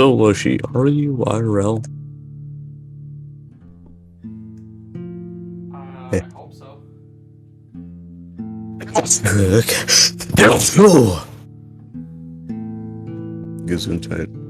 So, Lushi, are you IRL? I hope so. Okay. Oh. Gesundheit.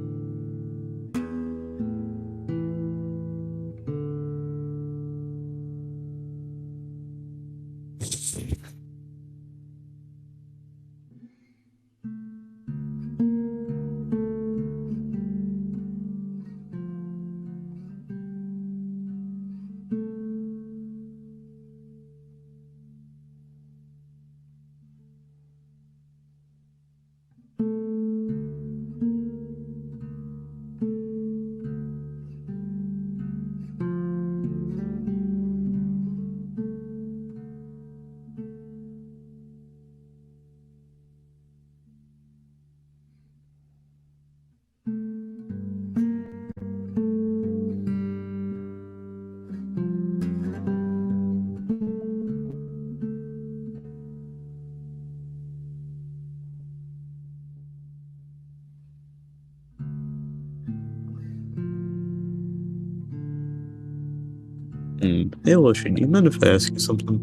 Hey, Lushi, do you mind if I ask you something?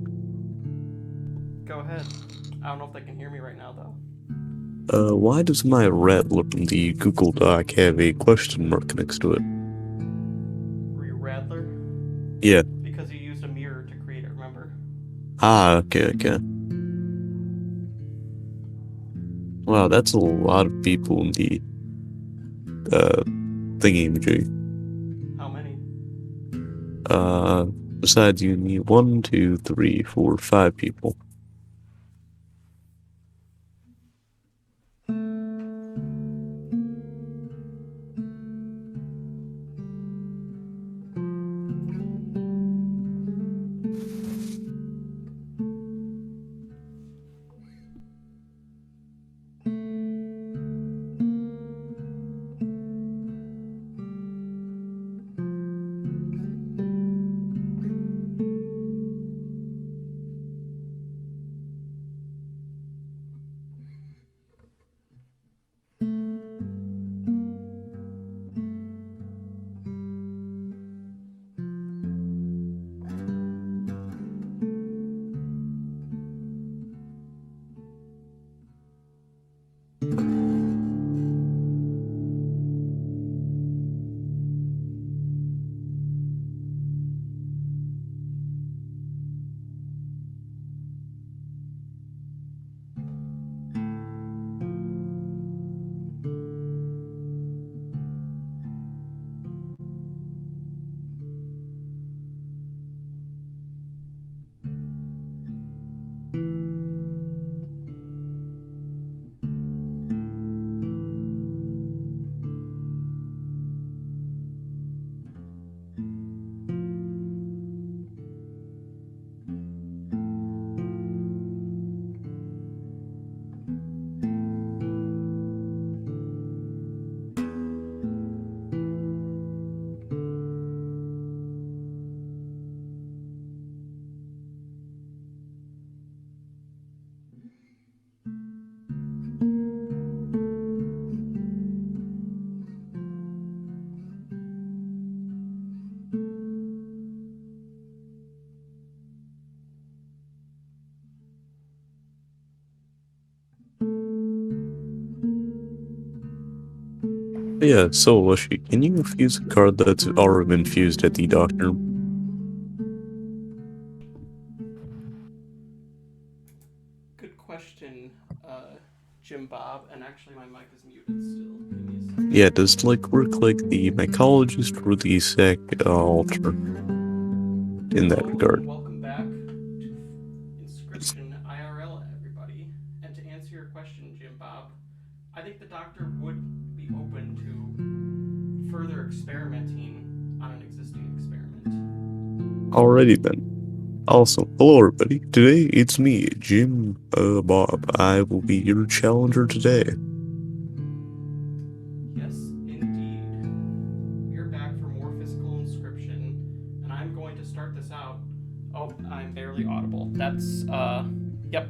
Go ahead. I don't know if they can hear me right now, though. Why does my red lip in the Google Doc have a question mark next to it? Were you Radler? Yeah. Because you used a mirror to create it, remember? Ah, okay. Wow, that's a lot of people in the, uh, thingy-majig. How many? Uh, Besides you and me, 1, 2, 3, 4, 5 people. Yeah, so Lushi, can you fuse a card that's already been fused at the doctor? Good question, Jimbob. And actually, my mic is muted still. Give me a second. Yeah, does it like work like the mycologist or the sec alter in that Hello, regard? and welcome back to Inscryption IRL, everybody. And to answer your question, Jimbob, I think the doctor would be open to further experimenting on an existing experiment. Alrighty then. Also, hello everybody. Today it's me, Jim Bob. I will be your challenger today. Yes, indeed. You're back for more physical inscription, and I'm going to start this out. Oh, I'm barely audible. Yep.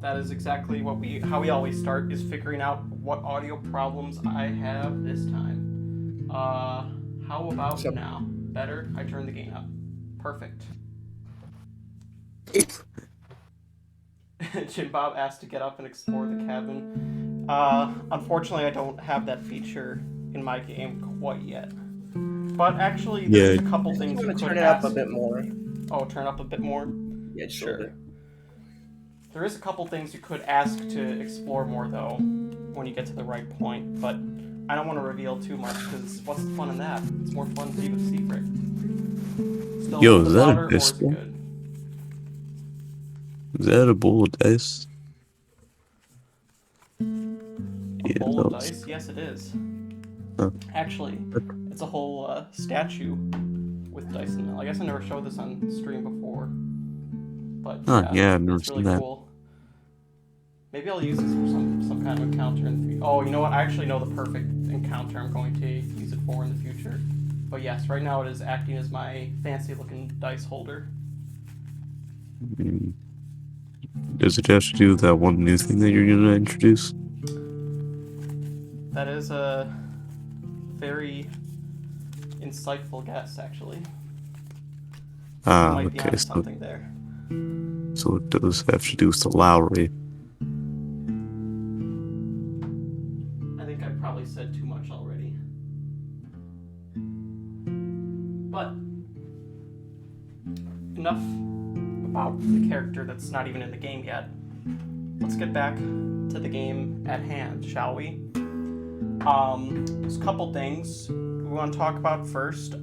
That is exactly how we always start, is figuring out what audio problems I have this time. How about now? Better? I turned the gain up. Perfect. Jimbob asked to get up and explore the cabin. Unfortunately, I don't have that feature in my game quite yet. But actually, there's a couple things you could turn it ask. up a bit more. Oh, turn up a bit more? Yeah, just Sure. a little bit. There is a couple things you could ask to explore more, though, when you get to the right point. But I don't want to reveal too much, because what's the fun in that? It's more fun to keep it a secret. Still Yo, a little is bit that a louder, or is it pistol? good? Is that a bowl of dice? A bowl of dice? Yes, it is. Huh. Actually, it's a whole statue with dice in it. I guess I never showed this on stream before. But Yeah, I've never it's really seen that. cool. Maybe I'll use this for some kind of encounter in the future. Oh, you know what? I actually know the perfect encounter I'm going to use it for in the future. But yes, right now it is acting as my fancy-looking dice holder. Does it have to do with that one new thing that you're gonna introduce? That is a very insightful guess, actually. Might be onto something there. So it does have to do with the Lowry. I think I probably said too much already. But enough about the character that's not even in the game yet. Let's get back to the game at hand, shall we? There's a couple things we want to talk about first.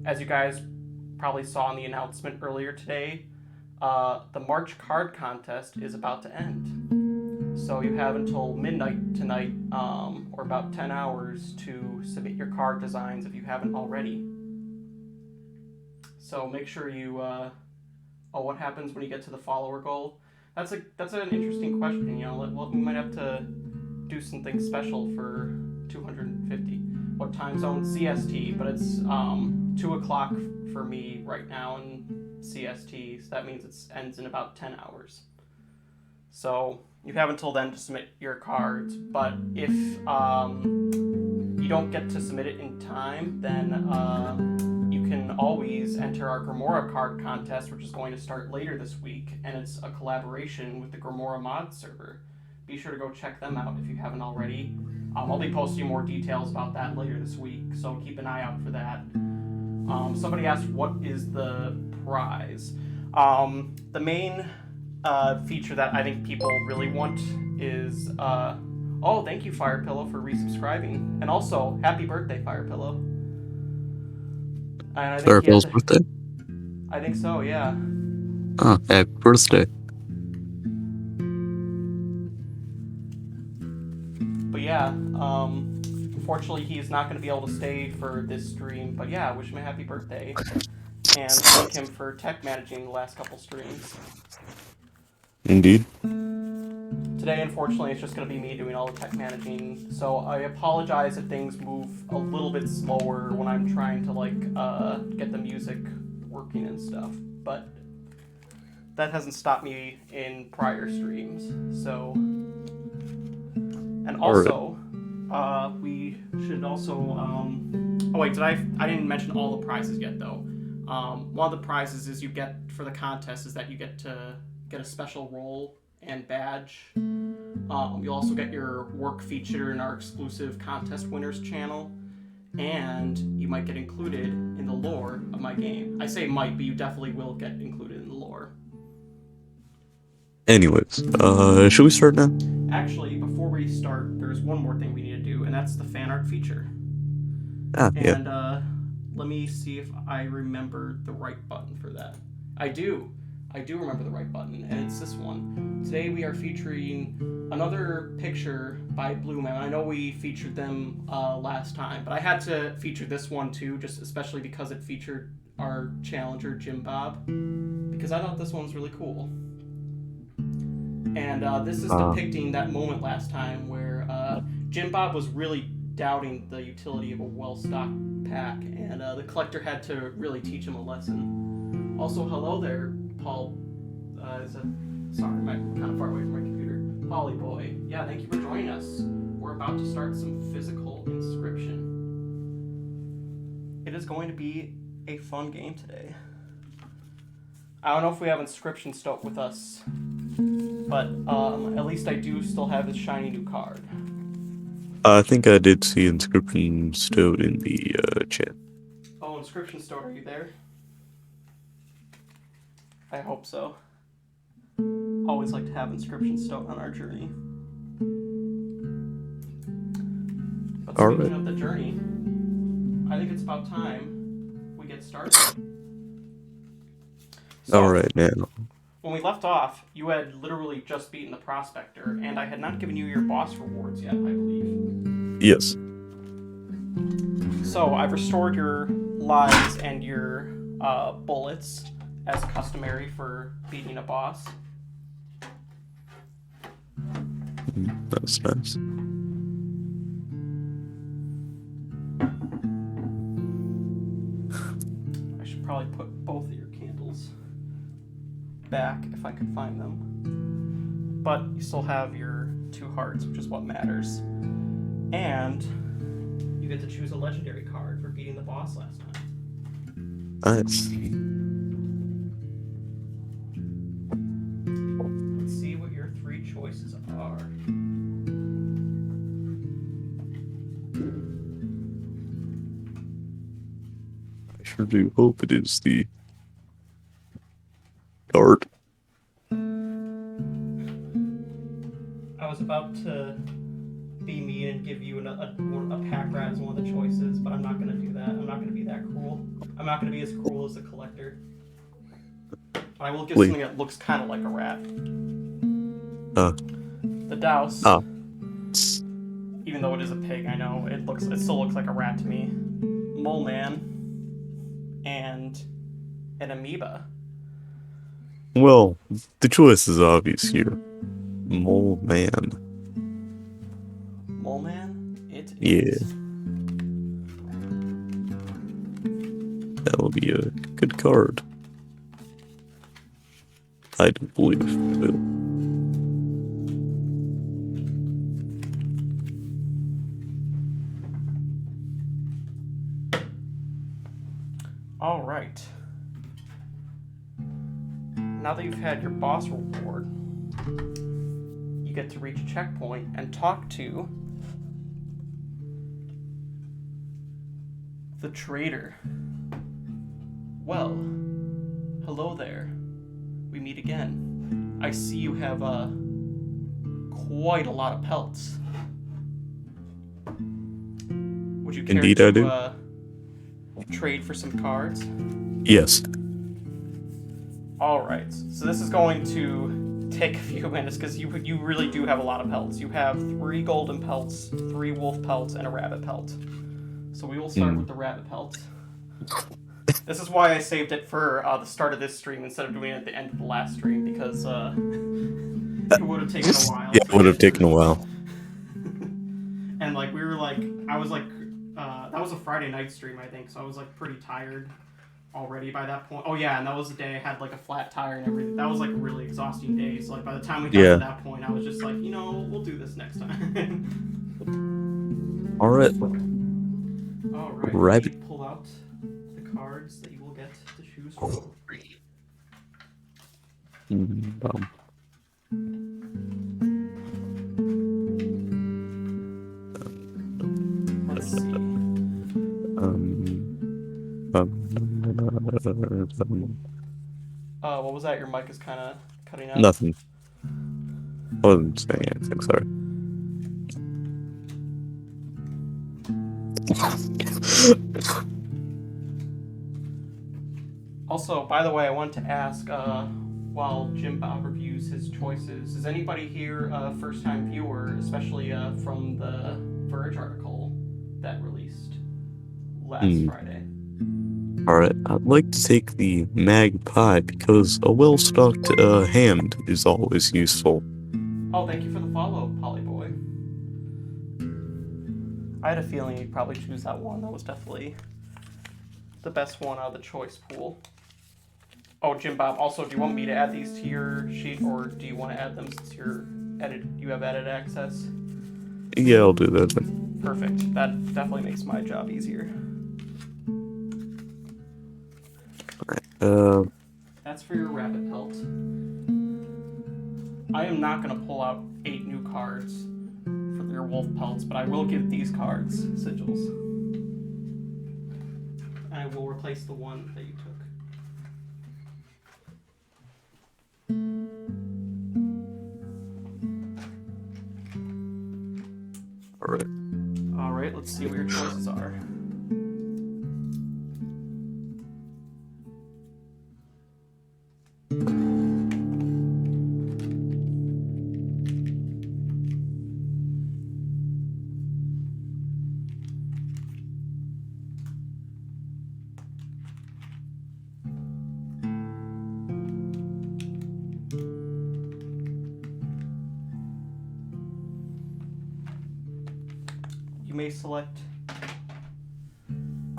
As you guys probably saw in the announcement earlier today, the March card contest is about to end. So you have until midnight tonight, or about 10 hours, to submit your card designs if you haven't already. So make sure you... what happens when you get to the follower goal? That's an interesting question. You know, well, we might have to do something special for 250. What time zone? CST, but it's 2 o'clock for me right now in CST, so that means it ends in about 10 hours. So you have until then to submit your cards, but if you don't get to submit it in time, then you can always enter our Grimoire card contest, which is going to start later this week, and it's a collaboration with the Grimoire mod server. Be sure to go check them out if you haven't already. I'll be posting more details about that later this week, so keep an eye out for that. Somebody asked, what is the prize? The main feature that I think people really want is... oh, thank you, Firepillow, for resubscribing. And also, happy birthday, Firepillow. And I think Firepillow's birthday? I think so, yeah. Oh, happy birthday. But yeah, unfortunately he is not going to be able to stay for this stream, but yeah, wish him a happy birthday. And thank him for tech managing the last couple streams. Indeed. Today, unfortunately, it's just going to be me doing all the tech managing, so I apologize if things move a little bit slower when I'm trying to, get the music working and stuff, but that hasn't stopped me in prior streams, so... And also, we should also, oh wait, I didn't mention all the prizes yet, though. One of the prizes is you get, for the contest, is that you get to get a special role and badge. You'll also get your work featured in our exclusive contest winners channel, and you might get included in the lore of my game. I say might, but you definitely will get included in the lore. Anyways, should we start now? Actually, before we start, there's one more thing we need to do, and that's the fan art feature. Yeah. And let me see if I remember the right button for that. I do remember the right button, and it's this one. Today we are featuring another picture by Blue Man. I know we featured them last time, but I had to feature this one too, just especially because it featured our challenger, Jimbob, because I thought this one was really cool. And this is depicting that moment last time where Jimbob was really doubting the utility of a well-stocked pack, and the collector had to really teach him a lesson. Also, hello there, Paul. Sorry, I'm kind of far away from my computer. Polly Boy. Yeah, thank you for joining us. We're about to start some physical Inscryption. It is going to be a fun game today. I don't know if we have Inscryption stoked with us, but at least I do still have his shiny new card. I think I did see Inscryption stowed in the chat. Oh, Inscryption stoked, are you there? I hope so. Always like to have Inscryption stoked on our journey. But speaking of the journey, I think it's about time we get started. So, Alright, now. when we left off, you had literally just beaten the Prospector, and I had not given you your boss rewards yet, I believe. Yes. So, I've restored your lives and your bullets, as customary for beating a boss. That's nice. I should probably put both of your candles back if I could find them. But you still have your 2 hearts, which is what matters. And you get to choose a legendary card for beating the boss last time. Nice. Let's see what your 3 choices are. I sure do hope it is the card. I was about to be mean and give you a pack rat as one of the choices, but I'm not going to do that. I'm not going to be that cruel. I'm not going to be as cruel as the collector. But I will give something that looks kind of like a rat. The Douse. Even though it is a pig, I know it still looks like a rat to me. Mole Man and an amoeba. Well, the choice is obvious here. Mole Man. Mole Man? It Yeah. is. That'll be a good card. I do believe it will. All right. Now that you've had your boss reward, you get to reach a checkpoint and talk to the trader. Well, hello there. We meet again. I see you have quite a lot of pelts. Would you care Indeed, to I do. Trade for some cards? Yes. Alright, so this is going to take a few minutes because you really do have a lot of pelts. You have 3 golden pelts, 3 wolf pelts, and a rabbit pelt. So we will start with the rabbit pelt. This is why I saved it for the start of this stream instead of doing it at the end of the last stream, because it would have taken a while. Yeah, it would have taken a while. And like we were like, I was like, that was a Friday night stream, I think, so I was like pretty tired already by that point. Oh yeah, and that was the day I had like a flat tire and everything. That was like a really exhausting day. So like by the time we got to that point, I was just like, we'll do this next time. All right. Rabbit. Pull out the cards that you will get to choose from. Let's see. What was that? Your mic is kind of cutting out. Nothing. I wasn't saying anything, sorry. Also, by the way, I wanted to ask, while Jimbob reviews his choices, is anybody here a first-time viewer, especially from the Verge article that released last Friday? Alright, I'd like to take the magpie because a well-stocked hand is always useful. Oh, thank you for the follow, Polyboy. I had a feeling you'd probably choose that one. That was definitely the best one out of the choice pool. Oh, Jimbob, also, do you want me to add these to your sheet, or do you want to add them since you have edit access? Yeah, I'll do that then. Perfect. That definitely makes my job easier. That's for your rabbit pelt. I am not going to pull out 8 new cards for your wolf pelts, but I will give these cards sigils. And I will replace the one that you took. Alright. Alright, let's see what your choices are. You may select.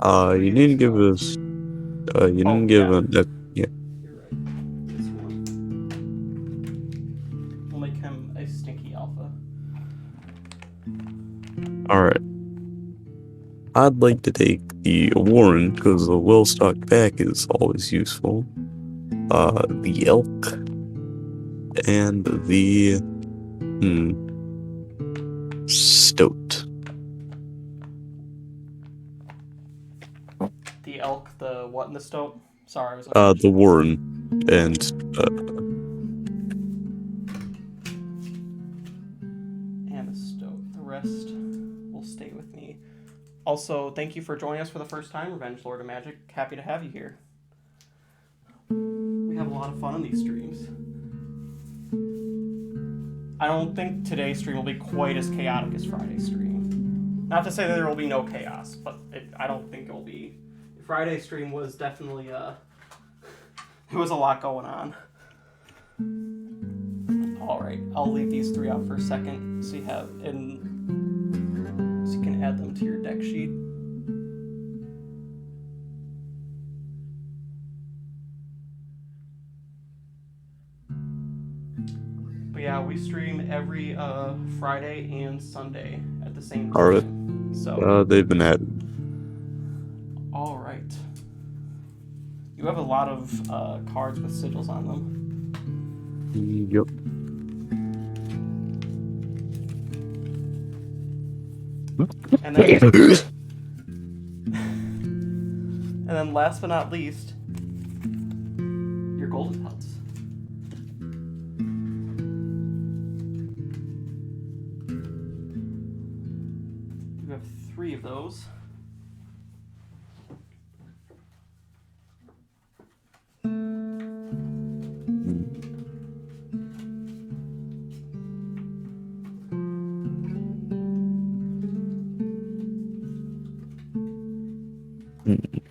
You didn't give us. You didn't give yeah. a. Yeah. You're right. This one. We'll make him a stinky alpha. Alright. I'd like to take the Warren, because a well-stocked pack is always useful. The Elk. And the. Stoat. The elk, the what in the stoat? Sorry, I was. The Warren. And, And the stoat. The rest will stay with me. Also, thank you for joining us for the first time, Revenge Lord of Magic. Happy to have you here. We have a lot of fun on these streams. I don't think today's stream will be quite as chaotic as Friday's stream. Not to say that there will be no chaos, but I don't think it will be. Friday's stream was definitely there was a lot going on. Alright, I'll leave these 3 out for a second so you can add them to your deck sheet. But yeah, we stream every Friday and Sunday at the same time. Alright. So they've been added. Alright. You have a lot of cards with sigils on them. Yep. And then last but not least, your golden pelts. You have 3 of those.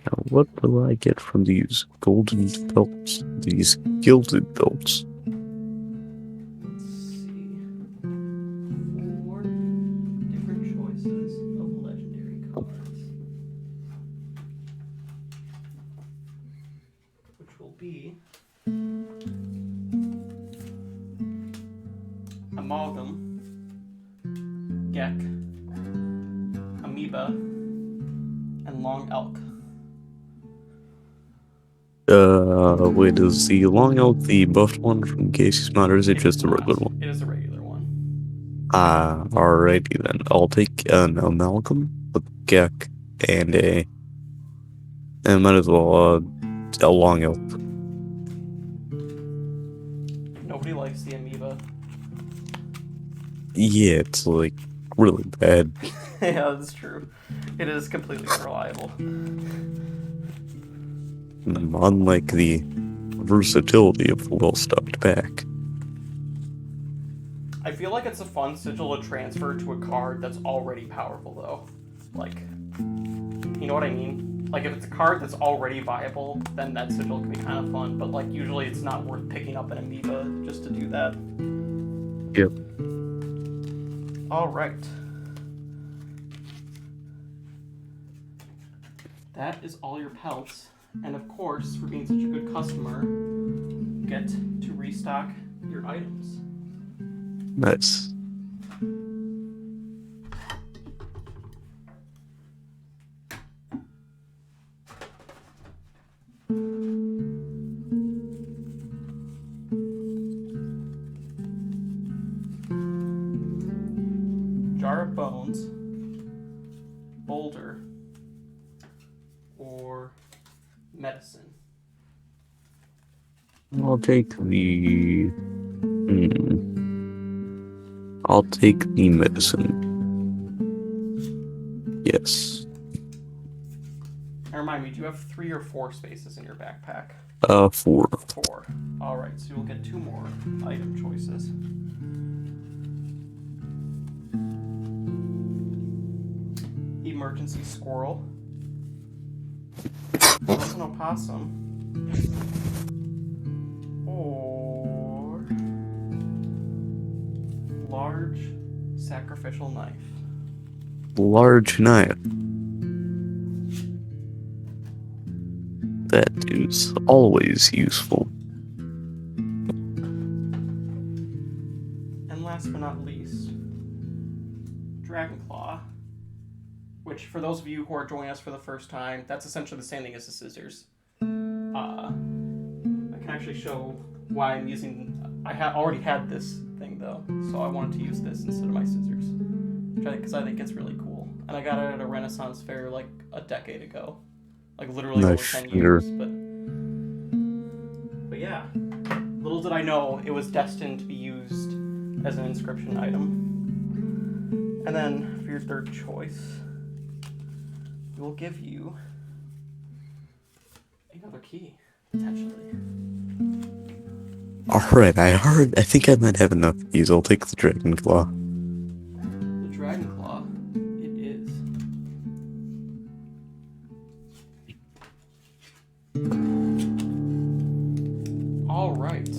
Now, what will I get from these golden belts? These gilded belts? Let's see. 4 different choices of legendary cards. Which will be Amalgam, Gek, Amoeba, and Long Elk. Wait, is the long elk the buffed one from Casey's Mod, or is it just a regular one? It is a regular one. Alrighty then. I'll take an amalgam, a gek, and might as well, a long elk. Nobody likes the Amoeba. Yeah, it's like really bad. Yeah, that's true. It is completely unreliable. Unlike the versatility of the well-stocked pack. I feel like it's a fun sigil to transfer to a card that's already powerful, though. Like, you know what I mean? Like, if it's a card that's already viable, then that sigil can be kind of fun, but, like, usually it's not worth picking up an Amoeba just to do that. Yep. Alright. That is all your pelts. And of course, for being such a good customer, you get to restock your items. Nice. I'll take the... I'll take the medicine. Yes. And remind me, do you have 3 or 4 spaces in your backpack? 4. 4. Alright, so you'll get 2 more item choices. Emergency squirrel. That's an opossum. Or large sacrificial knife. Large knife. That is always useful. And last but not least, dragon claw. Which, for those of you who are joining us for the first time, that's essentially the same thing as the scissors. I can actually show why I'm using... I already had this thing, though, so I wanted to use this instead of my scissors. Because I think it's really cool. And I got it at a Renaissance fair like a decade ago. Like literally over 10 years. But yeah. Little did I know it was destined to be used as an inscription item. And then, for your third choice... we'll give you another key, potentially. Alright, I think I might have enough of these. I'll take the dragon claw. The dragon claw, it is. Alright.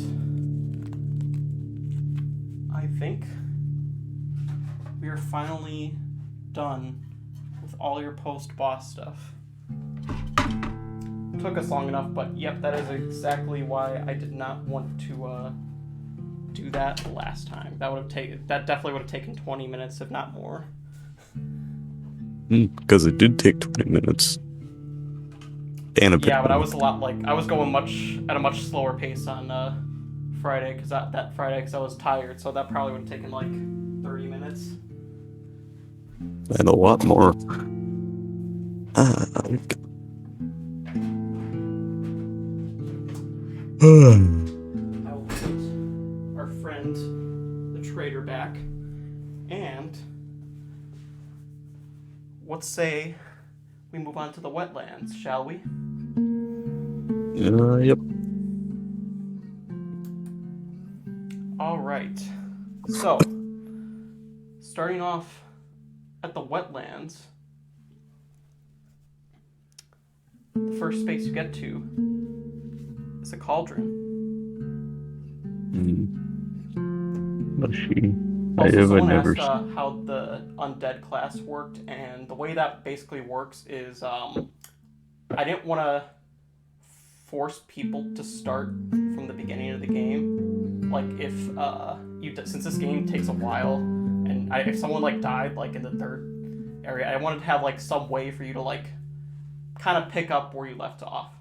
I think we are finally done with all your post-boss stuff. Took us long enough, but yep, that is exactly why I did not want to do that last time. That definitely would have taken 20 minutes, if not more. Because it did take 20 minutes. And a bit. Yeah, but I was going at a much slower pace on Friday, because that Friday, because I was tired, so that probably would have taken like 30 minutes. And a lot more. I will put our friend, the trader, back. And let's say we move on to the wetlands, shall we? Yep. Alright. So, starting off at the wetlands, the first space you get to is a cauldron. Also, someone asked how the undead class worked, and the way that basically works is I didn't want to force people to start from the beginning of the game. Like, if since this game takes a while, and if someone like died like in the third area, I wanted to have like some way for you to like kind of pick up where you left off.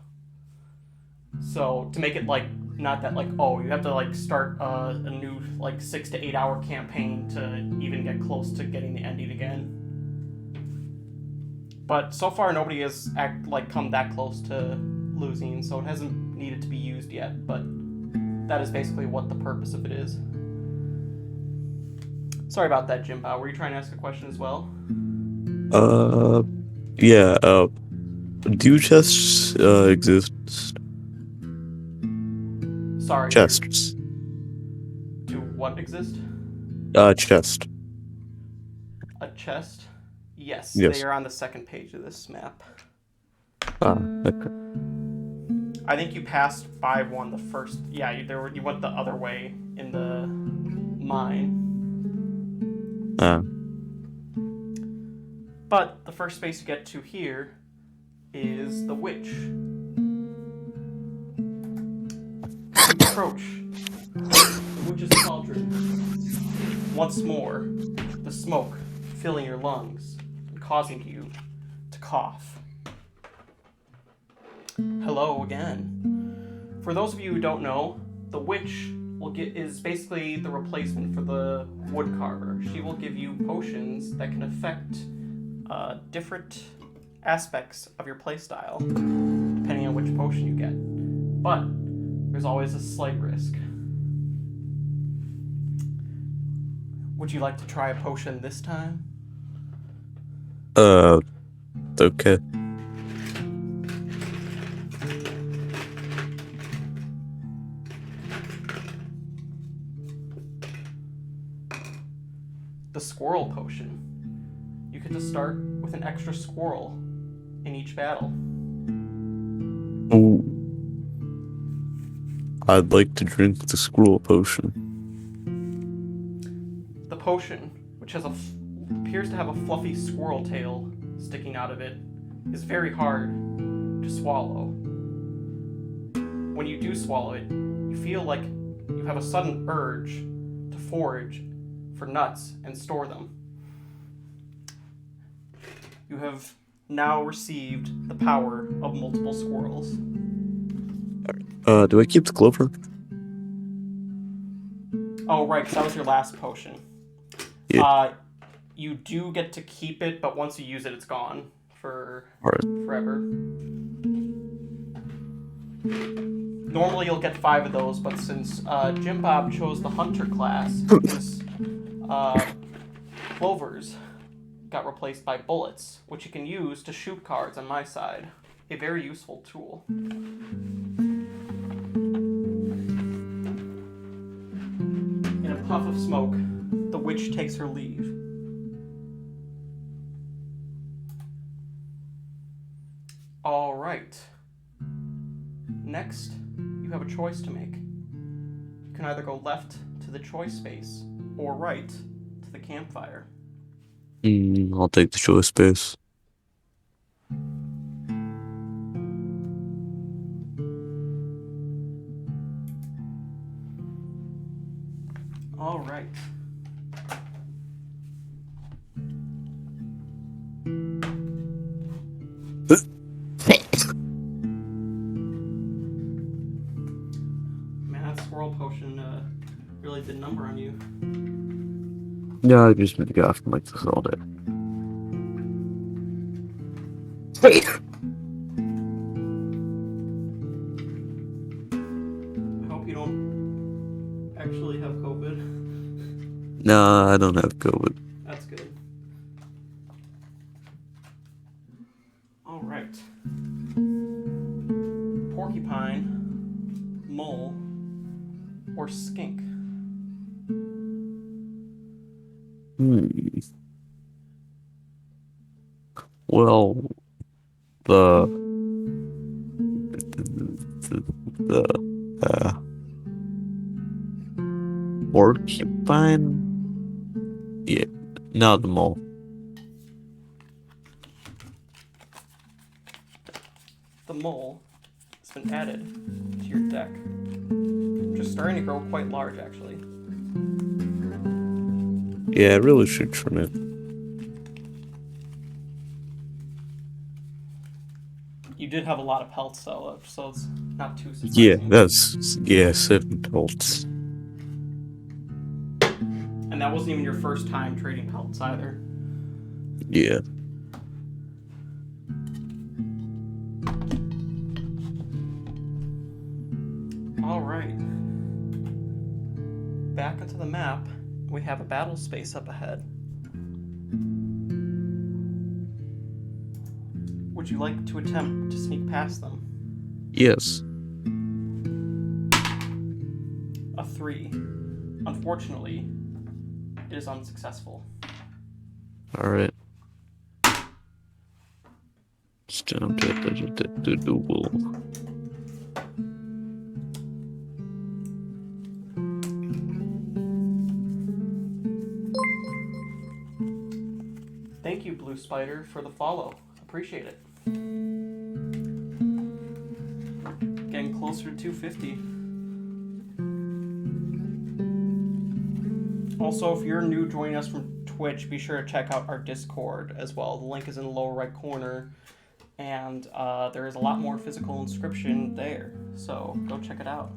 So to make it like not that like, oh, you have to like start a new like 6 to 8 hour campaign to even get close to getting the ending again. But so far nobody has come that close to losing, so it hasn't needed to be used yet, but that is basically what the purpose of it is. Sorry about that, Jimbob. Were you trying to ask a question as well? Yeah, do chests exist? Sorry. Chests. Do what exist? Chest. A chest? Yes, yes. They are on the second page of this map. Okay. I think you passed by one the first... Yeah, you went the other way in the mine. But the first space you get to here is the witch. Approach the witch's cauldron. Once more, the smoke filling your lungs and causing you to cough. Hello again. For those of you who don't know, the witch is basically the replacement for the woodcarver. She will give you potions that can affect different aspects of your playstyle, depending on which potion you get. But there's always a slight risk. Would you like to try a potion this time? Okay. The Squirrel Potion. You get to start with an extra squirrel in each battle. Ooh. I'd like to drink the Squirrel Potion. The potion, which appears to have a fluffy squirrel tail sticking out of it, is very hard to swallow. When you do swallow it, you feel like you have a sudden urge to forage for nuts and store them. You have now received the power of multiple squirrels. Do I keep the clover? Oh, right, because that was your last potion. Yeah. You do get to keep it, but once you use it, it's gone for Alright. forever. Normally you'll get 5 of those, but since Jimbob chose the hunter class, his clovers got replaced by bullets, which you can use to shoot cards on my side. A very useful tool. In a puff of smoke, the witch takes her leave. All right. Next, you have a choice to make. You can either go left to the choice space or right to the campfire. I'll take the choice space. All right. Man, that Squirrel Potion really did a number on you. Yeah, I've just been coughing like this all day. I hope you don't actually have COVID. Nah, I don't have COVID. That's good. All right. Porcupine, mole, or skink? Well, the porcupine? Yeah, not the mole. The mole has been added to your deck, which is starting to grow quite large, actually. Yeah, I really should trim it. You did have a lot of pelts, though, so it's not too surprising. Yeah, 7 pelts. And that wasn't even your first time trading pelts either. Yeah. All right. Back onto the map, we have a battle space up ahead. Would you like to attempt to sneak past them? Yes. A 3. Unfortunately, it is unsuccessful. Alright. Jump to duel. Thank you, Blue Spider, for the follow. Appreciate it. Getting closer to 250. Also, if you're new joining us from Twitch, be sure to check out our Discord as well. The link is in the lower right corner, and there is a lot more physical inscription there, so go check it out.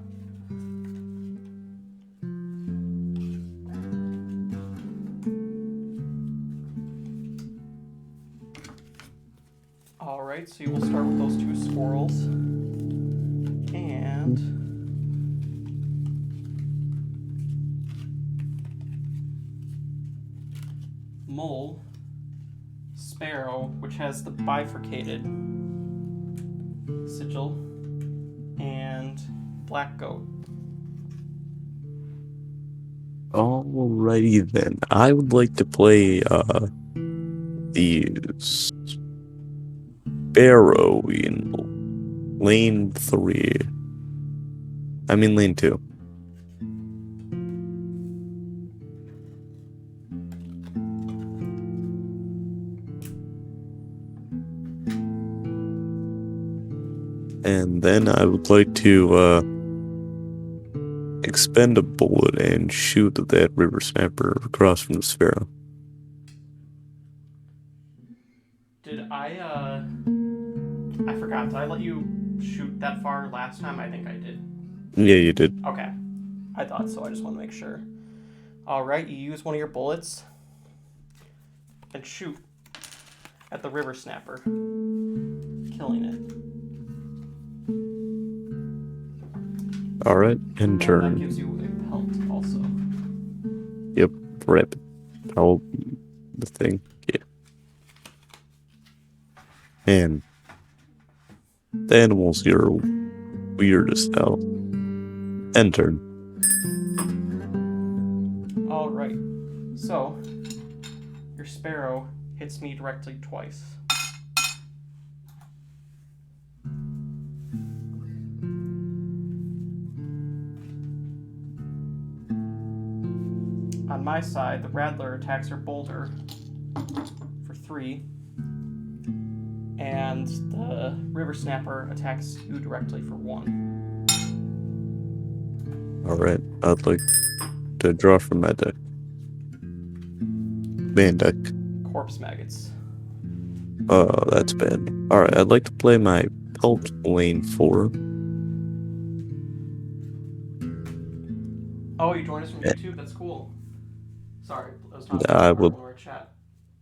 Alright, so you will start with those 2 squirrels. And mole, sparrow, which has the bifurcated sigil, and black goat. Alrighty then. I would like to play the sparrow in lane 3. I mean lane 2. And then I would like to expend a bullet and shoot that river snapper across from the sparrow. Did I forgot. Did I let you shoot that far last time? I think I did. Yeah, you did. Okay. I thought so. I just want to make sure. Alright, you use one of your bullets and shoot at the river snapper, killing it. Alright, and That turn. gives you a pelt also. Yep, rip. I'll the thing. Yeah. And the animals here are weird as hell. End turn. Alright, so your sparrow hits me directly twice. On my side, the rattler attacks your boulder for 3, and the river snapper attacks you directly for 1. Alright, I'd like to draw from my deck. Main deck. Corpse maggots. Oh, that's bad. Alright, I'd like to play my pelt lane 4. Oh, you joined us from YouTube? That's cool. Sorry, I was talking Yeah, I to would. one of our chat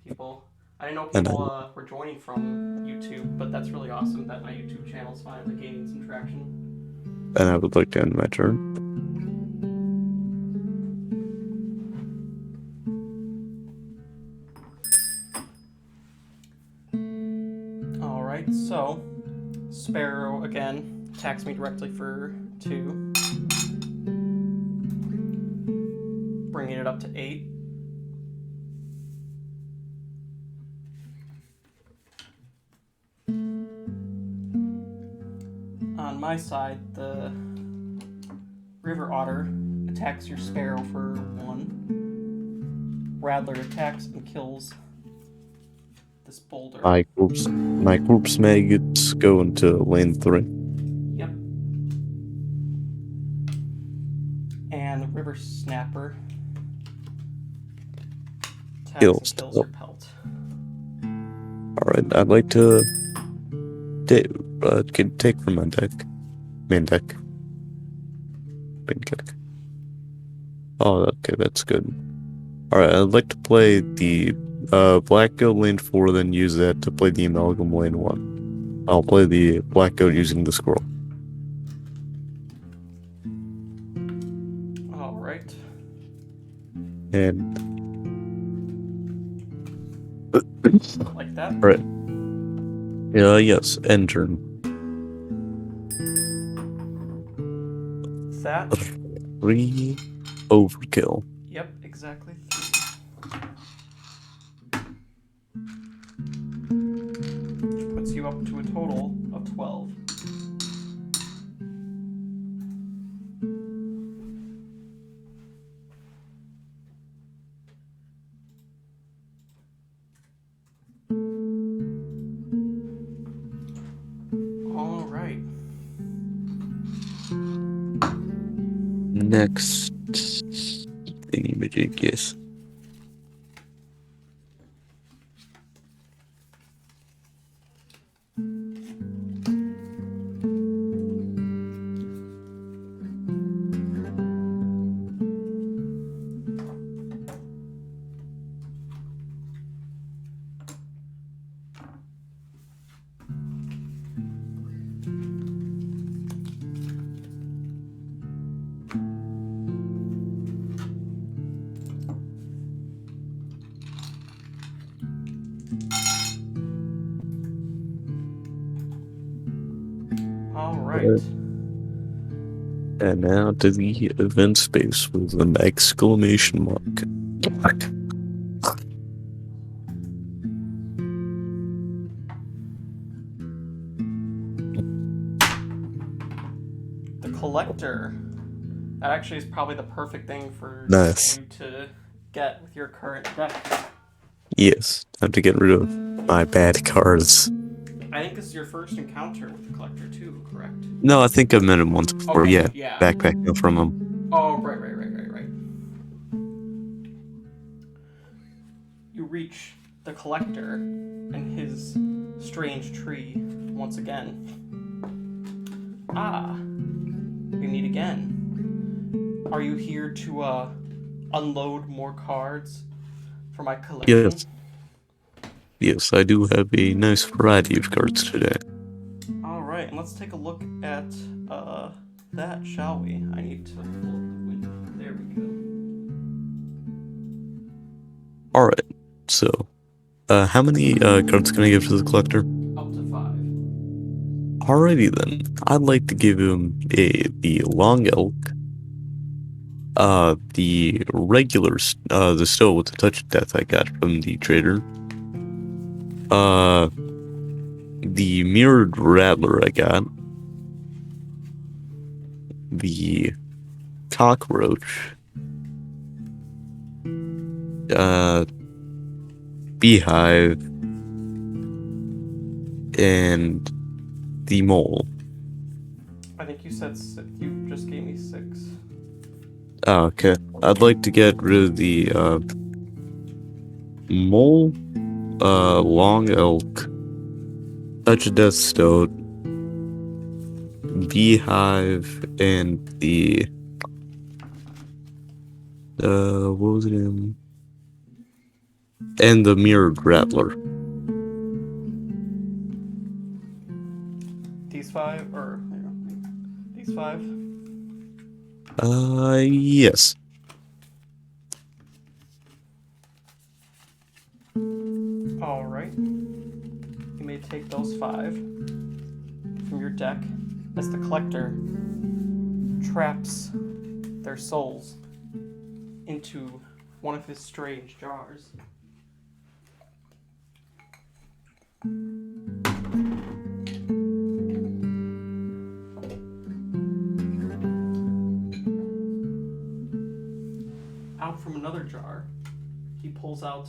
people. I didn't know And people were joining from YouTube, but that's really awesome that my YouTube channel's finally gaining some traction. I would like to end my turn. Alright, so Sparrow again attacks me directly for 2, bringing it up to 8. On my side, the River Otter attacks your Sparrow for 1. Rattler attacks and kills this boulder. My corpse maggots go into lane 3. Yep. And the River Snapper attacks and kills your pelt. Alright, I'd like to take from my deck. Main deck. Oh, okay, that's good. Alright, I'd like to play the black goat lane 4, then use that to play the amalgam lane 1. I'll play the black goat using the squirrel. Alright. And Like that? alright. Yes, end turn. That? 3 overkill. Yep, exactly 3. Which puts you up to a total of 12. Alright. Next thingy-majig, yes. right. And now to the event space with an exclamation mark. The collector. That actually is probably the perfect thing for Nice. you to get with your current deck. Yes, time to get rid of my bad cards. I think this is your first encounter with the collector too, correct? No, I think I've met him once before. Okay, Yeah, backpacking from him. Oh, right. You reach the collector and his strange tree once again. Ah, we meet again. Are you here to unload more cards for my collection? Yes, I do have a nice variety of cards today. Alright, and let's take a look at that, shall we? I need to pull up the window. There we go. Alright, so, how many cards can I give to the collector? Up to 5. Alrighty then, I'd like to give him the Long Elk, the regular, the Stow with the Touch of Death I got from the trader, the Mirrored Rattler I got, the Cockroach, Beehive, and the Mole. I think you said you just gave me 6. Oh, okay. I'd like to get rid of the Mole, Long Elk, Touch of Death Stoat, Beehive, and the what was it in? And the Mirrored Rattler. These 5, or these 5? Yes. Alright. You may take those 5 from your deck as the collector traps their souls into one of his strange jars. Out from another jar, he pulls out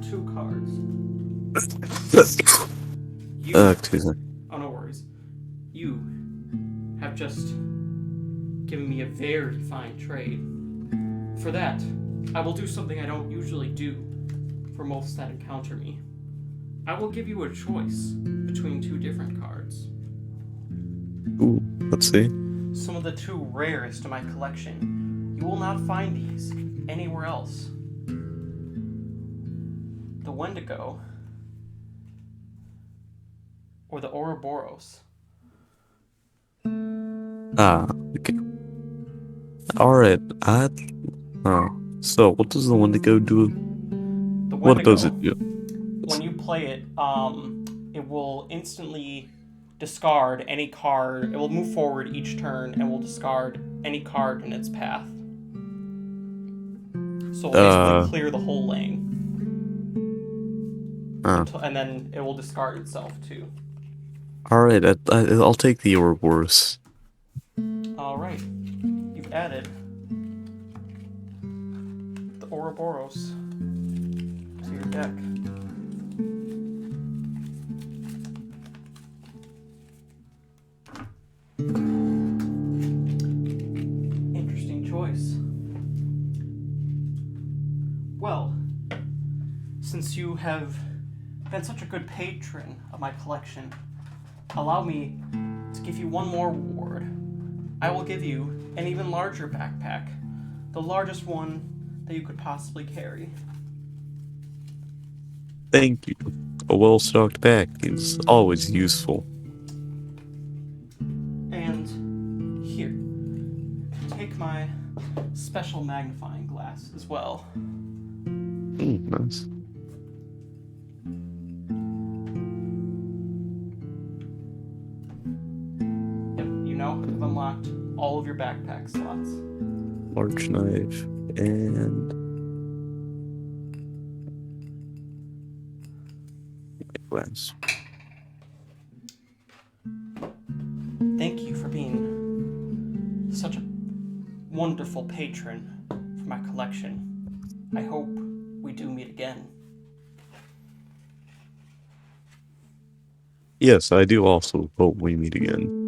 two cards. Excuse me. Oh, no worries. You have just given me a very fine trade. For that, I will do something I don't usually do for most that encounter me. I will give you a choice between 2 different cards. Ooh, let's see. Some of the 2 rarest in my collection. You will not find these anywhere else. The Wendigo or the Ouroboros. Okay. Alright, so what does the Wendigo do? The Wendigo, what does it do? When you play it, it will instantly discard any card. It will move forward each turn and will discard any card in its path. So it'll basically clear the whole lane. And then it will discard itself too. Alright, I'll take the Ouroboros. Alright. You've added the Ouroboros to your deck. Interesting choice. Well, since you have been such a good patron of my collection, allow me to give you one more reward. I will give you an even larger backpack, the largest one that you could possibly carry. Thank you. A well-stocked pack is always useful. And here, take my special magnifying glass as well. Nice. Yep, you now have unlocked all of your backpack slots. Large knife and glass. Thank you for being such a wonderful patron for my collection. I hope we do meet again. Yes, I do also hope we meet again.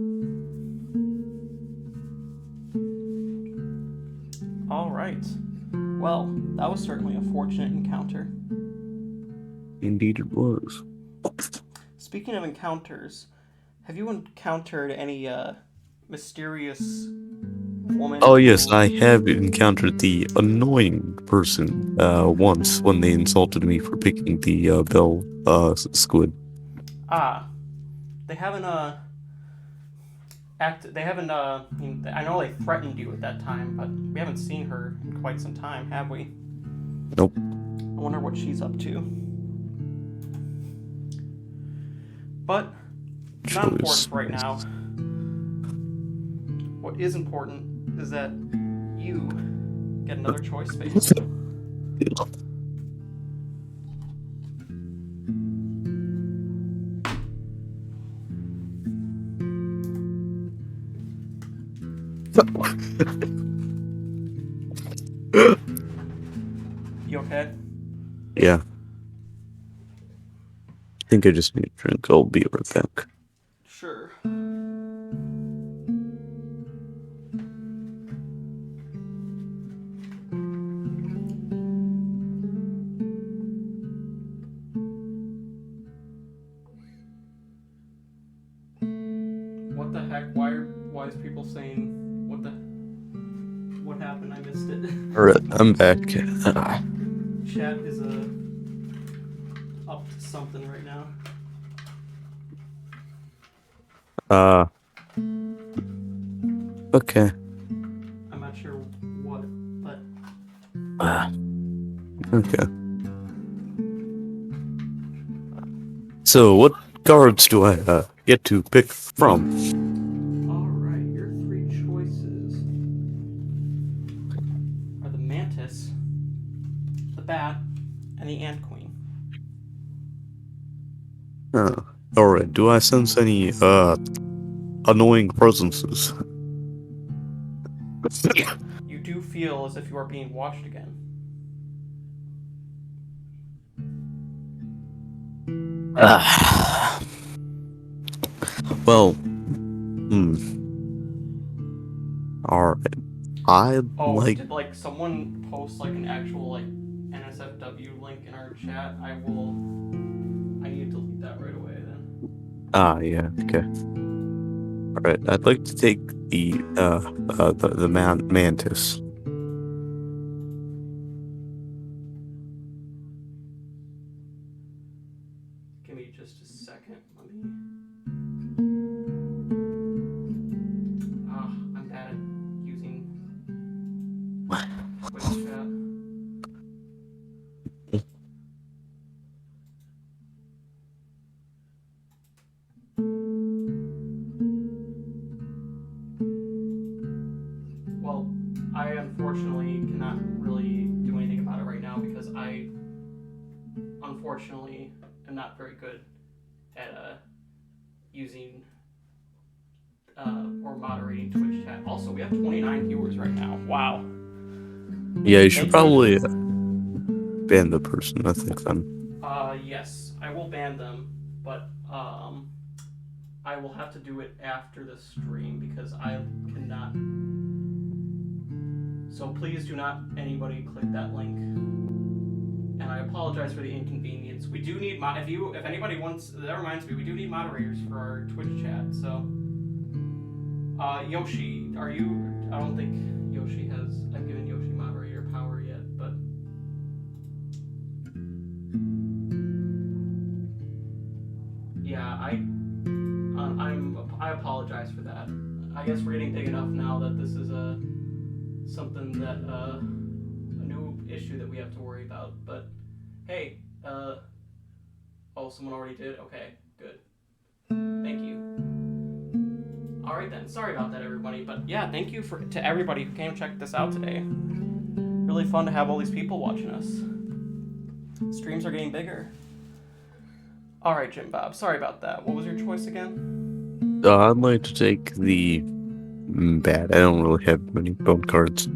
All right. Well, that was certainly a fortunate encounter. Indeed it was. Speaking of encounters, have you encountered any mysterious woman? Oh yes, I have encountered the annoying person once when they insulted me for picking the bell squid. Ah, they haven't they haven't I know they threatened you at that time, but we haven't seen her in quite some time, have we? Nope. I wonder what she's up to. But not important right now. What is important is that you get another choice space. You okay? Yeah. I think I just need a drink. I'll be right back. Sure. What the heck? Why is people saying what happened? I missed it. Alright, I'm back. Chat is up to something right now. Okay. I'm not sure what, but Okay. So, what cards do I get to pick from? alright, your three choices are the Mantis, the Bat, and the Ant Queen. Alright, do I sense any annoying presences? You do feel as if you are being watched again. Well, Alright. Did someone post an actual NSFW link in our chat? I need to delete that right away then. Yeah, okay. Alright, I'd like to take the mantis. Give me just a second. Let me. I'm bad at using Twitch chat. Well, I unfortunately cannot really do anything about it right now because I unfortunately am not very good at using or moderating Twitch chat. Also, we have 29 viewers right now. Wow. Yeah, you should probably ban the person, I think, then. Yes, I will ban them, but I will have to do it after the stream because I cannot. So please do not anybody click that link. And I apologize for the inconvenience. We do need if anybody wants, that reminds me, we do need moderators for our Twitch chat. So Yoshi, are you? I don't think Yoshi has. I've given Yoshi moderator power yet, but yeah, I apologize for that. I guess we're getting big enough now that this is something that a new issue that we have to worry about. But Hey, oh, someone already did? Okay, good. Thank you. Alright then, sorry about that, everybody. But yeah, thank you to everybody who came and checked this out today. Really fun to have all these people watching us. Streams are getting bigger. Alright, Jimbob, sorry about that. What was your choice again? I'd like to take the bat. I don't really have many bone cards.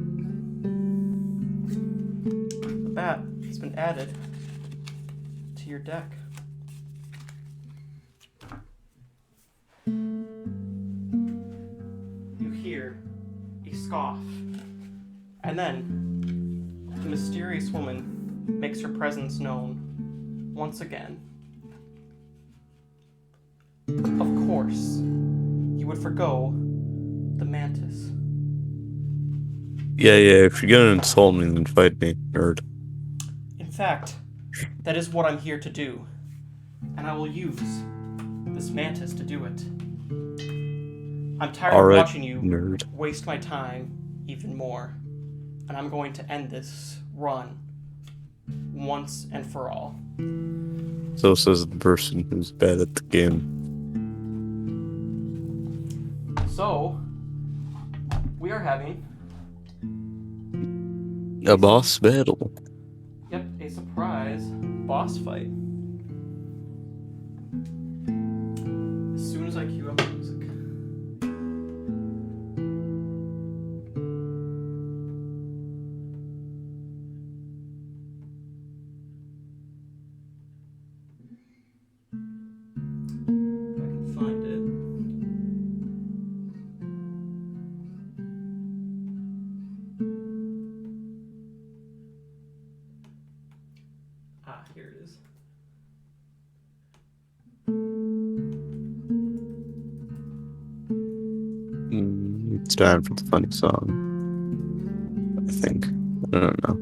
The bat has been added to your deck. You hear a scoff, and then the mysterious woman makes her presence known once again. Of course, you would forgo the mantis. Yeah, if you're gonna insult me, then fight me, nerd. In fact, that is what I'm here to do, and I will use this mantis to do it. I'm tired of watching you waste my time even more, and I'm going to end this run once and for all. So says the person who's bad at the game. So, we are having a boss battle. Yep, a surprise boss fight. As soon as I cue up the music. If I can find it. Ah, here it is. It's time for the funny song. I think. I don't know.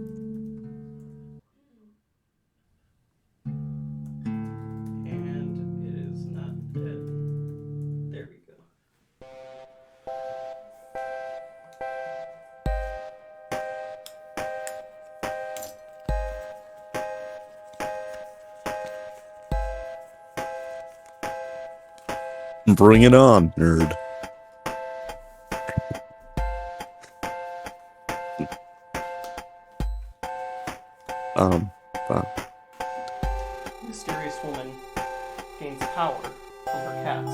And it is not dead. There we go. Bring it on, nerd. Mysterious woman gains power from her cats.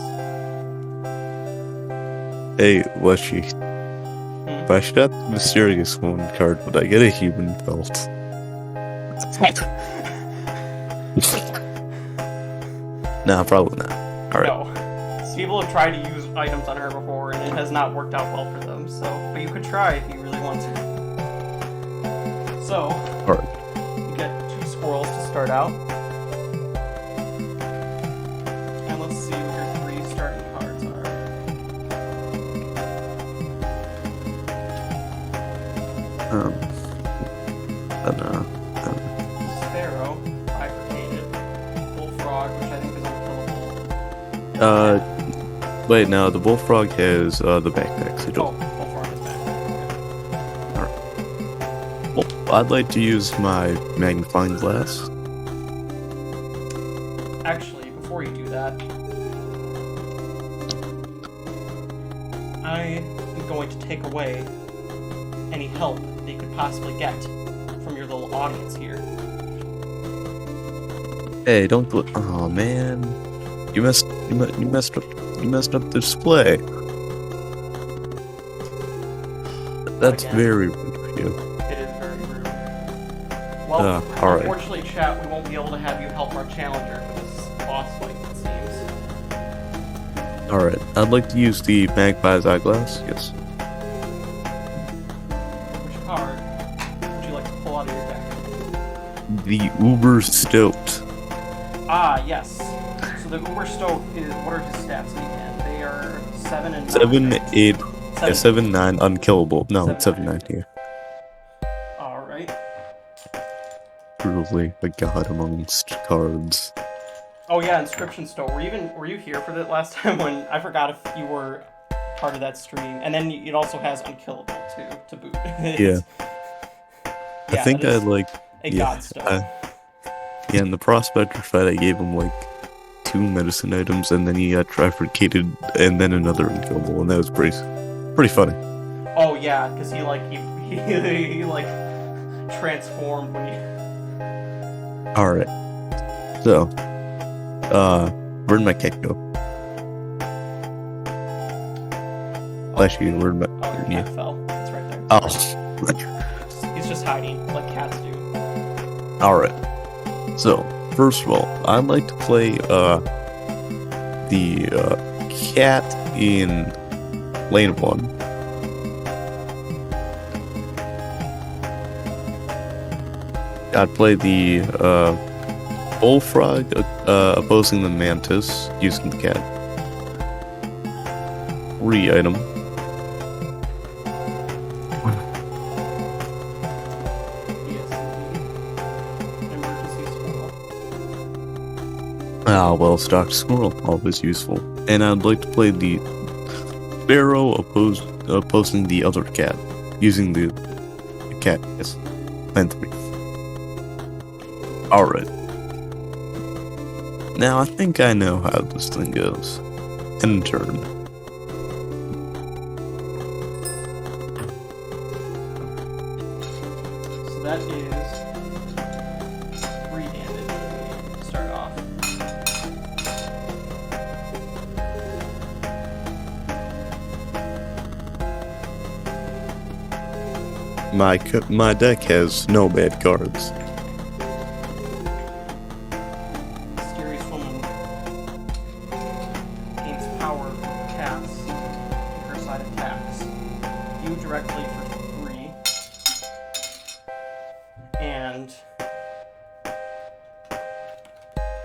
Hey, Lushy. If I shot the mysterious woman card, would I get a human belt? Nah, probably not. Alright. No. People have tried to use items on her before, and it has not worked out well for them, so... But you could try if you really want to. So... Alright. You get 2 squirrels to start out. And let's see what your 3 starting cards are. I don't know. Sparrow, bifurcated. Bullfrog, which I think is unkillable. Wait, no, the bullfrog has, the backpack sigil. Oh, bullfrog is back. Alright. Well, I'd like to use my magnifying glass. Actually, before you do that, I am going to take away any help that you could possibly get from your little audience here. Hey, don't go. Oh man, you messed up the display. That's Again, very rude of you. It is very rude. Well, alright. unfortunately, chat, we won't be able to have you help our challenger for this boss fight, it seems. Alright, I'd like to use the magpie's eyeglass. Yes. Which card would you like to pull out of your deck? The Uber Stoked. Ah, yes. So the Uber Stoke is, what are his stats again? They are 7 and 9. 7, 8, 7. 7, 9, unkillable. No, it's 7, 9 here. Alright. Truly a god amongst cards. Oh yeah, Inscryption Store. Were you here for the last time when I forgot if you were part of that stream? And then it also has unkillable too to boot. Yeah. I think I like a god stone. Yeah, in the prospector fight, I gave him like 2 medicine items, and then he got trifurcated, and then another unkillable, and that was pretty funny. Oh yeah, because he like transformed when you. All right, so where'd my cat go? Actually, where'd my Oh, the cat fell. It's right there. Oh, He's just hiding like cats do. all right. So first of all, I'd like to play the cat in lane 1. I'd play the bullfrog opposing the mantis using the cat. 3 item. Well-stocked squirrel, always useful. And I'd like to play the sparrow opposing the other cat, using the cat. Yes, lane 3. Alright. Now I think I know how this thing goes. End turn. So that is 3 damage to start off. My deck has no bad cards. Mysterious woman gains power from cats and her side attacks. You directly for 3. And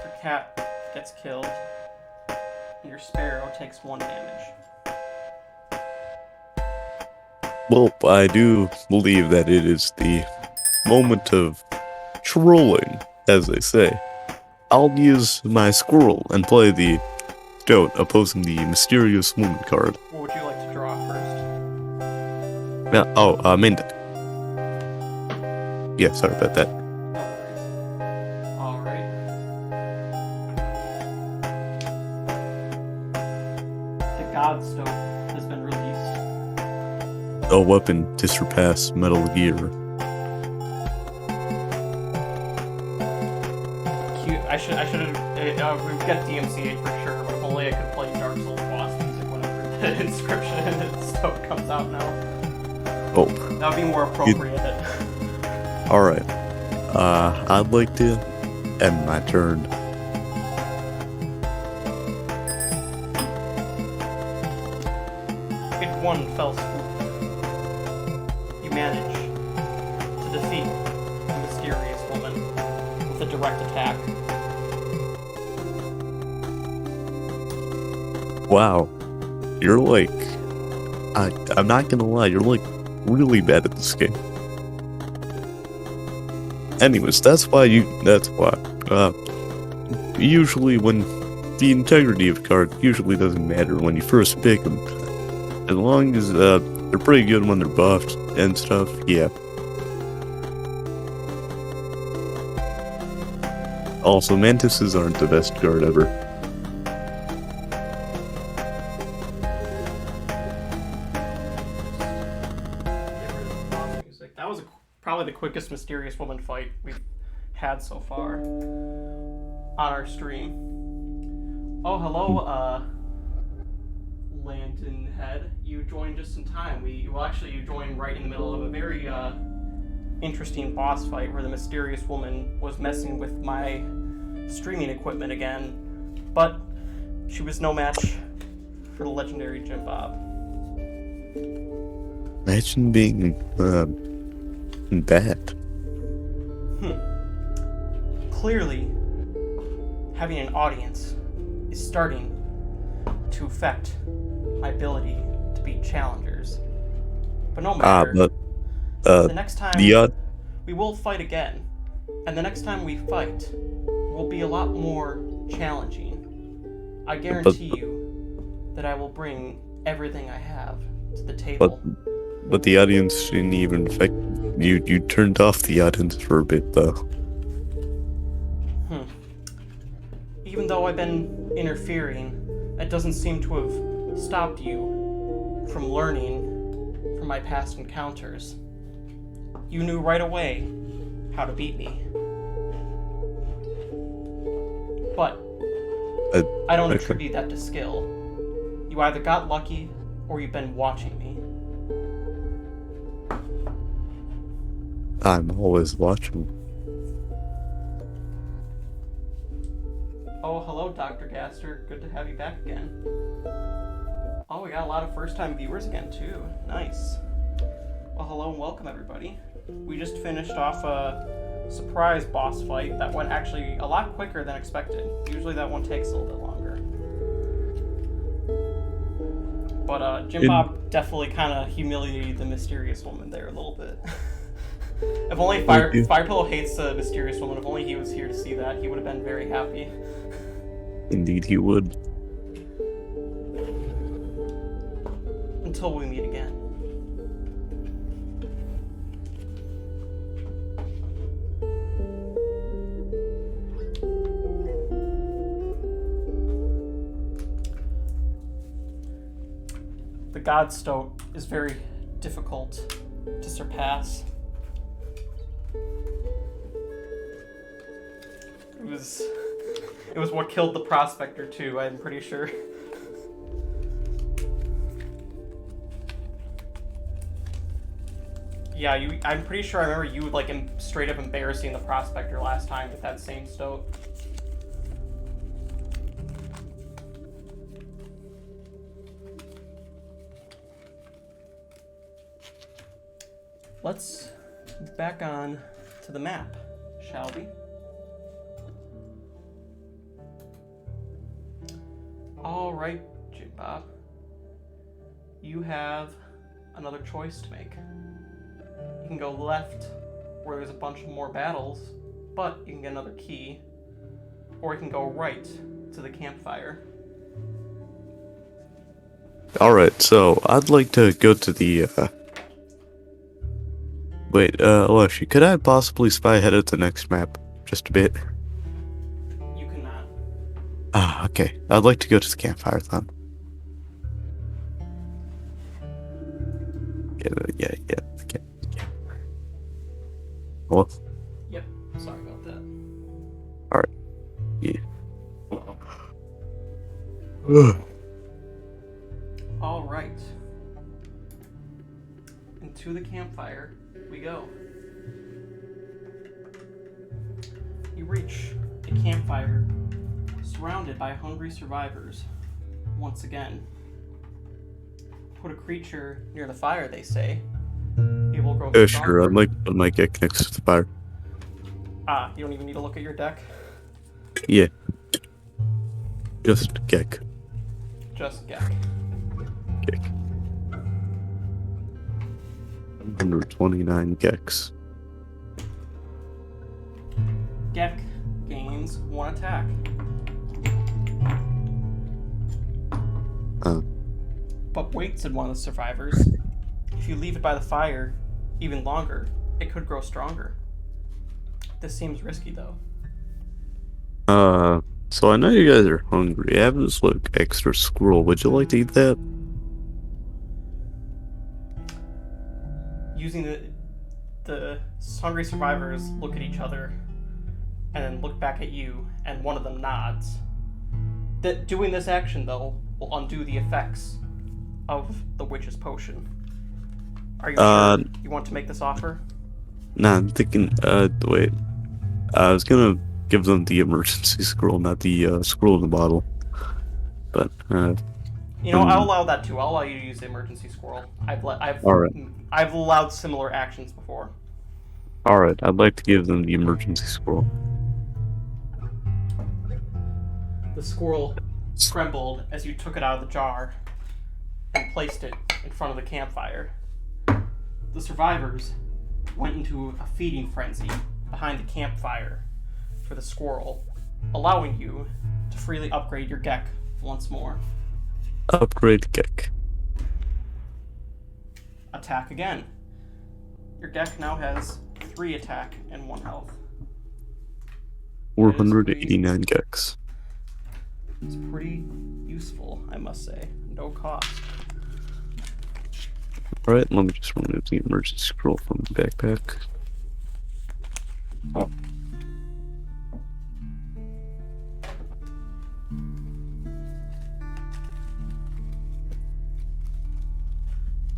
her cat gets killed. And your sparrow takes 1 damage. Well, I do believe that it is the moment of trolling, as they say. I'll use my squirrel and play the goat opposing the mysterious woman card. What would you like to draw first? Yeah, main deck. Yeah, sorry about that. No worries. Alright. The Godstone has been released. A weapon to surpass Metal Gear. Cute. I should have. We've got DMCA for sure, but if only I could play Dark Souls boss music whenever the Inscryption and stuff comes out now. Oh. That would be more appropriate. Alright. I'd like to end my turn. In one fell swoop, you manage to defeat the mysterious woman with a direct attack. Wow. You're like... I'm not gonna lie, you're like really bad at this game. Anyways, that's why. Usually when the integrity of cards usually doesn't matter when you first pick them. As long as they're pretty good when they're buffed and stuff, yeah. Also, mantises aren't the best card ever. That was probably the quickest mysterious woman fight we've had so far on our stream. Oh, hello, Lantern Head. You joined just in time. You joined right in the middle of a very interesting boss fight where the mysterious woman was messing with my streaming equipment again, but she was no match for the legendary Jimbob. Imagine being bad. Clearly, having an audience is starting to affect my ability to beat challengers. But no matter. The next time we will fight again, and the next time we fight will be a lot more challenging. I guarantee you that I will bring everything I have to the table. But the audience didn't even affect you. You turned off the audience for a bit, though. even though I've been interfering, it doesn't seem to have stopped you from learning from my past encounters. You knew right away how to beat me. But I don't attribute that to skill. You either got lucky or you've been watching me. I'm always watching. Oh, hello, Dr. Gaster. Good to have you back again. Oh, we got a lot of first-time viewers again, too. Nice. Well, hello and welcome, everybody. We just finished off a surprise boss fight that went actually a lot quicker than expected. Usually that one takes a little bit longer. But Jimbob definitely kind of humiliated the mysterious woman there a little bit. If only Firepillow hates the mysterious woman, if only he was here to see that, he would have been very happy. Indeed he would. Until we meet again. The God Stoat is very difficult to surpass. It was what killed the Prospector too, I'm pretty sure. Yeah, I'm pretty sure I remember you like straight up embarrassing the Prospector last time with that same Stoat. Let's move back on to the map, shall we? Alright, Jimbob. You have another choice to make. You can go left, where there's a bunch of more battles, but you can get another key. Or you can go right to the campfire. Alright, so I'd like to go to the, Wait, Lushi, could I possibly spy ahead of the next map? Just a bit? You cannot. Ah, okay. I'd like to go to the campfire then. Yeah. Okay. Hello? Yep, sorry about that. Alright. Yeah. Alright. Into the campfire we go. You reach a campfire surrounded by hungry survivors. Once again, put a creature near the fire, they say. It will grow Oh, stronger. sure. I'd like to put my get next to the fire. Ah, you don't even need to look at your deck? Yeah. Just Gek. Just Gek. Gek. 129 Geks. Gek gains 1 attack. But wait, said one of the survivors. If you leave it by the fire even longer, it could grow stronger. This seems risky, though. So I know you guys are hungry. I have this, like, extra squirrel. Would you like to eat that? Using the hungry survivors look at each other and then look back at you, and one of them nods. Doing this action, though, will undo the effects of the witch's potion. Are you sure you want to make this offer? Nah, I'm thinking, wait. I was gonna give them the emergency scroll, not the, scroll in the bottle. But, you know, I'll allow that too. I'll allow you to use the emergency scroll. I've allowed similar actions before. Alright, I'd like to give them the emergency scroll. The squirrel trembled as you took it out of the jar and placed it in front of the campfire. The survivors went into a feeding frenzy behind the campfire for the squirrel, allowing you to freely upgrade your Gek once more. Upgrade Gek. Attack again. Your Gek now has 3 attack and 1 health. 489 Geks. It's pretty useful, I must say. No cost. Alright, let me just remove the emergency scroll from the backpack.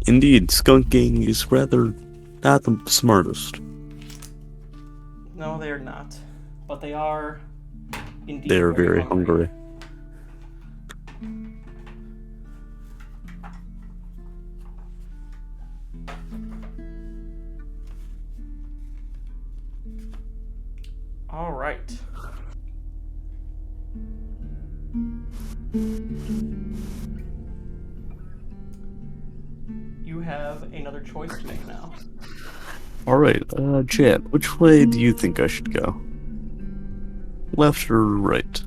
Indeed, skunking is rather not the smartest. No, they're not. But they are indeed They're very hungry. All right. You have another choice to make now. Alright, Chad, which way do you think I should go? Left or right?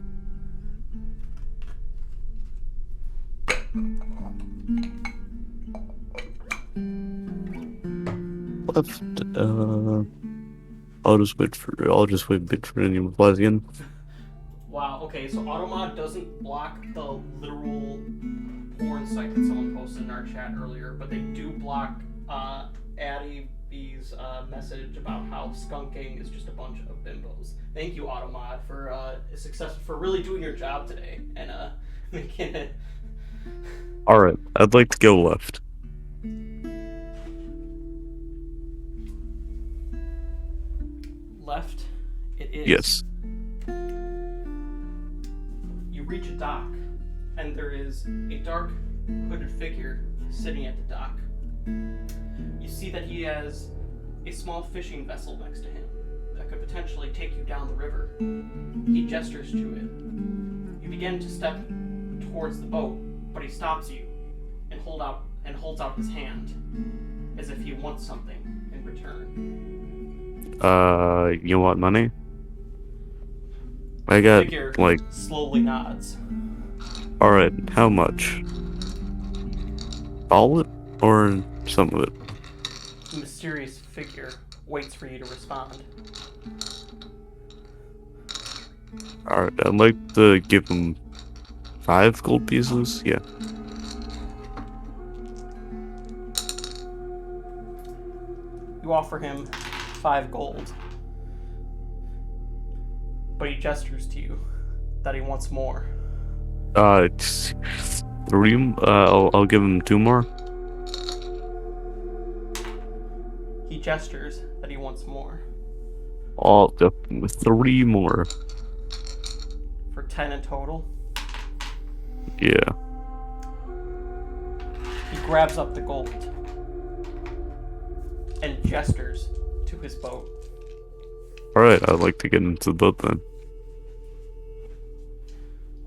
Left, I'll just wait a bit for any replies again. Wow, okay, so Automod doesn't block the literal porn site that someone posted in our chat earlier, but they do block Addie B's message about how skunking is just a bunch of bimbos. Thank you, Automod, for really doing your job today and making it. Alright, I'd like to go left. Left, it is. Yes. You reach a dock, and there is a dark, hooded figure sitting at the dock. You see that he has a small fishing vessel next to him that could potentially take you down the river. He gestures to it. You begin to step towards the boat, but he stops you and holds out his hand as if he wants something in return. You want money? I got, Figure like... slowly nods. Alright, how much? All of it? Or some of it? The mysterious figure waits for you to respond. Alright, I'd like to give him 5 gold pieces. Yeah. You offer him 5 gold. But he gestures to you that he wants more. It's 3. I'll give him 2 more. He gestures that he wants more. All 3 more. For 10 in total. Yeah. He grabs up the gold and gestures to his boat. Alright, I'd like to get into the boat then.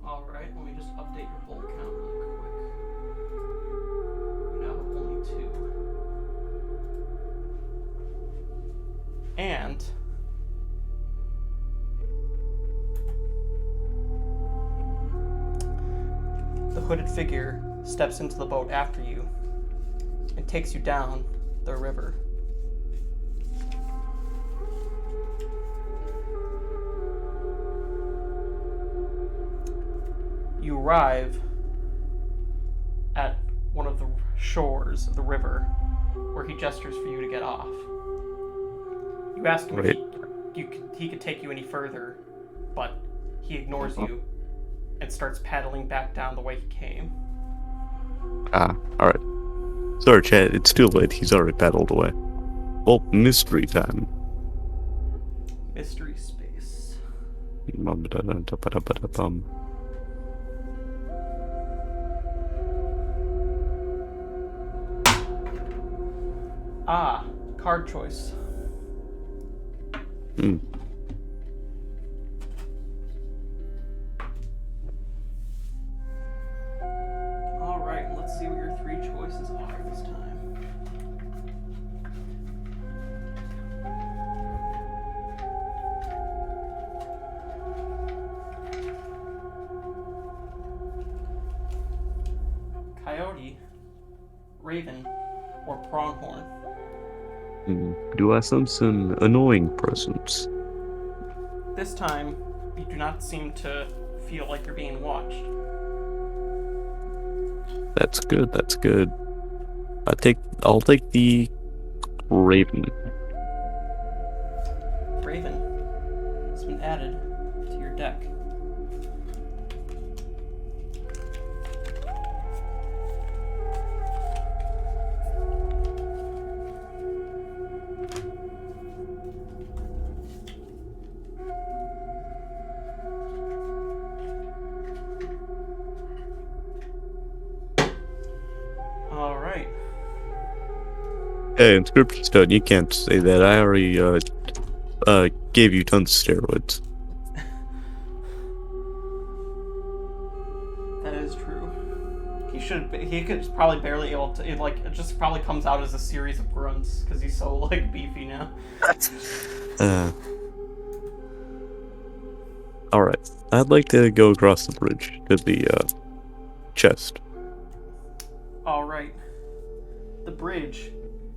Alright, let me just update your bolt count really quick. You now have only 2. And the hooded figure steps into the boat after you and takes you down the river. You arrive at one of the shores of the river where he gestures for you to get off. You ask him Right. if he could take you any further, but he ignores you and starts paddling back down the way he came. Alright. Sorry, Chad, it's too late. He's already paddled away. Well, mystery time. Mystery space. Card choice. Alright, let's see what your 3 choices are this time. Coyote, Raven, or Pronghorn. Do I sense an annoying presence? This time, you do not seem to feel like you're being watched. That's good. That's good. I'll take the Raven. Raven has been added to your deck. All right. Hey, Inscryption Stone, you can't say that. I already gave you tons of steroids. That is true. He could probably barely able to. It just probably comes out as a series of grunts because he's so like beefy now. All right. I'd like to go across the bridge to the chest. All right. The bridge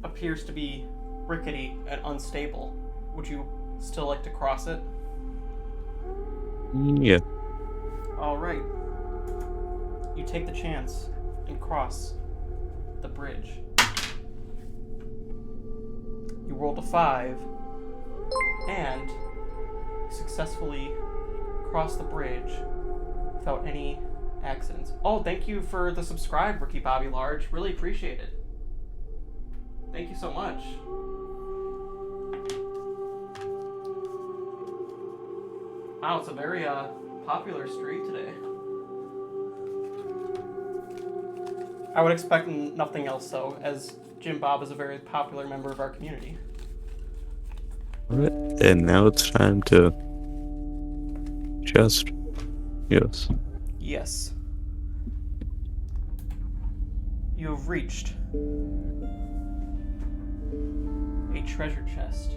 appears to be rickety and unstable. Would you still like to cross it? Yeah. All right. You take the chance and cross the bridge. You rolled a 5 and successfully cross the bridge without any accidents. Oh, thank you for the subscribe, Ricky Bobby Large. Really appreciate it. Thank you so much. Wow, it's a very popular street today. I would expect nothing else, though, as Jimbob is a very popular member of our community. Alright, and now it's time to chest. Yes. Yes. You have reached a treasure chest.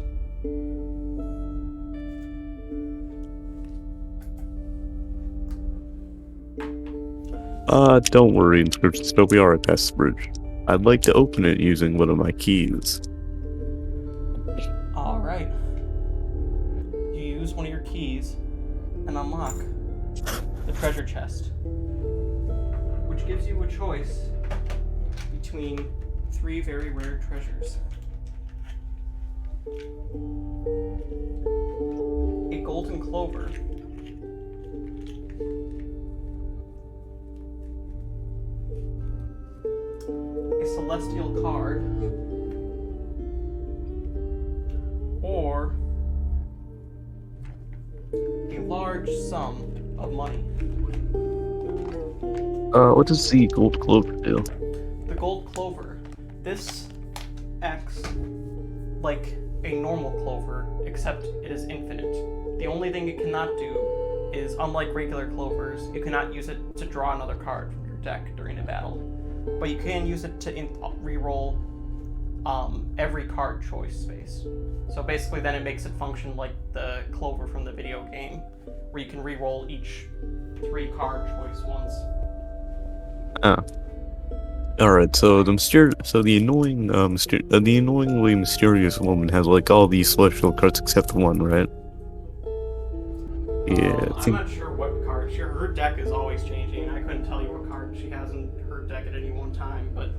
Don't worry, Inscryption Stone, we are past the bridge. I'd like to open it using one of my keys. Alright. You use one of your keys and unlock the treasure chest, which gives you a choice between 3 very rare treasures. A golden clover, a celestial card, or a large sum of money. What does the gold clover do? The gold clover, this acts like a normal clover, except it is infinite. The only thing it cannot do is, unlike regular clovers, you cannot use it to draw another card from your deck during a battle. But you can use it to re-roll every card choice space. So basically then it makes it function like the clover from the video game, where you can re-roll each 3 card choice once. Alright, so the annoyingly mysterious woman has like all these celestial cards except one, right? Yeah, I'm not sure what card. Her deck is always changing. I couldn't tell you what card she has in her deck at any one time, but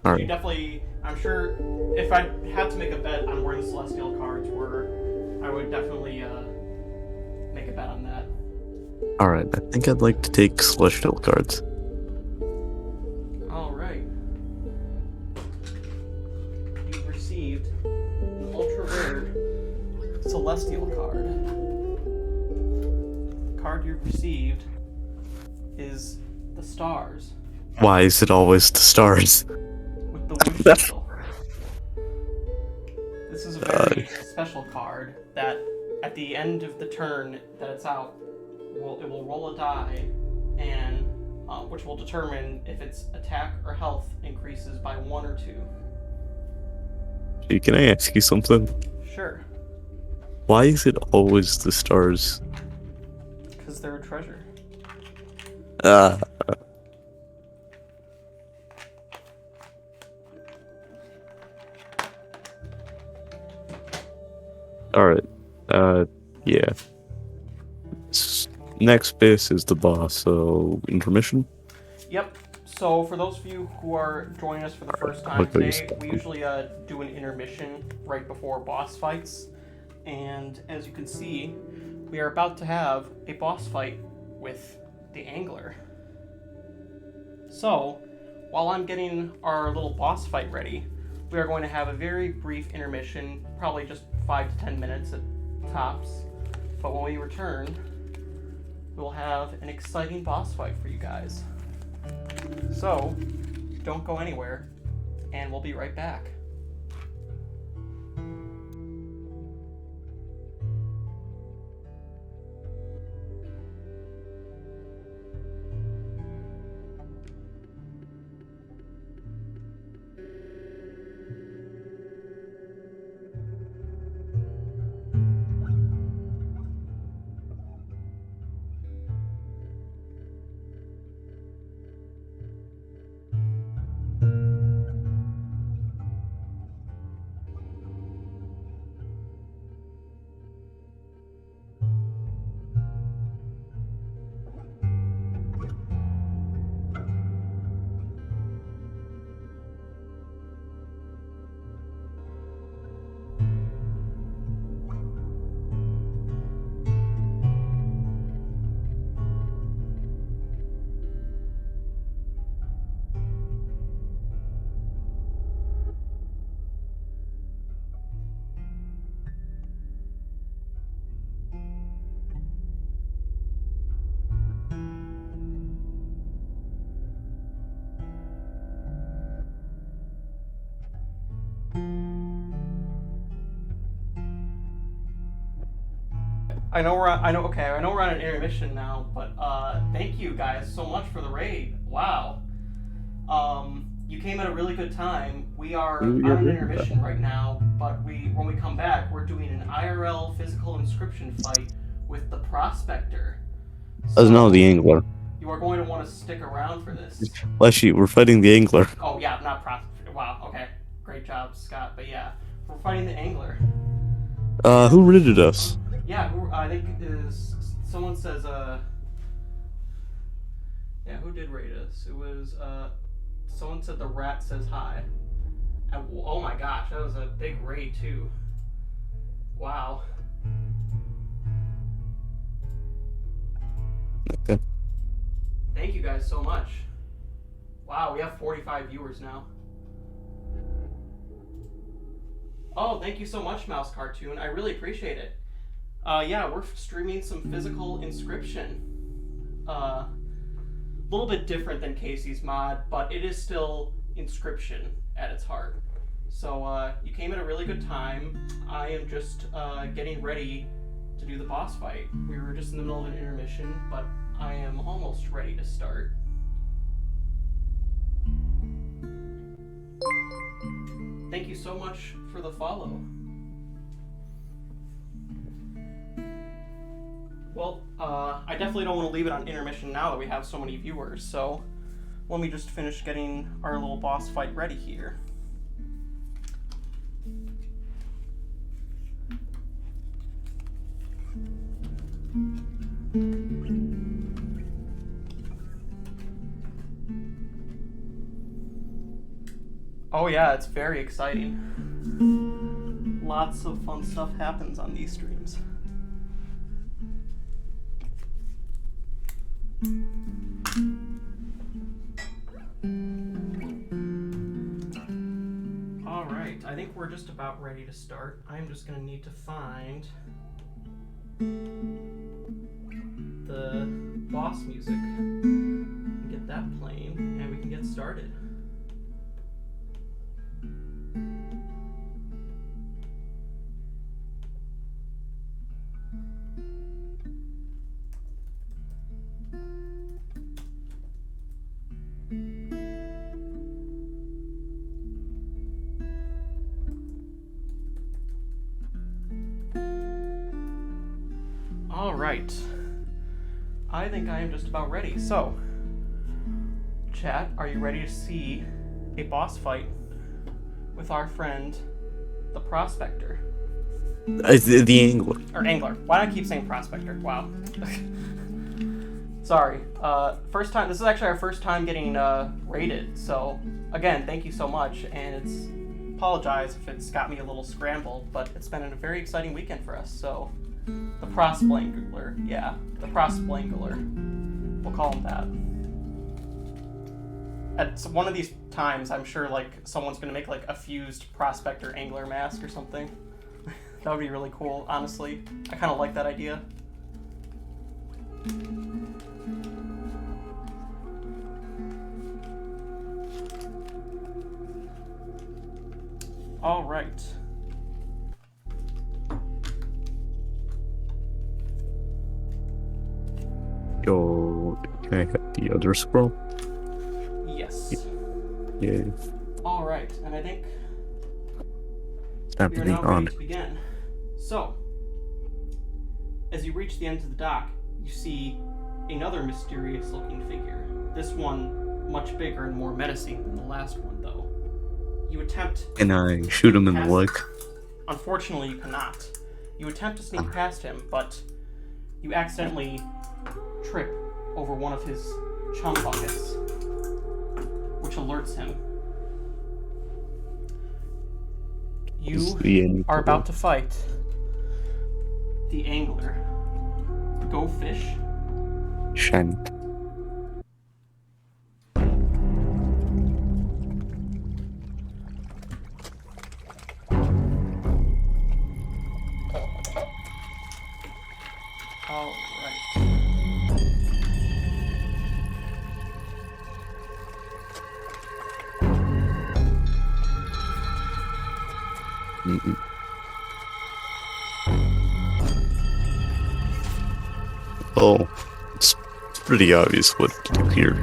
alright. you definitely. I'm sure if I had to make a bet on where the celestial cards were, I would definitely make a bet on that. Alright, I think I'd like to take celestial cards. Alright. You've received an ultra rare celestial card. The card you've received is the stars. Why is it always the stars? With the wish wheel. This is a very special card that at the end of the turn that it's out, it will roll a die, and which will determine if its attack or health increases by 1 or 2. Hey, can I ask you something? Sure. Why is it always the stars? Because they're a treasure. Alright. Yeah. next base is the boss, so intermission? Yep. So for those of you who are joining us for the first time Quickly today, stop. we usually do an intermission right before boss fights. And as you can see, we are about to have a boss fight with the Angler. So, while I'm getting our little boss fight ready, we are going to have a very brief intermission, probably just 5 to 10 minutes at tops. But when we return, we'll have an exciting boss fight for you guys. So, don't go anywhere, and we'll be right back. I know we're on an intermission now, but thank you guys so much for the raid. Wow. You came at a really good time. We are on an intermission right now, but when we come back, we're doing an IRL physical inscription fight with the Prospector. So, no, the Angler. You are going to want to stick around for this. Well, actually, we're fighting the Angler. Oh yeah, not Prospector. Wow, okay. Great job, Scott. But yeah, we're fighting the Angler. Who raided us? Yeah, I think someone says, yeah, who did raid us? It was, someone said the rat says hi. And, oh my gosh, that was a big raid too. Wow. Okay. Thank you guys so much. Wow, we have 45 viewers now. Oh, thank you so much, Mouse Cartoon. I really appreciate it. Yeah, we're streaming some physical inscription. A little bit different than Casey's mod, but it is still inscription at its heart. So you came at a really good time. I am just getting ready to do the boss fight. We were just in the middle of an intermission, but I am almost ready to start. Thank you so much for the follow. Well, I definitely don't want to leave it on intermission now that we have so many viewers, so let me just finish getting our little boss fight ready here. Oh yeah, it's very exciting. Lots of fun stuff happens on these streams. Alright, I think we're just about ready to start. I'm just going to need to find the boss music and get that playing, and we can get started. Alright, I think I am just about ready. So, chat, are you ready to see a boss fight with our friend, the Prospector? The Angler. Or Angler. Why do I keep saying Prospector? Wow. Sorry. First time. This is actually our first time getting rated. So again, thank you so much. And apologize if it's got me a little scrambled, but it's been a very exciting weekend for us. So the Prosplangler, yeah, the Prosplangler. We'll call him that. At one of these times, I'm sure like someone's gonna make like a fused prospector angler mask or something. That would be really cool, honestly. I kind of like that idea. All right. Yo, can I have the other scroll? Yes. Yeah. All right, and I think Time we to are be now on. ready to begin. So, as you reach the end of the dock, you see another mysterious-looking figure. This one much bigger and more menacing than the last one, though. You attempt. Can I shoot him in the past- leg? Unfortunately, you cannot. You attempt to sneak past him, but you accidentally trip over one of his chum buckets, which alerts him. You are about to fight the angler. Go fish. Shine. All right. Mm-mm. Oh, it's pretty obvious what to do here.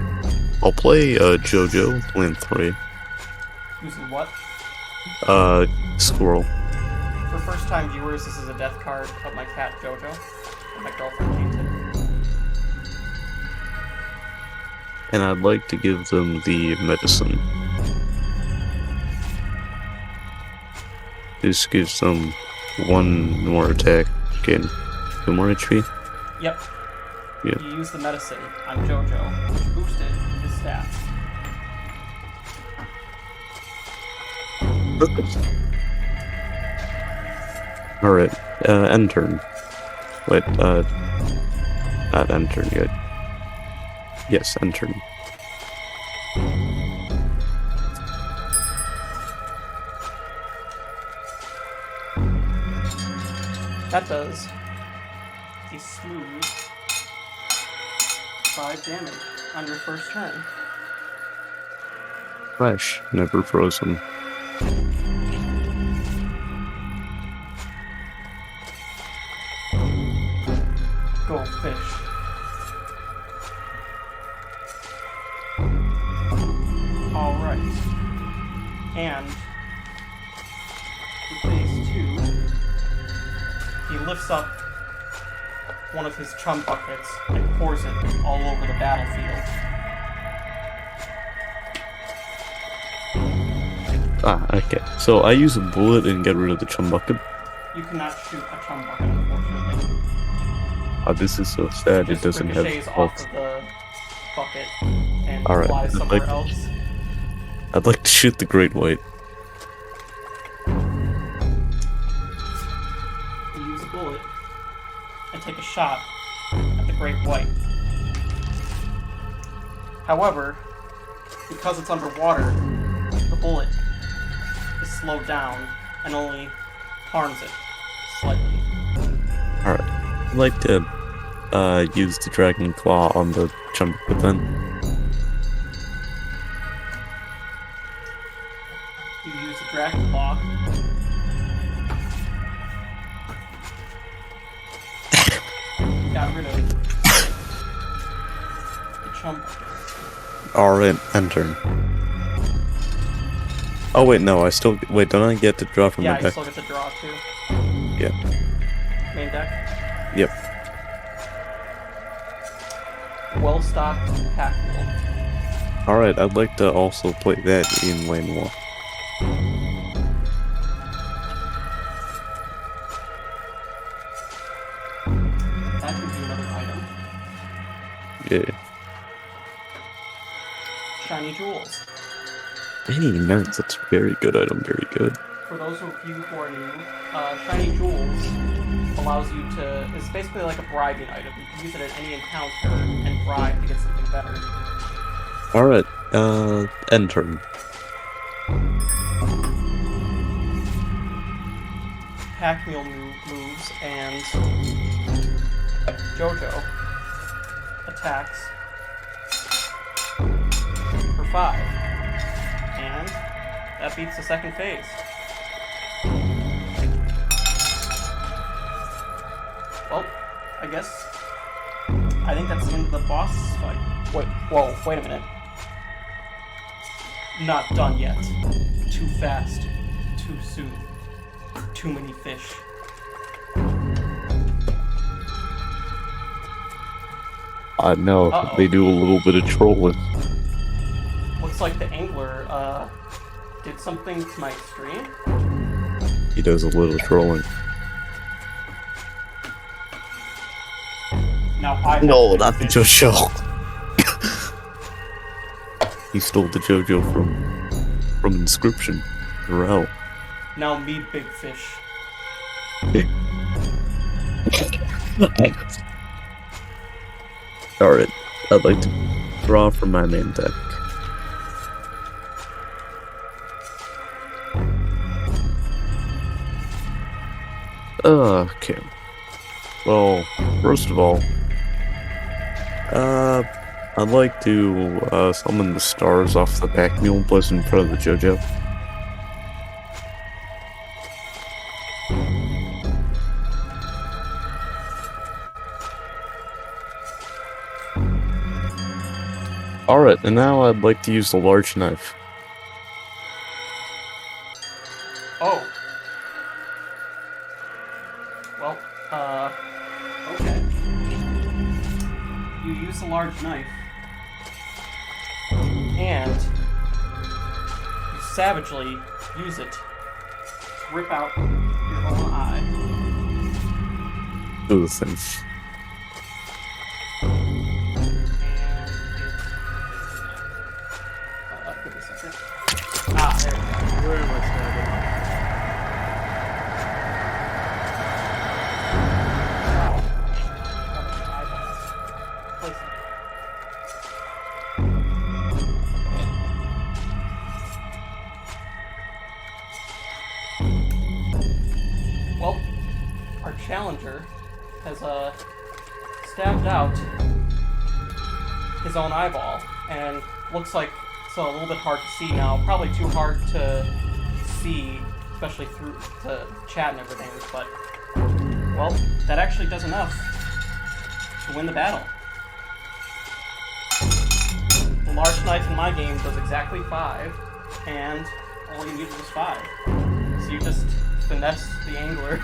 I'll play JoJo Land 3. Using what? Squirrel. For first-time viewers, this is a death card of my cat Jojo that my girlfriend painted. And I'd like to give them the medicine. This gives them one more attack, gain 2 more HP. Yep. Yeah. You use the medicine on Jojo, which boosted his stats. Alright, end turn. Wait, not end turn yet. Yes, end turn. That does a smooth 5 damage on your first turn. Fresh, never frozen. Go fish. Alright. And in phase 2, he lifts up one of his chum buckets and pours it all over the battlefield. Ah, okay. So I use a bullet and get rid of the chum bucket. You cannot shoot a chum bucket, unfortunately. This is so sad it Just doesn't have ricochets off health. of the bucket and Alright, flies I'd somewhere like- else. I'd like to shoot the great white. You use a bullet and take a shot at the great white. However, because it's underwater, the bullet is slowed down and only harms it slightly. Alright. I'd like to use the dragon claw on the chum bucket then. You use the dragon claw. Got rid of the chum bucket. Alright, end turn. Oh wait, no, I still wait. Don't I get to draw from Yeah, my you deck? still get to draw too. Yeah. Main deck. Yep. Well-stocked pack wheel. All right, I'd like to also play that in lane 1. That could be another item. Yeah. Shiny jewels. Hey, nice. That's a very good item. Very good. For those of you who are new, shiny jewels allows you to. It's basically like a bribing item. You can use it at any encounter and bribe to get something better. Alright, end turn. Pack Mule moves and JoJo attacks for 5. And that beats the second phase. Well, I think that's the end of the boss fight. Wait a minute. Not done yet. Too fast. Too soon. Too many fish. I know, Uh-oh. they do a little bit of trolling. Looks like the angler, did something to my stream. He does a little trolling. Now I have No, big not the fish. JoJo. He stole the JoJo from Inscryption. IRL. Now me, big fish. Alright, I'd like to draw from my main deck. Okay. Well, first of all, I'd like to summon the stars off the pack mule and place in front of the JoJo. Alright, and now I'd like to use the large knife. Oh. Well, okay. You use a large knife. And you savagely use it to rip out your own eye. Do the thing. Give me a second. There we go. Very much needed. Place it. Well, our challenger has stabbed out his own eyeball, and looks like it's a little bit hard to see now. Probably too hard to see, especially through the chat and everything, but, well, that actually does enough to win the battle. The large knife in my game does exactly 5, and all you needed was 5. So you just finesse the angler.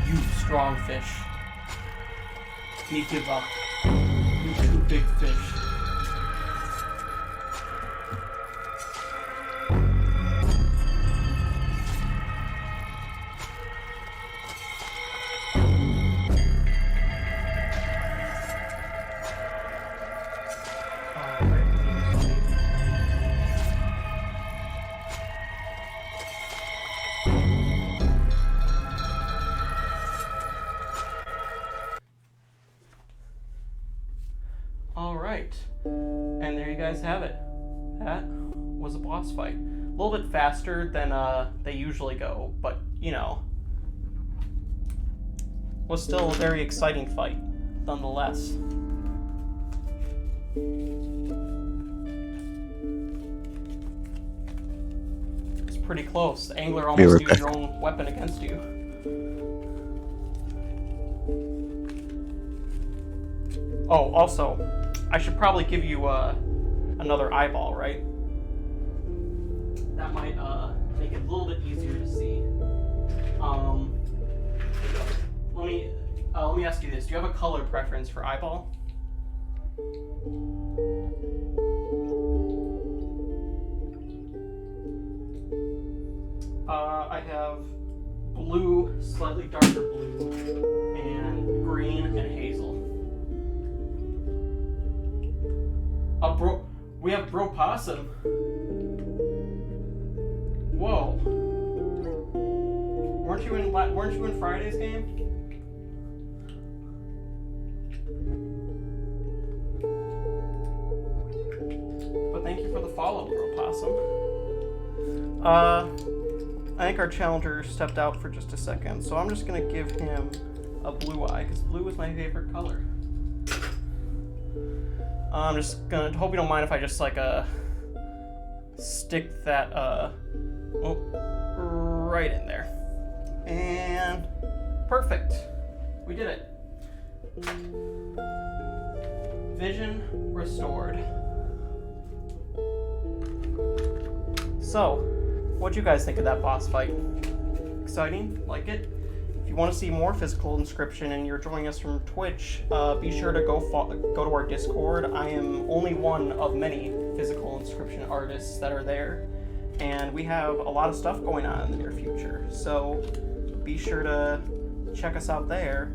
You strong fish. Me give up. You too big fish. Alright, and there you guys have it. That was a boss fight. A little bit faster than they usually go, but, you know, was still a very exciting fight, nonetheless. It's pretty close. The angler almost used your own weapon against you. Oh, also, I should probably give you another eyeball, right? That might make it a little bit easier to see. Let me ask you this: do you have a color preference for eyeball? I have blue, slightly darker blue, and green and hazel. We have Bro Possum. Whoa. Weren't you in Friday's game? But thank you for the follow, Bro Possum. I think our challenger stepped out for just a second, so I'm just gonna give him a blue eye, because blue is my favorite color. I'm just gonna hope you don't mind if I just like stick that right in there. And perfect. We did it. Vision restored. So, what'd you guys think of that boss fight? Exciting? Like it? If you want to see more physical Inscryption and you're joining us from Twitch, be sure to go to our Discord. I am only one of many physical Inscryption artists that are there, and we have a lot of stuff going on in the near future. So be sure to check us out there,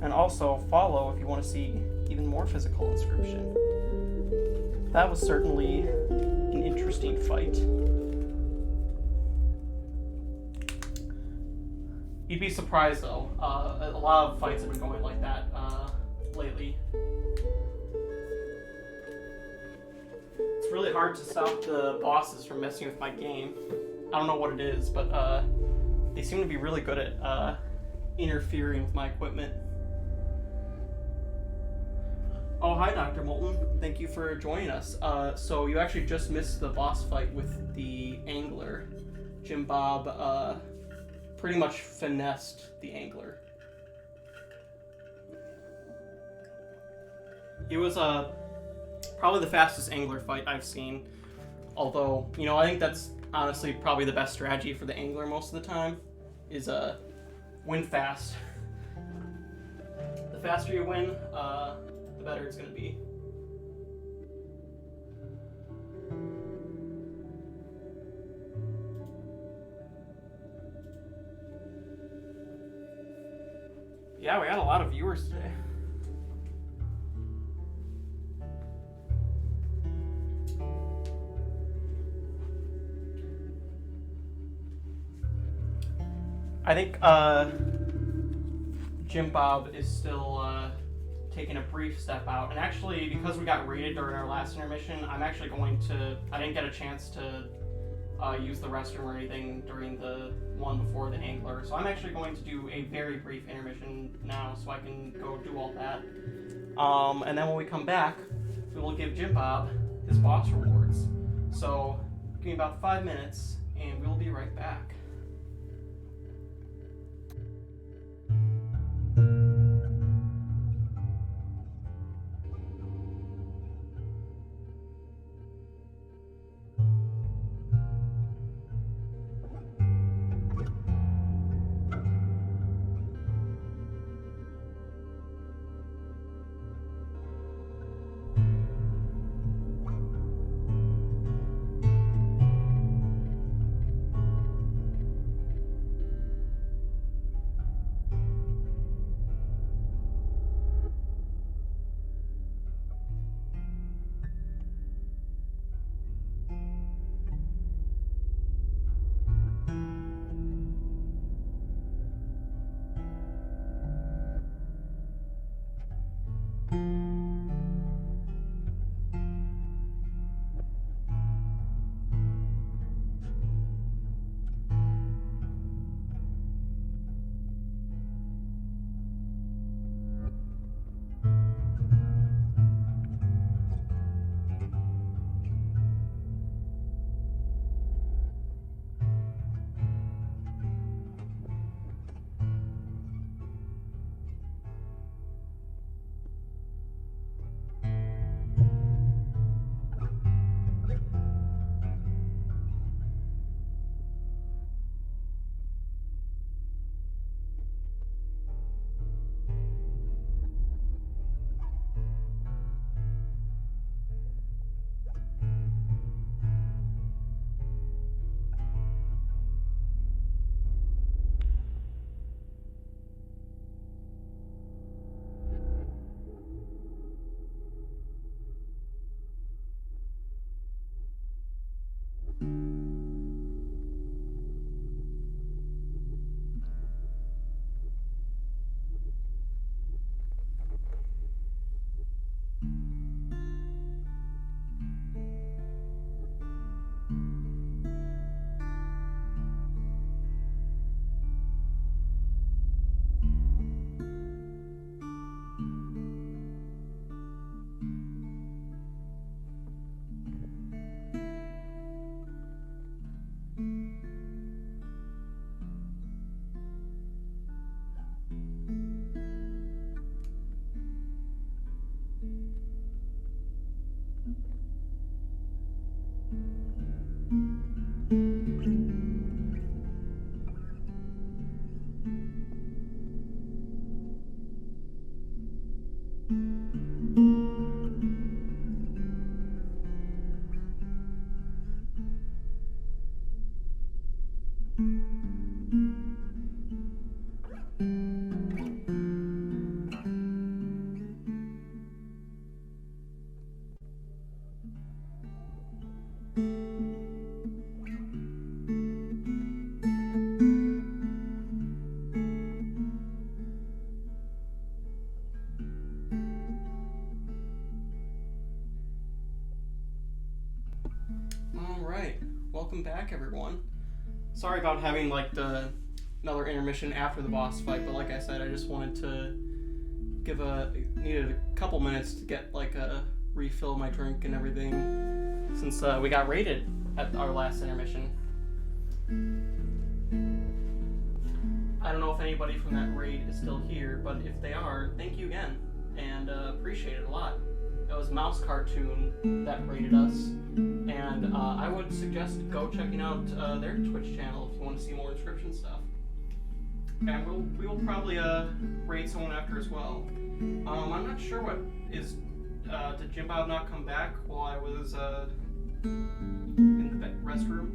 and also follow if you want to see even more physical Inscryption. That was certainly an interesting fight. You'd be surprised though, a lot of fights have been going like that lately. It's really hard to stop the bosses from messing with my game. I don't know what it is, but they seem to be really good at interfering with my equipment. Oh, hi Dr. Molten. Thank you for joining us. So you actually just missed the boss fight with the angler. Jimbob pretty much finessed the angler. It was probably the fastest angler fight I've seen. Although, you know, I think that's honestly probably the best strategy for the angler most of the time, is win fast. The faster you win, the better it's gonna be. Yeah, we had a lot of viewers today. I think Jimbob is still taking a brief step out, and actually because we got raided during our last intermission, I'm actually going to, I didn't get a chance to use the restroom or anything during the one before the angler, so I'm actually going to do a very brief intermission now so I can go do all that. And then when we come back, we will give Jimbob his boss rewards. So give me about 5 minutes and we'll be right back. Welcome back, everyone. Sorry about having like another intermission after the boss fight, but like I said, I just wanted to needed a couple minutes to get like a refill my drink and everything, since we got raided at our last intermission. I don't know if anybody from that raid is still here, but if they are, thank you again, and appreciate it a lot. It was Mouse Cartoon that raided us, and I would suggest go checking out their Twitch channel if you want to see more Inscryption stuff. And we will probably raid someone after as well. I'm not sure what is. Did Jimbob not come back while I was in the restroom?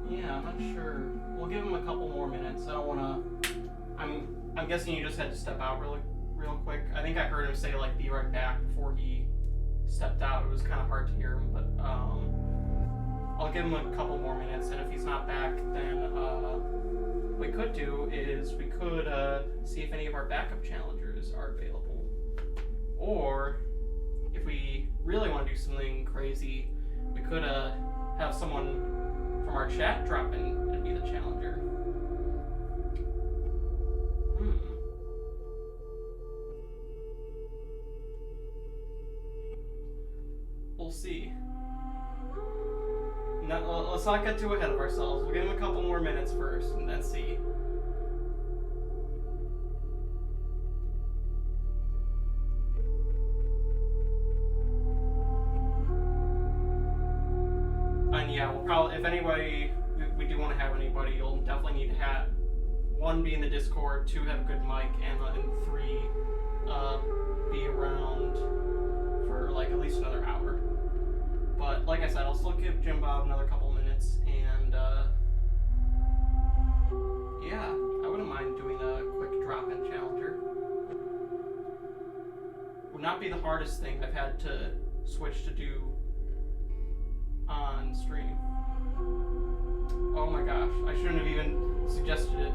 Yeah, I'm not sure. We'll give him a couple more minutes. I don't want to. I'm guessing you just had to step out real quick. I think I heard him say like "be right back" before he stepped out. It was kind of hard to hear him, but I'll give him a couple more minutes. And if he's not back, then what we could do is we could see if any of our backup challengers are available, or if we really want to do something crazy, we could have someone from our chat drop in and be the challenger. We'll see. No, let's not get too ahead of ourselves. We'll give him a couple more minutes first, and then see. And yeah, we'll probably, if anybody, we do want to have anybody, you'll definitely need to have one be in the Discord, two have a good mic, and three be around for like at least another hour. But like I said, I'll still give Jimbob another couple minutes, and yeah, I wouldn't mind doing a quick drop-in challenger. Would not be the hardest thing I've had to switch to do on stream. Oh my gosh, I shouldn't have even suggested it.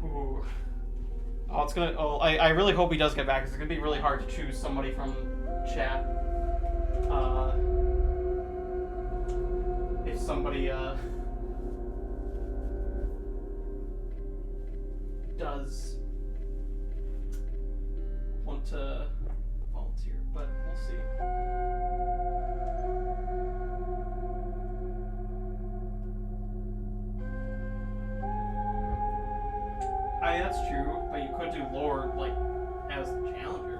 Ooh. Oh, it's gonna. Oh, I really hope he does get back, because it's gonna be really hard to choose somebody from chat. If somebody does want to volunteer, but we'll see. That's true, but you could do Lord, like, as the challenger.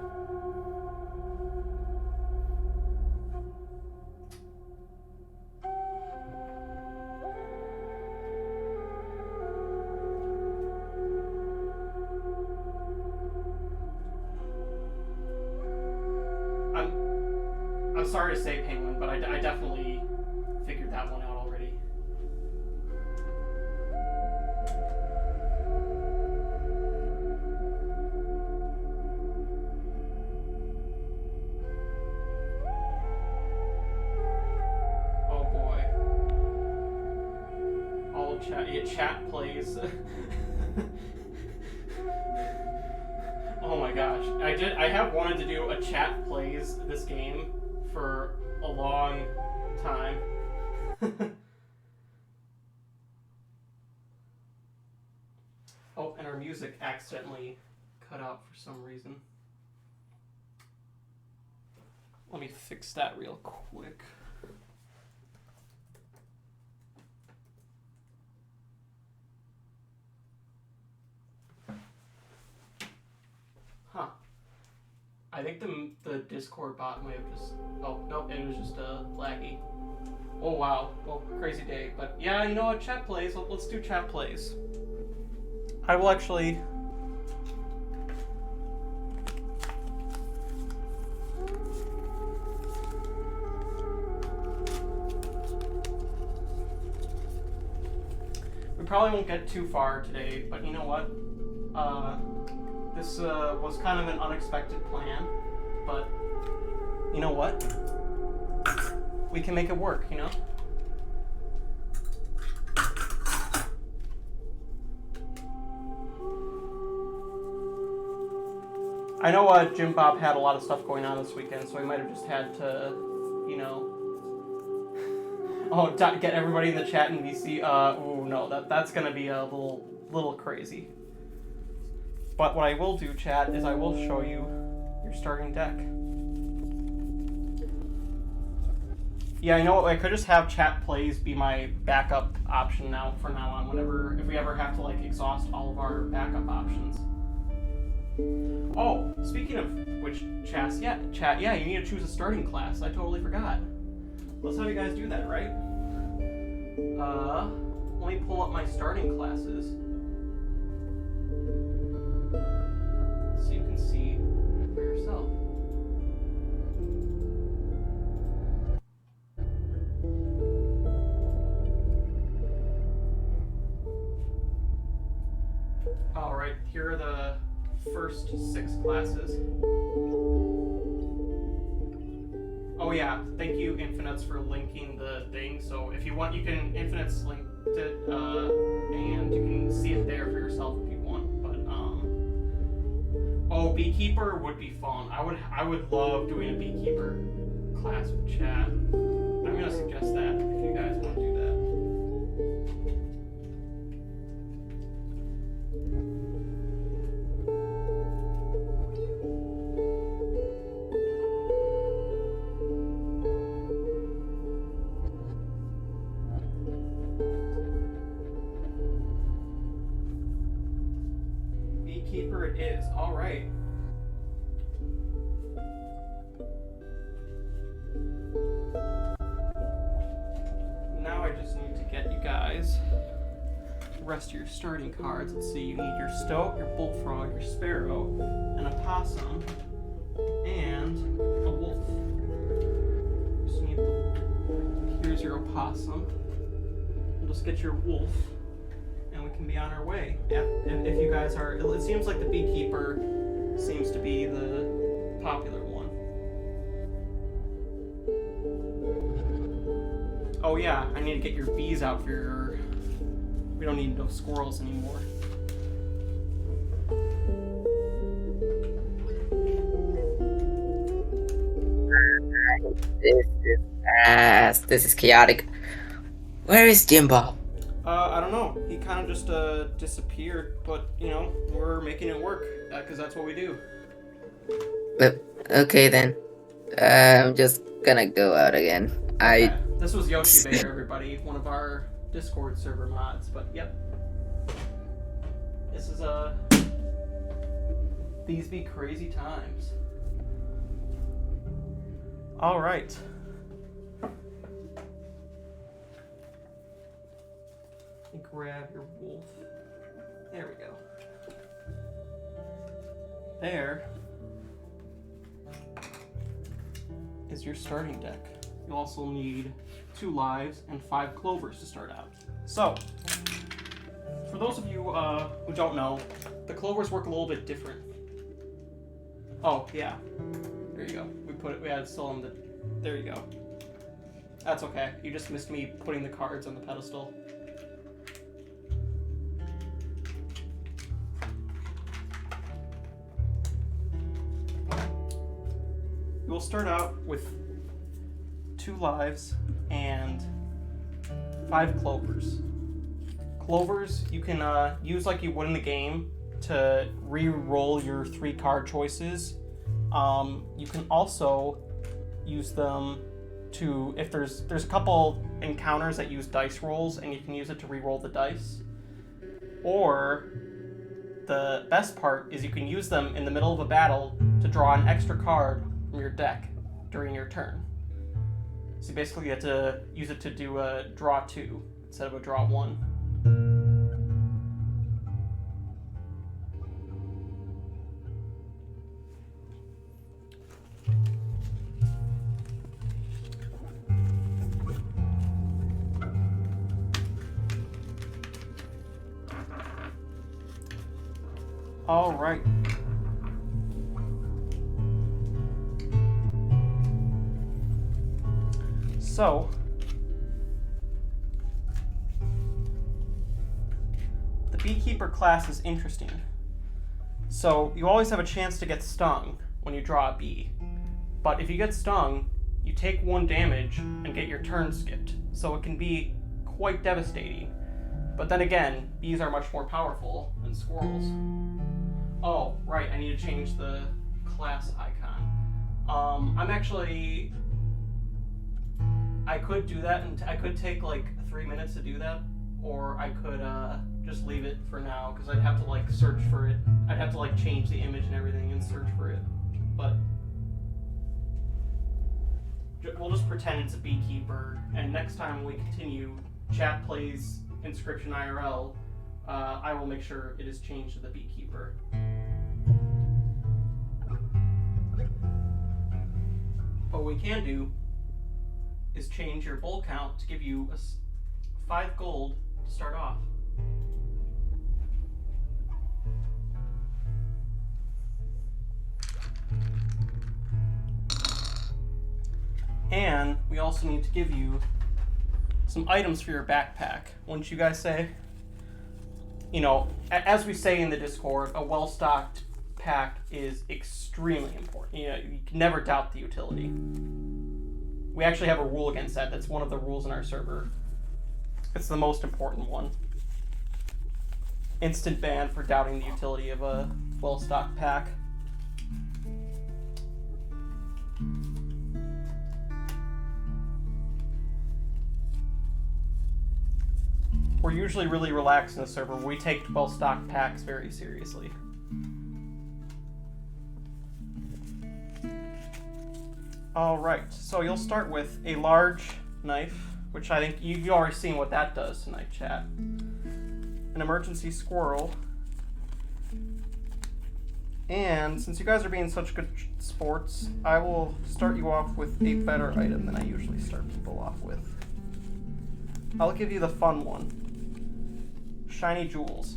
I'm sorry to say, Penguin, but I definitely figured that one out already. Chat plays. Oh my gosh. I have wanted to do a chat plays this game for a long time. Oh, and our music accidentally cut out for some reason. Let me fix that real quick. I think the Discord bot might have just... Oh, nope, it was just laggy. Oh, wow. Well, crazy day. But yeah, you know what? Chat plays. Let's do chat plays. I will actually... We probably won't get too far today, but you know what? This was kind of an unexpected plan, but you know what? We can make it work, you know? I know Jimbob had a lot of stuff going on this weekend, so he might have just had to, you know... Oh, get everybody in the chat in VC. Ooh, no, that's gonna be a little crazy. But what I will do, chat, is I will show you your starting deck. Yeah, I know I could just have chat plays be my backup option now from now on. If we ever have to like exhaust all of our backup options. Oh, speaking of which, chat, yeah, you need to choose a starting class. I totally forgot. Let's have you guys do that, right? Let me pull up my starting classes. So you can see for yourself. Alright, here are the first 6 classes. Oh yeah, thank you Infinites for linking the thing. So if you want, you can Infinites link it, and you can see it there for yourself if you want. But oh, Beekeeper would be fun. I would love doing a Beekeeper class with chat. I'm gonna suggest that if you guys want to do that. Beekeeper it is. All right. Now I just need to get you guys the rest of your starting cards. Let's see. You need your Stoat, your Bullfrog, your Sparrow, an Opossum, and a Wolf. Just need here's your Opossum. We'll just get your Wolf. And we can be on our way. If you guys are... It seems like the Beekeeper seems to be the popular one. Oh yeah, I need to get your bees out for your... We don't need no squirrels anymore. This is fast. This is chaotic. Where is Jimbob? I don't know. He kind of just disappeared, but you know, we're making it work because that's what we do. Okay then. I'm just gonna go out again. Okay. This was Yoshi Bear, everybody, one of our Discord server mods. But yep, this is these be crazy times. All right. Grab your wolf. There we go. There is your starting deck. You also need 2 lives and 5 clovers to start out. So, for those of you who don't know, the clovers work a little bit different. Oh, yeah. There you go. We had it still on the... There you go. That's okay. You just missed me putting the cards on the pedestal. You will start out with 2 lives and 5 clovers. Clovers you can use like you would in the game to re-roll your 3 card choices. You can also use them to, if there's a couple encounters that use dice rolls and you can use it to re-roll the dice. Or the best part is you can use them in the middle of a battle to draw an extra card from your deck during your turn. So basically you have to use it to do a draw 2 instead of a draw 1. All right. So, the Beekeeper class is interesting. So, you always have a chance to get stung when you draw a bee. But if you get stung, you take 1 damage and get your turn skipped. So it can be quite devastating. But then again, bees are much more powerful than squirrels. Oh, right, I need to change the class icon. I could do that, and I could take like 3 minutes to do that, or I could just leave it for now, because I'd have to like search for it. I'd have to like change the image and everything and search for it. But we'll just pretend it's a beekeeper, and next time we continue, chat plays Inscryption IRL, I will make sure it is changed to the beekeeper. What we can do is change your bull count to give you 5 gold to start off. And we also need to give you some items for your backpack. Wouldn't you guys say? You know, as we say in the Discord, a well-stocked pack is extremely important. You know, you can never doubt the utility. We actually have a rule against that. That's one of the rules in our server. It's the most important one. Instant ban for doubting the utility of a well-stocked pack. We're usually really relaxed in the server. We take well-stocked packs very seriously. Alright, so you'll start with a large knife, which I think you've already seen what that does tonight, chat. An emergency squirrel. And since you guys are being such good sports, I will start you off with a better item than I usually start people off with. I'll give you the fun one. Shiny jewels.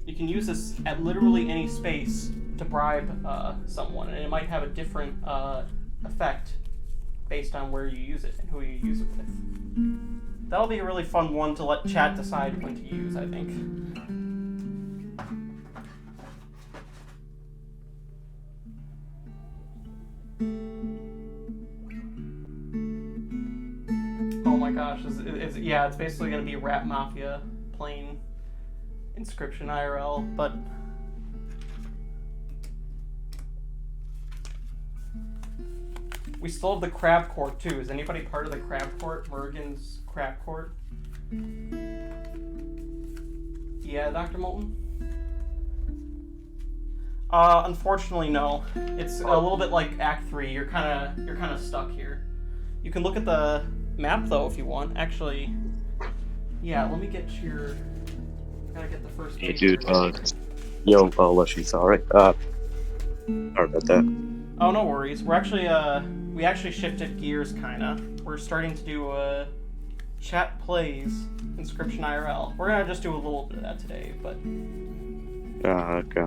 You can use this at literally any space to bribe someone, and it might have a different effect based on where you use it and who you use it with. That'll be a really fun one to let chat decide when to use, I think. Oh my gosh, yeah, it's basically going to be Rat Mafia playing Inscryption IRL, but we still have the crab court too. Is anybody part of the crab court? Mergen's crab court? Yeah, Dr. Moulton? Unfortunately, no. It's a little bit like Act 3. You're kind of stuck here. You can look at the map though if you want. Actually, yeah. Let me get your. Gotta get the first. Hey, dude. Yo, Lushy's alright. Sorry about that. Oh, no worries. We're actually we actually shifted gears kinda. We're starting to do chat plays Inscryption IRL. We're gonna just do a little bit of that today, but. Okay.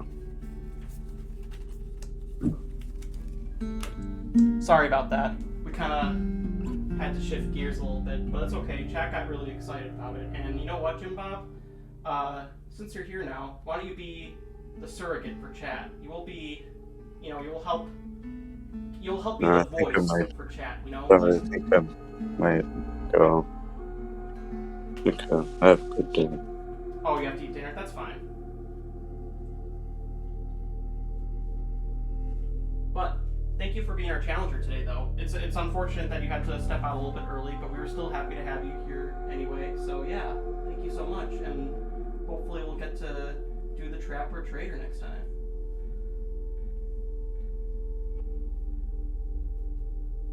Sorry about that. We kind of had to shift gears a little bit, but it's okay. Chat got really excited about it. And you know what, Jimbob? Since you're here now, why don't you be the surrogate for chat? You will be, you know, you'll help be the voice for chat, you know? I think I might go. Okay, I have a good dinner. Oh, you have to eat dinner? That's fine. But thank you for being our challenger today, though. It's unfortunate that you had to step out a little bit early, but we were still happy to have you here anyway. So yeah, thank you so much, and hopefully we'll get to do the trapper or trader next time.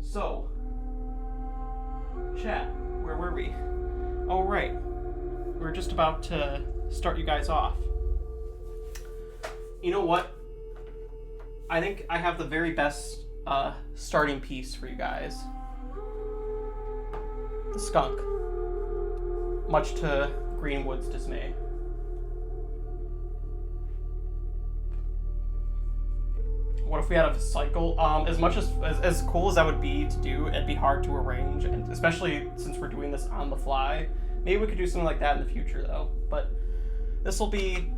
So, chat, where were we? Oh, right. We were just about to start you guys off. You know what? I think I have the very best starting piece for you guys. The skunk. Much to Greenwood's dismay. What if we had a cycle? As much as cool as that would be to do, it'd be hard to arrange, and especially since we're doing this on the fly. Maybe we could do something like that in the future, though. But this will be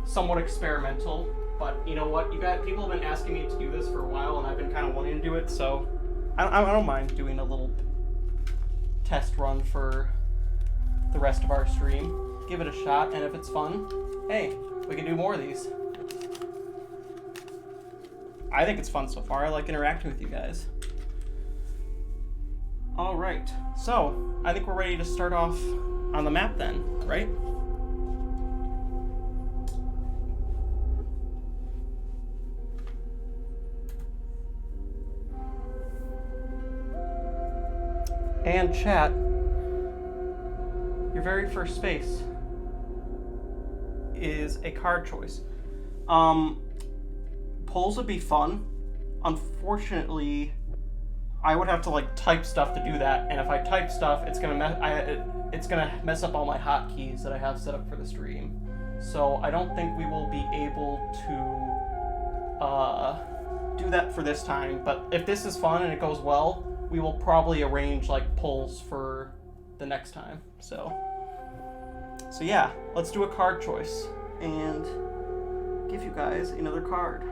somewhat experimental. But you know what? People have been asking me to do this for a while, and I've been kind of wanting to do it. So I don't mind doing a little test run for the rest of our stream. Give it a shot, and if it's fun, hey, we can do more of these. I think it's fun so far. I like interacting with you guys. All right, so I think we're ready to start off on the map then, right? And chat, your very first space is a card choice. Polls would be fun. Unfortunately, I would have to like type stuff to do that, and if I type stuff, it's gonna mess up all my hotkeys that I have set up for the stream. So I don't think we will be able to do that for this time. But if this is fun and it goes well, we will probably arrange like polls for the next time. So yeah, let's do a card choice and give you guys another card.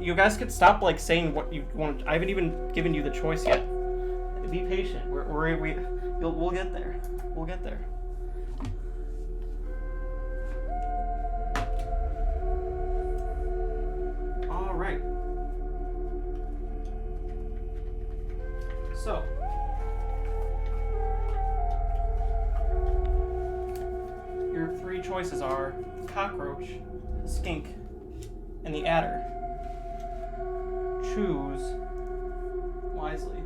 You guys could stop like saying what you want. I haven't even given you the choice yet. Be patient. We'll get there. We'll get there. All right. So, your three choices are the cockroach, the skink, and the adder. Choose wisely.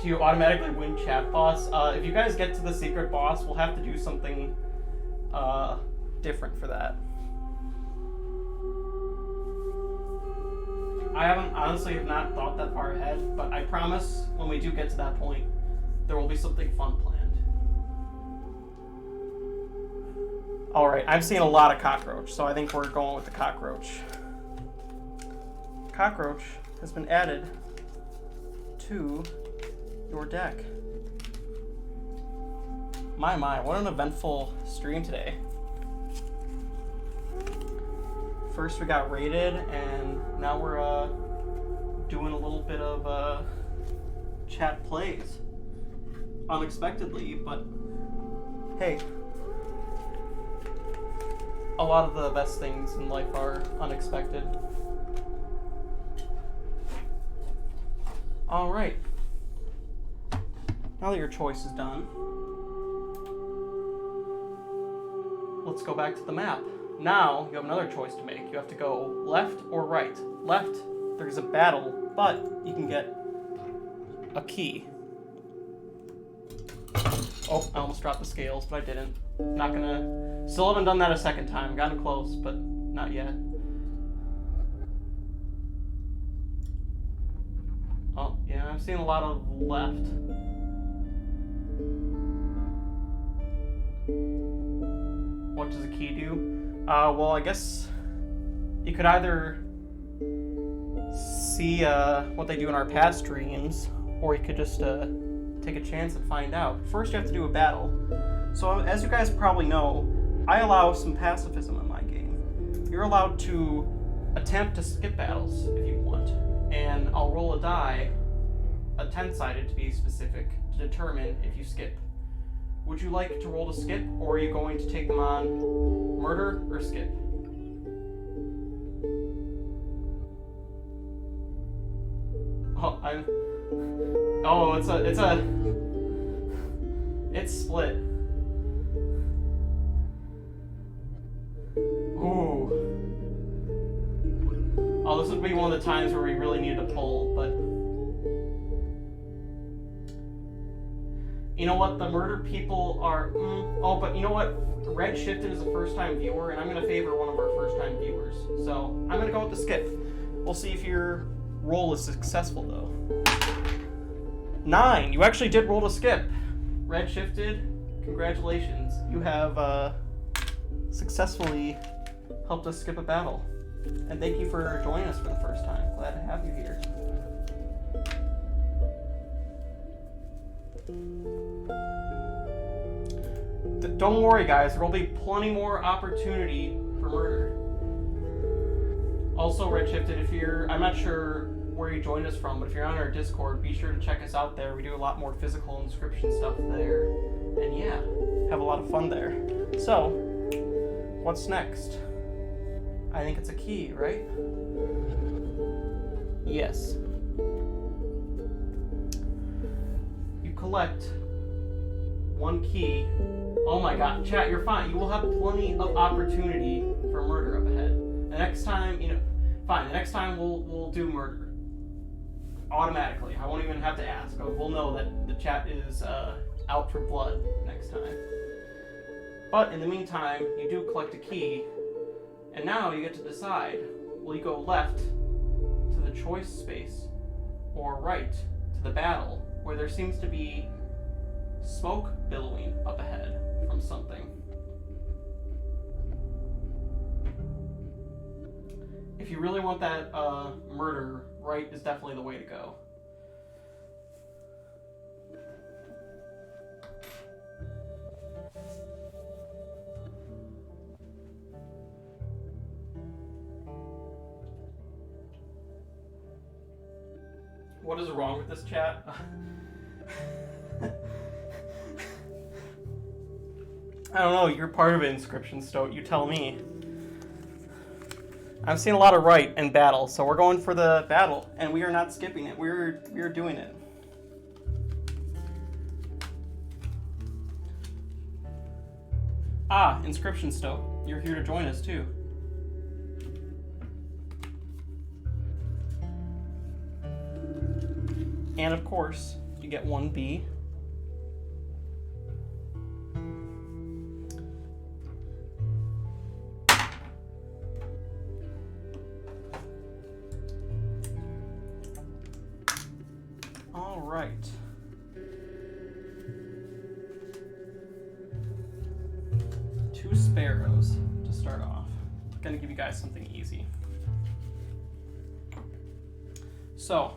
Do you automatically win chat boss? If you guys get to the secret boss, we'll have to do something different for that. I honestly have not thought that far ahead, but I promise when we do get to that point, there will be something fun planned. Alright, I've seen a lot of cockroach, so I think we're going with the cockroach. Cockroach has been added to your deck. My, what an eventful stream today. First we got raided, and now we're doing a little bit of chat plays. Unexpectedly, but hey. A lot of the best things in life are unexpected. All right. Now that your choice is done, let's go back to the map. Now you have another choice to make. You have to go left or right. Left, there's a battle, but you can get a key. Oh, I almost dropped the scales, but I didn't. Not gonna... Still haven't done that a second time. Gotten close, but not yet. Oh, yeah, I'm seeing a lot of left. What does a key do? Well, I guess you could either see what they do in our past streams, or you could just take a chance and find out. First, you have to do a battle. So, as you guys probably know, I allow some pacifism in my game. You're allowed to attempt to skip battles if you want, and I'll roll a die, a 10-sided to be specific, to determine if you skip. Would you like to roll to skip, or are you going to take them on murder or skip? It's split. know, this would be one of the times where we really needed to pull, but... You know what? The murder people are... Oh, but you know what? Red shifted as a first-time viewer, and I'm going to favor one of our first-time viewers. So, I'm going to go with the skip. We'll see if your roll is successful, though. 9! You actually did roll to skip. Red shifted. Congratulations. You have successfully helped us skip a battle. And thank you for joining us for the first time. Glad to have you here. Don't worry, guys. There will be plenty more opportunity for murder. Also, Red Shifted, if you're... I'm not sure where you joined us from, but if you're on our Discord, be sure to check us out there. We do a lot more physical inscription stuff there. And yeah, have a lot of fun there. So, what's next? I think it's a key, right? Yes. You collect one key. Oh my god, chat, you're fine. You will have plenty of opportunity for murder up ahead. The next time, fine, the next time we'll do murder. Automatically. I won't even have to ask. We'll know that the chat is out for blood next time. But in the meantime, you do collect a key, and now you get to decide, will you go left to the choice space, or right to the battle, where there seems to be smoke billowing up ahead from something. If you really want that murder, right is definitely the way to go. What is wrong with this chat? I don't know, you're part of Inscryption, Stoat, you tell me. I've seen a lot of right in battle, so we're going for the battle, and we are not skipping it. We're doing it. Ah, Inscryption, Stoat, you're here to join us too. And of course, you get 1B. All right. Two sparrows to start off. Gonna give you guys something easy. So,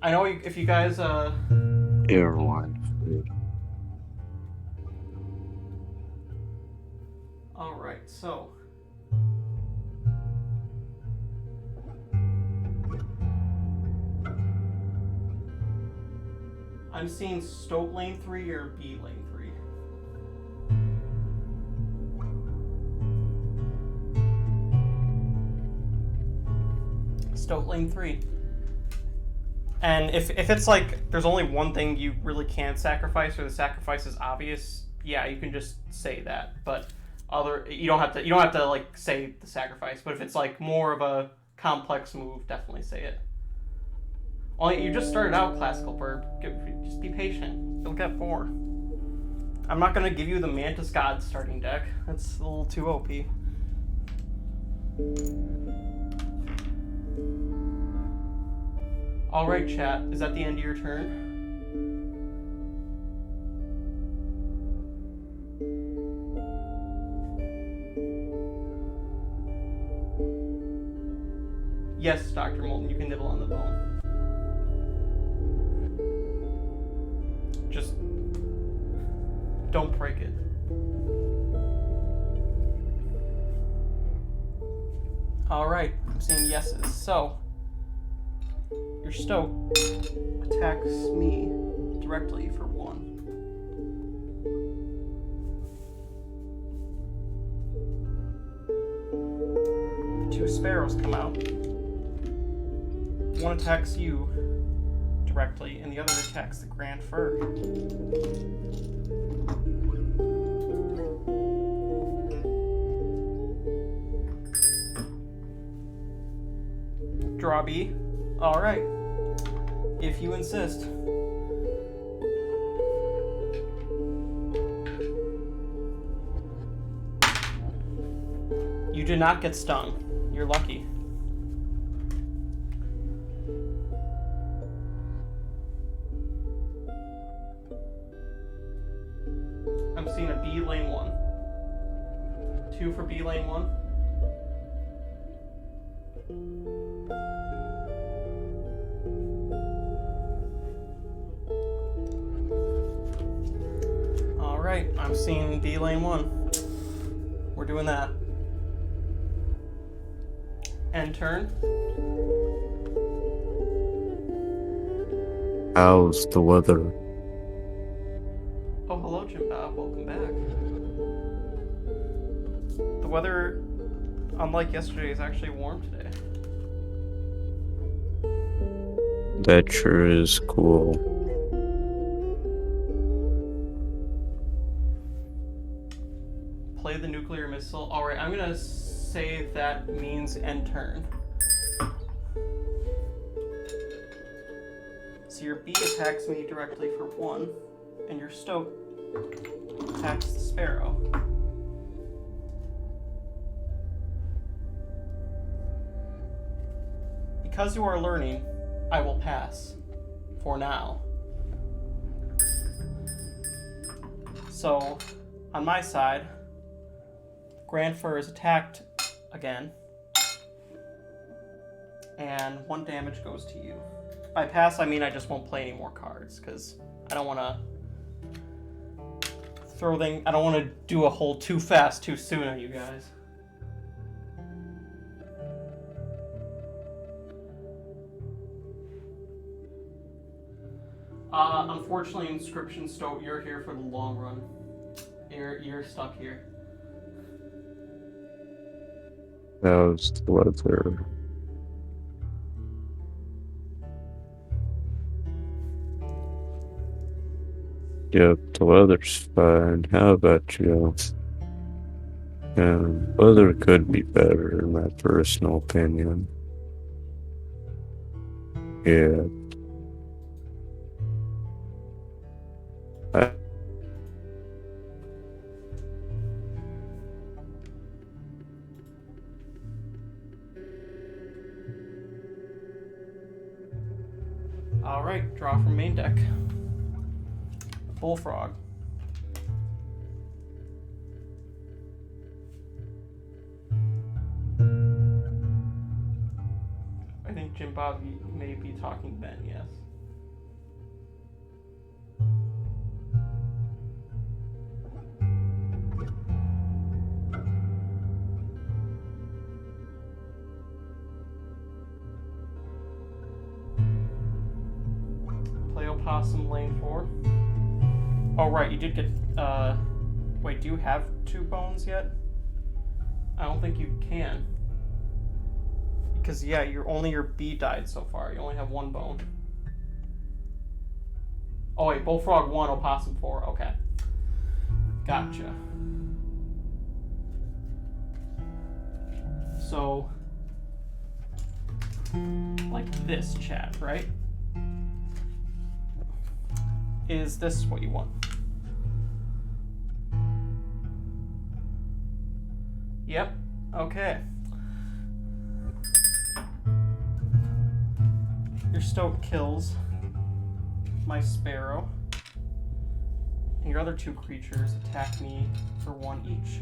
I know if you guys Airline food. all right, so I'm seeing Stoat lane 3 or B lane 3. Stoat lane 3. And if it's like there's only one thing you really can't sacrifice, or the sacrifice is obvious, yeah, you can just say that. But you don't have to like say the sacrifice. But if it's like more of a complex move, definitely say it. Only you just started out, Classical Burb. Just be patient. You'll get 4. I'm not gonna give you the Mantis God starting deck. That's a little too OP. Alright, chat. Is that the end of your turn? Yes, Dr. Molten, you can nibble on the bone. Just don't break it. Alright, I'm seeing yeses. So, your Stoat attacks me directly for 1. Two sparrows come out. One attacks you directly, and the other attacks the Grand Fur. Draw. Draw B? Alright. If you insist. You did not get stung. You're lucky. I'm seeing a B lane 1. 2 for B lane 1. Alright, I'm seeing B lane 1. We're doing that. End turn. How's the weather? Oh, hello, Jimbob. Welcome back. The weather, unlike yesterday, is actually warm today. That sure is cool. Play the nuclear missile. Alright, I'm gonna say that means end turn. So your bee attacks me directly for 1, and your stoat attacks the sparrow. Because you are learning, I will pass. For now. So, on my side, Grand Fur is attacked again. And 1 damage goes to you. By pass, I mean I just won't play any more cards, because I don't want to I don't want to do a whole too fast, too soon on you guys. Unfortunately, Inscryption Stoat, you're here for the long run. You're stuck here. How's the weather? Yep, the weather's fine. How about you? Weather could be better, in my personal opinion. Yeah. Alright, draw from main deck. Bullfrog. I think Jimbob may be talking Ben, yes. Play Opossum lane 4. Oh, right, you did get, wait, do you have 2 bones yet? I don't think you can. Because, yeah, only your bee died so far. You only have 1 bone. Oh, wait, Bullfrog 1, Opossum 4. Okay. Gotcha. So, like this, chat, right? Is this what you want? Yep. Okay. Your stoat kills my sparrow. And your other 2 creatures attack me for 1 each.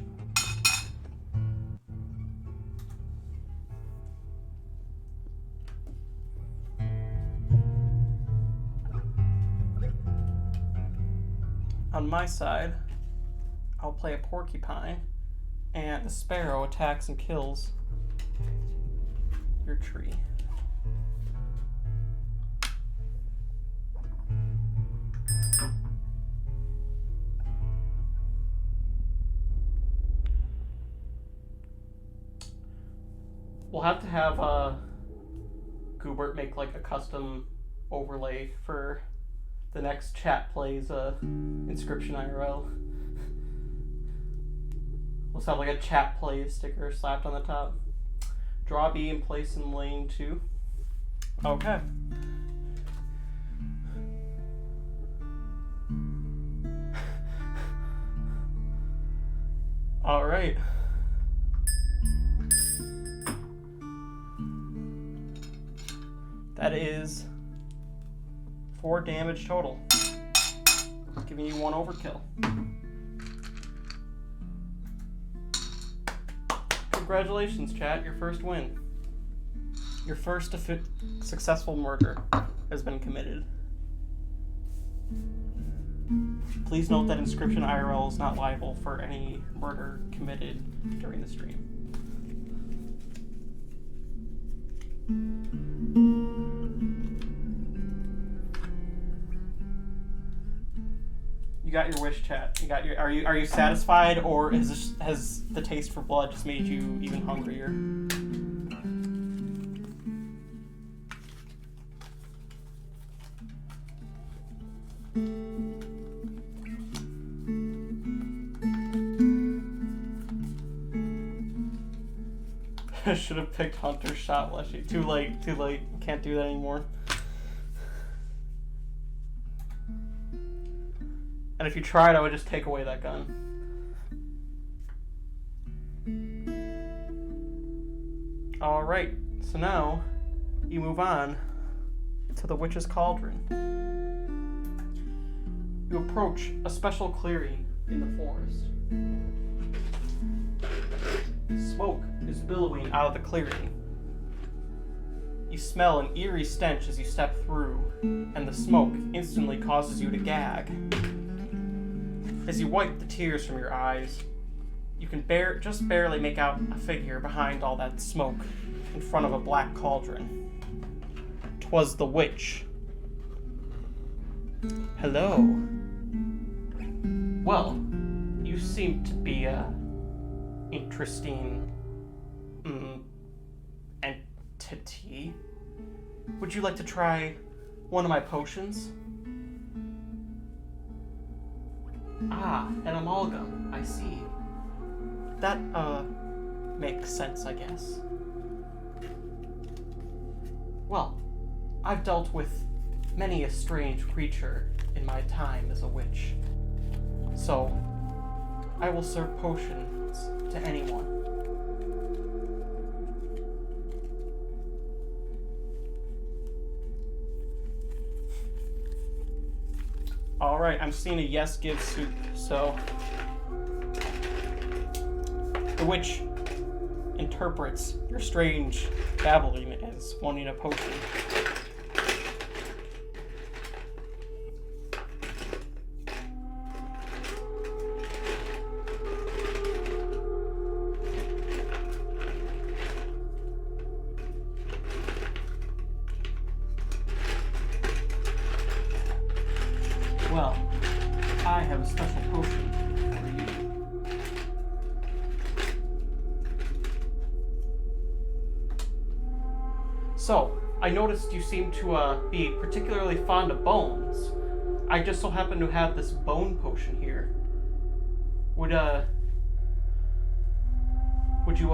On my side, I'll play a porcupine, and the sparrow attacks and kills your tree. We'll have to have Goobert make like a custom overlay for the next chat plays Inscryption IRL. We'll have like a chat plays sticker slapped on the top. Draw B and place in lane 2. Okay. All right. That is 4 damage total, giving you 1 overkill. Congratulations, chat. Your first win. Your first successful murder has been committed. Please note that Inscryption IRL is not liable for any murder committed during the stream. You got your wish, chat. You got your. Are you satisfied, or has the taste for blood just made you even hungrier? I should have picked Hunter's shot, Leshy. Too late. Can't do that anymore. And if you tried, I would just take away that gun. Alright, so now you move on to the Witch's Cauldron. You approach a special clearing in the forest. Smoke is billowing out of the clearing. You smell an eerie stench as you step through, and the smoke instantly causes you to gag. As you wipe the tears from your eyes, you can just barely make out a figure behind all that smoke in front of a black cauldron. 'Twas the witch. Hello. Well, you seem to be a interesting entity. Would you like to try one of my potions? Ah, an amalgam, I see. That, makes sense, I guess. Well, I've dealt with many a strange creature in my time as a witch. So, I will serve potions to anyone. Alright, I'm seeing a yes give soup, so the witch interprets your strange babbling as wanting a potion. Well, I have a special potion for you. So, I noticed you seem to be particularly fond of bones. I just so happen to have this bone potion here. Would you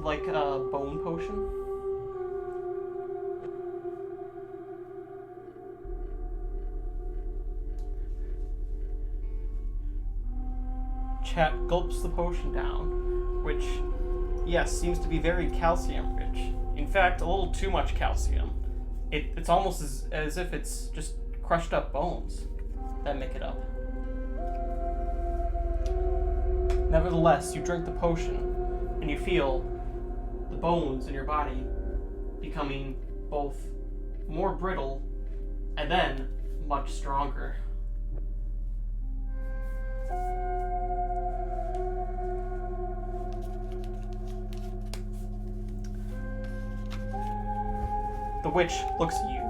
like a bone potion? Chat gulps the potion down, which, yes, seems to be very calcium rich. In fact, a little too much calcium. It's almost as if it's just crushed up bones that make it up. Nevertheless, you drink the potion, and you feel the bones in your body becoming both more brittle and then much stronger. The witch looks at you.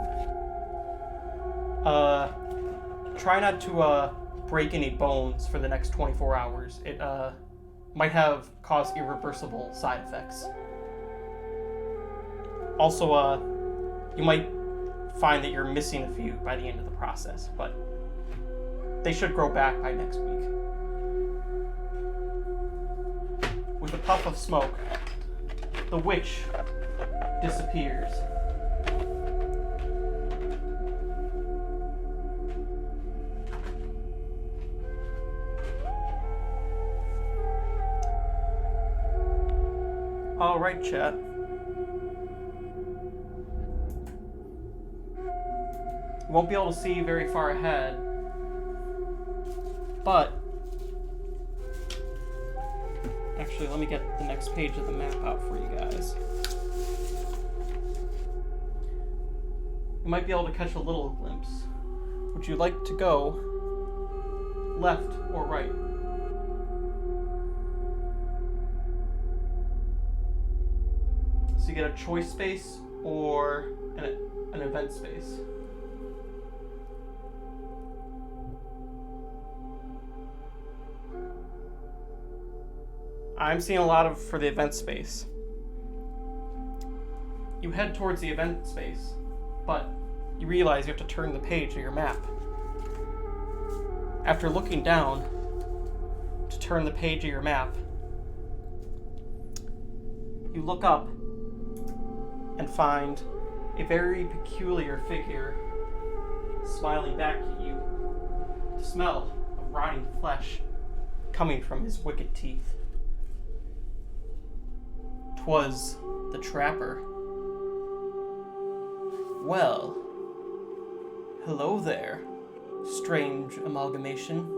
Try not to break any bones for the next 24 hours. It might cause irreversible side effects. Also, you might find that you're missing a few by the end of the process, but they should grow back by next week. With a puff of smoke, the witch disappears. Alright, chat. You won't be able to see very far ahead, but actually, let me get the next page of the map out for you guys. You might be able to catch a little glimpse. Would you like to go left or right? So you get a choice space or an event space. I'm seeing a lot for the event space. You head towards the event space, but you realize you have to turn the page of your map. After looking down to turn the page of your map, you look up and find a very peculiar figure smiling back at you. The smell of rotting flesh coming from his wicked teeth. 'Twas the trapper. Well, hello there, strange amalgamation.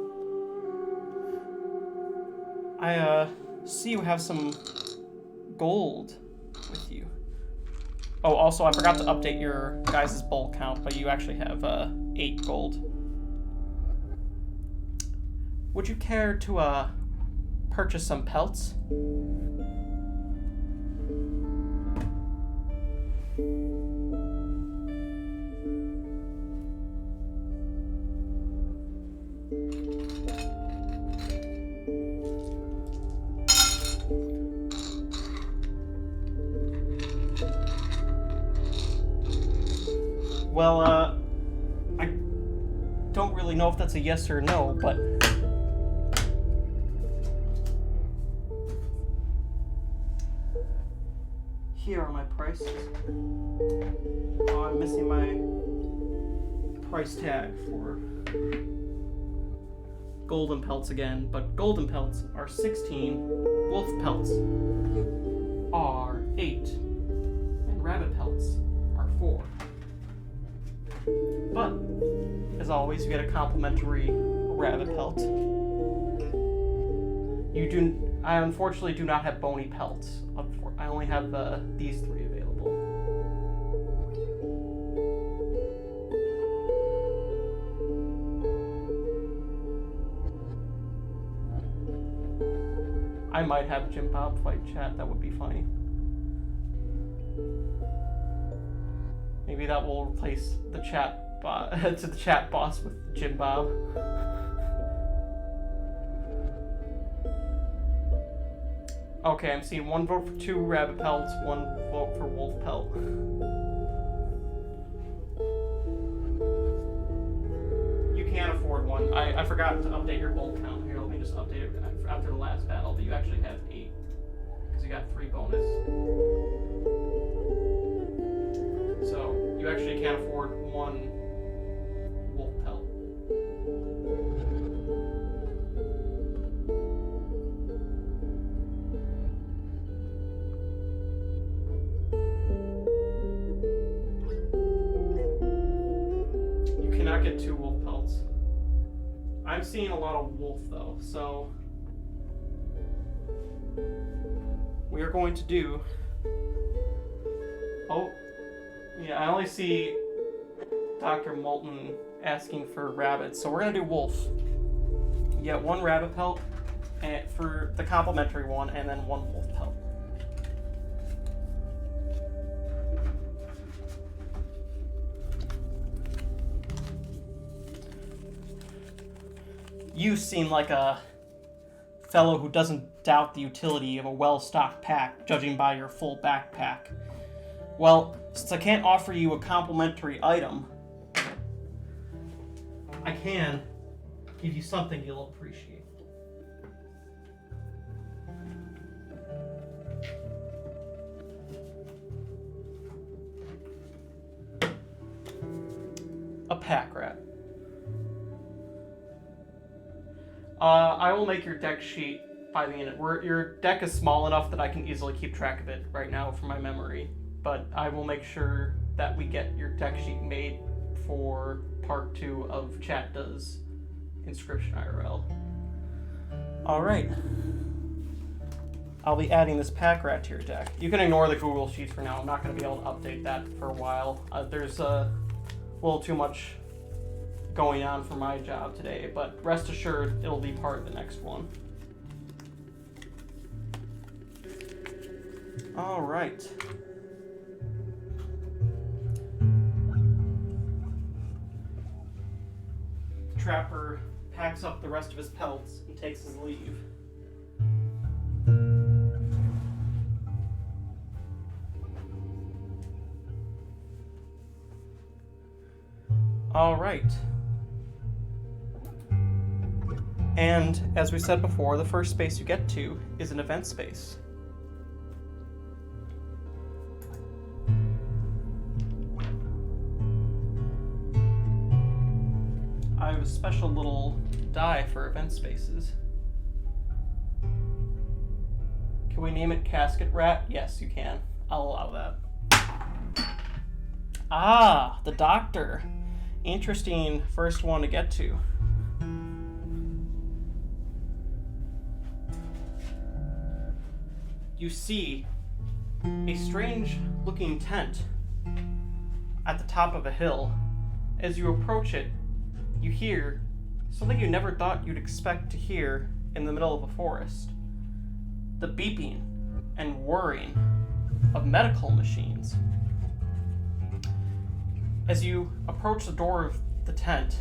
I see you have some gold with you. Oh, also, I forgot to update your guys' bowl count, but you actually have 8 gold. Would you care to purchase some pelts? Well, I don't really know if that's a yes or no, but here are my prices. Oh, I'm missing my price tag for golden pelts again, but golden pelts are 16, wolf pelts are 8, and rabbit pelts are 4. But, as always, you get a complimentary rabbit pelt. I unfortunately do not have bony pelts. I only have these 3 available. I might have Jimbob fight chat, that would be funny. Maybe that will replace the chat to the chat boss with Jimbob. Okay, I'm seeing 1 vote for 2 rabbit pelts, 1 vote for wolf pelt. You can't afford 1. I forgot to update your bolt count. Here, let me just update it after the last battle, but you actually have 8. Because you got 3 bonus. So, you actually can't afford 1 wolf pelt. You cannot get 2 wolf pelts. I'm seeing a lot of wolf though, so we are going to do... Oh, yeah, I only see Dr. Moulton asking for rabbits, so we're gonna do wolf. You get 1 rabbit pelt and for the complimentary one, and then 1 wolf pelt. You seem like a fellow who doesn't doubt the utility of a well-stocked pack, judging by your full backpack. Well, since I can't offer you a complimentary item, I can give you something you'll appreciate. A pack rat. I will make your deck sheet by the end. Your deck is small enough that I can easily keep track of it right now from my memory, but I will make sure that we get your deck sheet made for part 2 of Chat Does Inscryption IRL. Alright. I'll be adding this pack rat to your deck. You can ignore the Google Sheets for now. I'm not going to be able to update that for a while. There's a little too much going on for my job today, but rest assured it'll be part of the next one. Alright. The trapper packs up the rest of his pelts and takes his leave. Alright. And as we said before, the first space you get to is an event space. I have a special little die for event spaces. Can we name it Casket Rat? Yes, you can. I'll allow that. Ah, the Doctor. Interesting first one to get to. You see a strange looking tent at the top of a hill. As you approach it, you hear something you never thought you'd expect to hear in the middle of a forest. The beeping and whirring of medical machines. As you approach the door of the tent,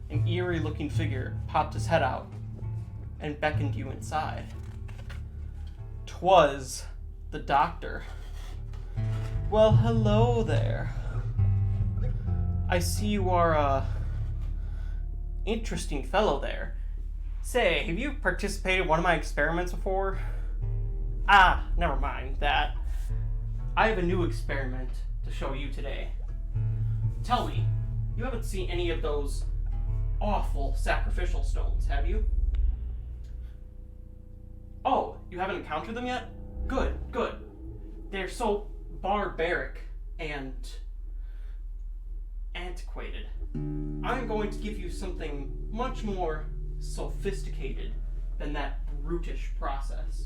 an eerie-looking figure popped his head out and beckoned you inside. 'Twas the Doctor. Well, hello there. I see you are a interesting fellow there. Say, have you participated in one of my experiments before? Ah, never mind that. I have a new experiment to show you today. Tell me, you haven't seen any of those awful sacrificial stones, have you? Oh, you haven't encountered them yet? Good, good. They're so barbaric and antiquated. I'm going to give you something much more sophisticated than that brutish process.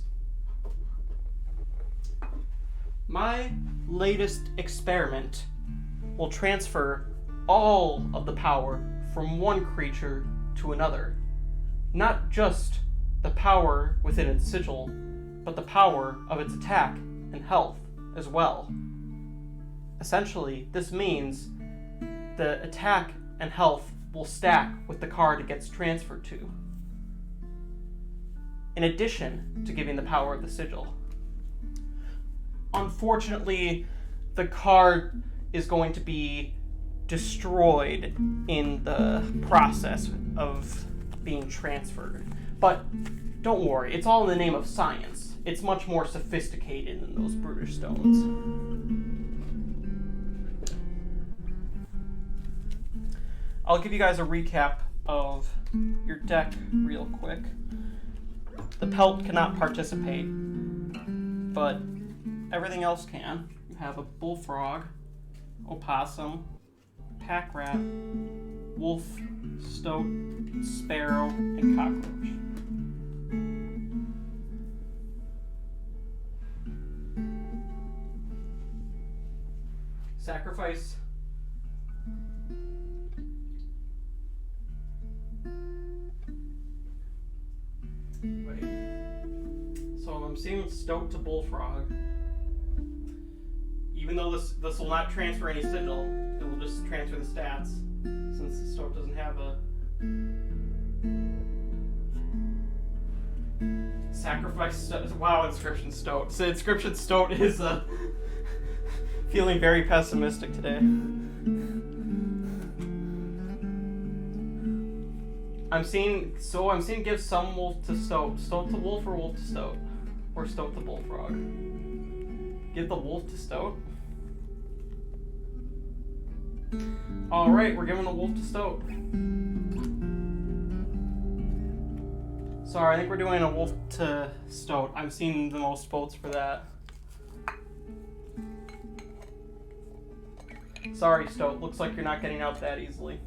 My latest experiment will transfer all of the power from one creature to another. Not just the power within its sigil, but the power of its attack and health as well. Essentially, this means the attack and health will stack with the card it gets transferred to, in addition to giving the power of the sigil. Unfortunately, the card is going to be destroyed in the process of being transferred. But don't worry, it's all in the name of science. It's much more sophisticated than those brutish stones. I'll give you guys a recap of your deck real quick. The pelt cannot participate, but everything else can. You have a bullfrog, opossum, pack rat, wolf, stoat, sparrow, and cockroach. Sacrifice. Wait. So I'm seeing stoat to bullfrog. Even though this will not transfer any sigil, it will just transfer the stats, since the stoat doesn't have a sacrifice. Wow, Inscryption stoat. So Inscryption stoat is feeling very pessimistic today. I'm seeing give some wolf to stoat to wolf, or wolf to stoat, or stoat to bullfrog. Give the wolf to stoat. Alright, we're giving the wolf to stoat. Sorry, I think we're doing a wolf to stoat. I'm seeing the most votes for that. Sorry, Stoat. Looks like you're not getting out that easily.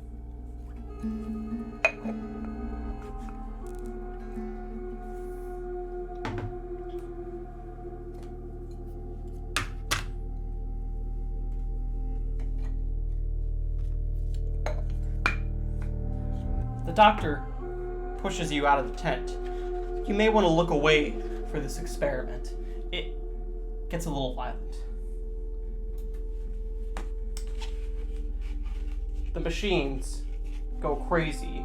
The doctor pushes you out of the tent. You may want to look away for this experiment. It gets a little violent. The machines go crazy.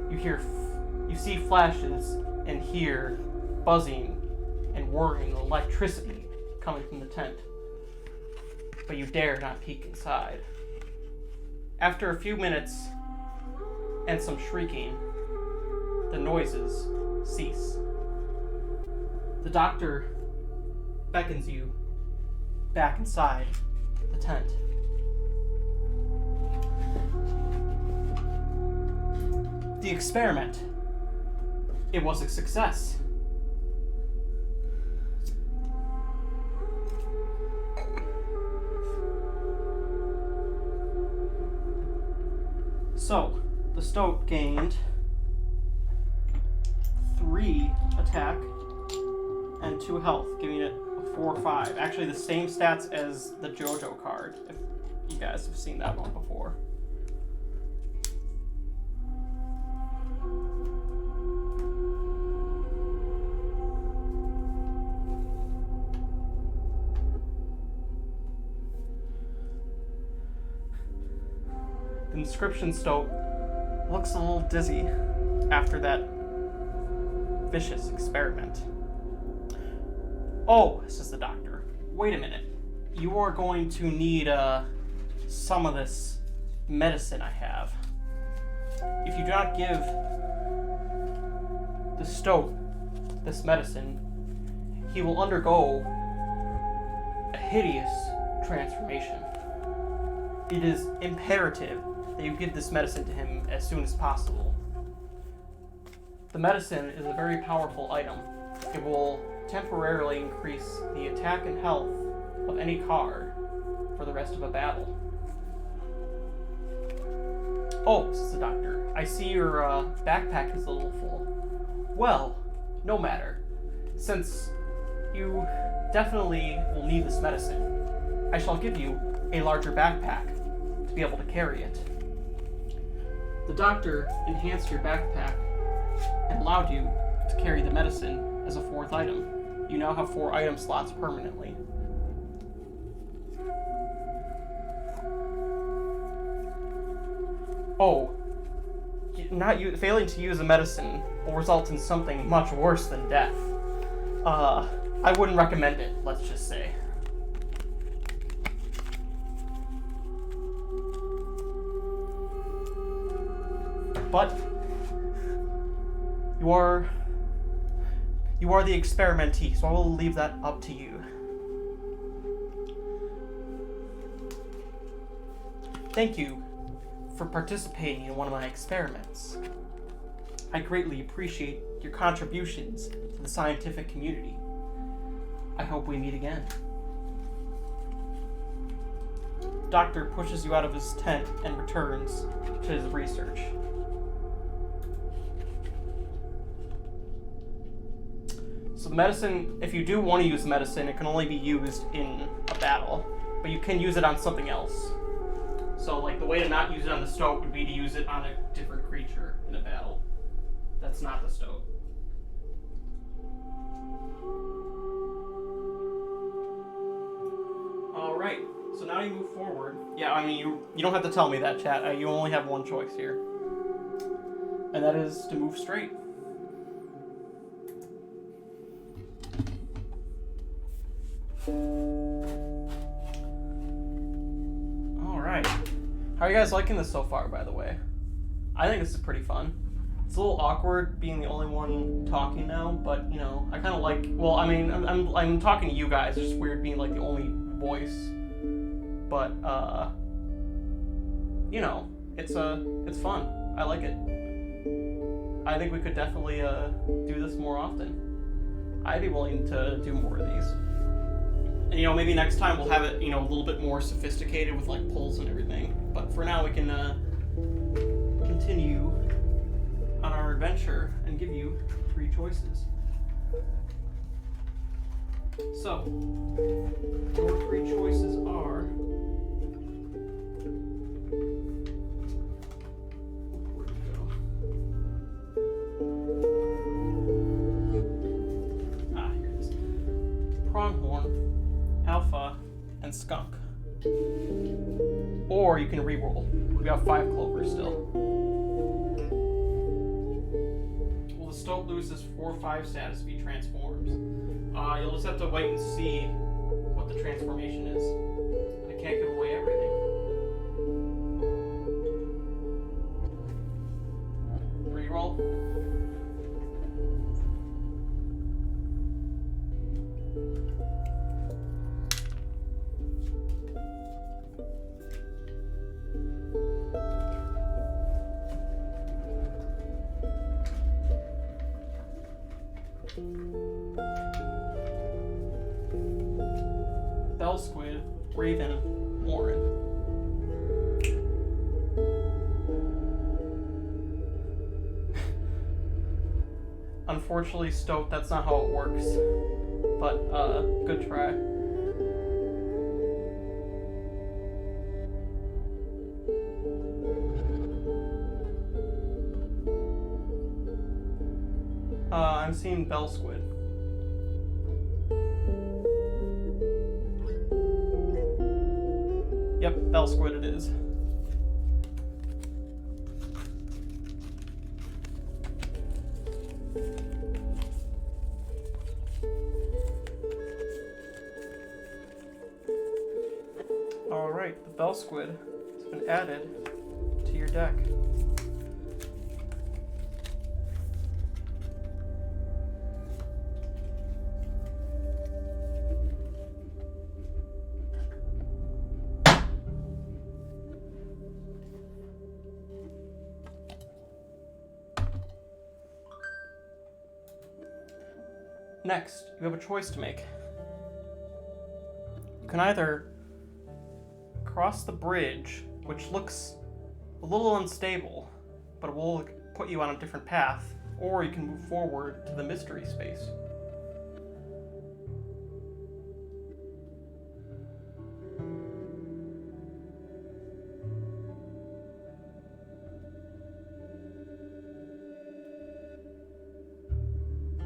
You see flashes and hear buzzing and whirring electricity coming from the tent. But you dare not peek inside. After a few minutes and some shrieking, the noises cease. The doctor beckons you back inside the tent. The experiment, it was a success. So, the Stoat gained 3 attack and 2 health, giving it a 4-5. Actually, the same stats as the JoJo card, if you guys have seen that one before. The Inscryption Stoat looks a little dizzy after that vicious experiment. Oh, says the doctor. Wait a minute. You are going to need some of this medicine I have. If you do not give the Stoat this medicine, he will undergo a hideous transformation. It is imperative that you give this medicine to him as soon as possible. The medicine is a very powerful item. It will temporarily increase the attack and health of any card for the rest of a battle. Oh, says the doctor, I see your backpack is a little full. Well, no matter. Since you definitely will need this medicine, I shall give you a larger backpack to be able to carry it. The doctor enhanced your backpack and allowed you to carry the medicine as a 4th item. You now have 4 item slots permanently. Oh, failing to use a medicine will result in something much worse than death. I wouldn't recommend it, let's just say. But you are the experimentee, so I will leave that up to you. Thank you for participating in one of my experiments. I greatly appreciate your contributions to the scientific community. I hope we meet again. Doctor pushes you out of his tent and returns to his research. So the medicine, if you do want to use medicine, it can only be used in a battle, but you can use it on something else. So, like, the way to not use it on the Stoat would be to use it on a different creature in a battle. That's not the Stoat. Alright, so now you move forward. Yeah, I mean, you don't have to tell me that, chat. You only have one choice here. And that is to move straight. Alright. How are you guys liking this so far, by the way? I think this is pretty fun. It's a little awkward being the only one talking now, but, you know, I kind of like... Well, I mean, I'm talking to you guys. It's just weird being, like, the only voice. But, you know, it's fun. I like it. I think we could definitely do this more often. I'd be willing to do more of these. And, maybe next time we'll have it, a little bit more sophisticated with, like, pulls and everything. But for now, we can continue on our adventure and give you 3 choices. So, your 3 choices are... Where'd it go? Here it is. Pronghorn, Alpha, and Skunk. Or you can re-roll. We got 5 clovers still. Well, the Stoat loses 4/5 status if he transforms. You'll just have to wait and see what the transformation is. I can't give away everything. Reroll. Bell Squid, Raven, Warren. Unfortunately, Stoat, that's not how it works. But, good try. I'm seeing Bell Squid. Yep, Bell Squid it is. Alright, the Bell Squid has been added to your deck. Next, you have a choice to make. You can either cross the bridge, which looks a little unstable, but it will put you on a different path, or you can move forward to the mystery space.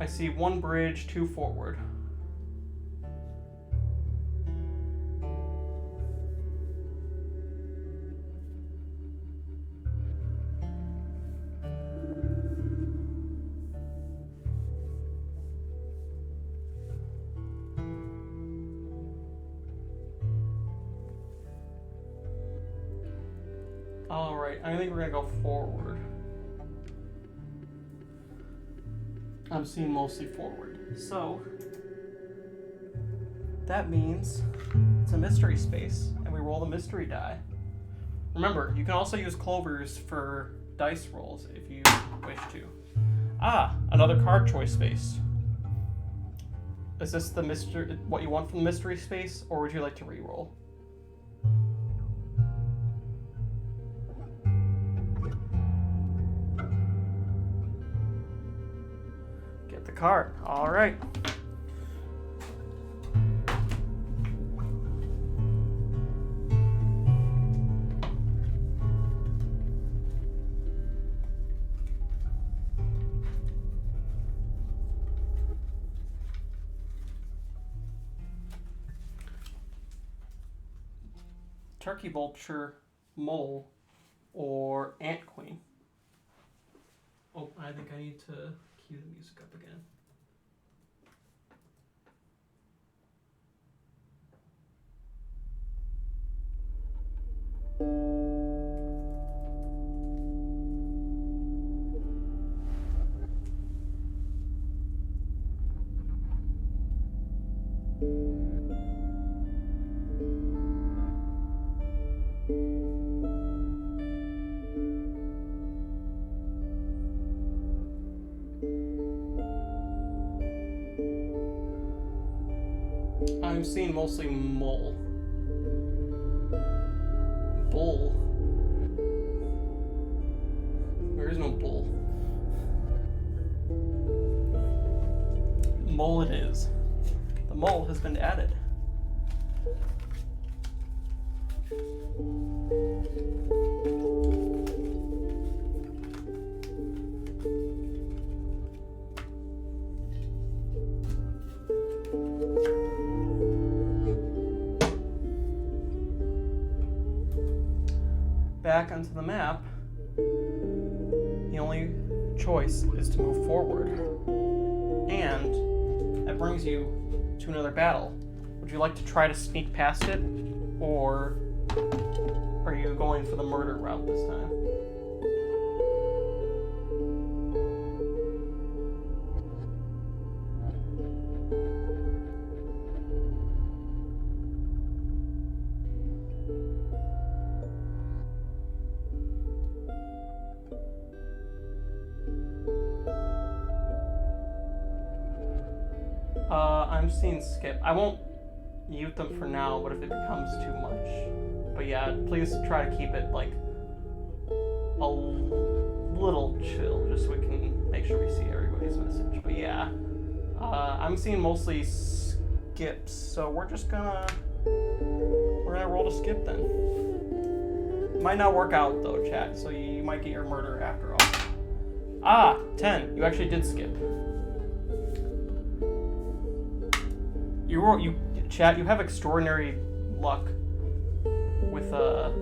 I see 1 bridge, 2 forward. Alright, I think we're gonna go forward. I'm seeing mostly forward. So, that means it's a mystery space, and we roll the mystery die. Remember, you can also use clovers for dice rolls if you wish to. Another card choice space. Is this the what you want from the mystery space, or would you like to re-roll? The card. All right. Turkey vulture, mole, or ant queen. Oh, I think I need to cue the music up again. I'm seeing mostly mole. Bull. There is no bull. Mole it is. The mole has been added. Back onto the map, the only choice is to move forward. And that brings you to another battle. Would you like to try to sneak past it, or are you going for the murder route this time? I'm seeing skip. I won't mute them for now, but if it becomes too much. But yeah, please try to keep it like a little chill, just so we can make sure we see everybody's message. But yeah, I'm seeing mostly skips, so we're gonna roll to skip then. Might not work out though, chat, so you might get your murder after all. Ah, 10. You actually did skip. Chat, you have extraordinary luck with the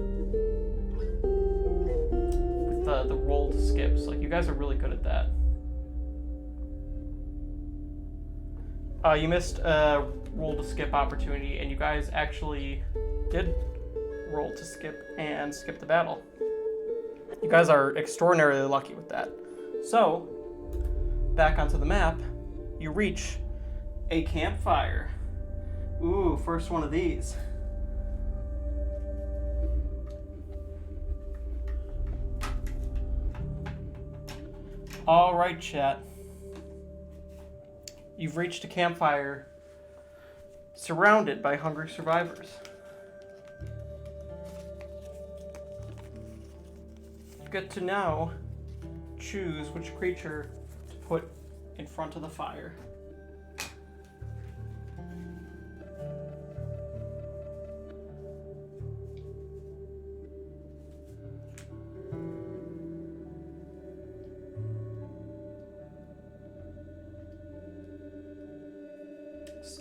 roll to skips. Like, you guys are really good at that. You missed a roll to skip opportunity, and you guys actually did roll to skip and skip the battle. You guys are extraordinarily lucky with that. So, back onto the map, you reach a campfire. Ooh, first one of these. All right, chat. You've reached a campfire surrounded by hungry survivors. You get to now choose which creature to put in front of the fire.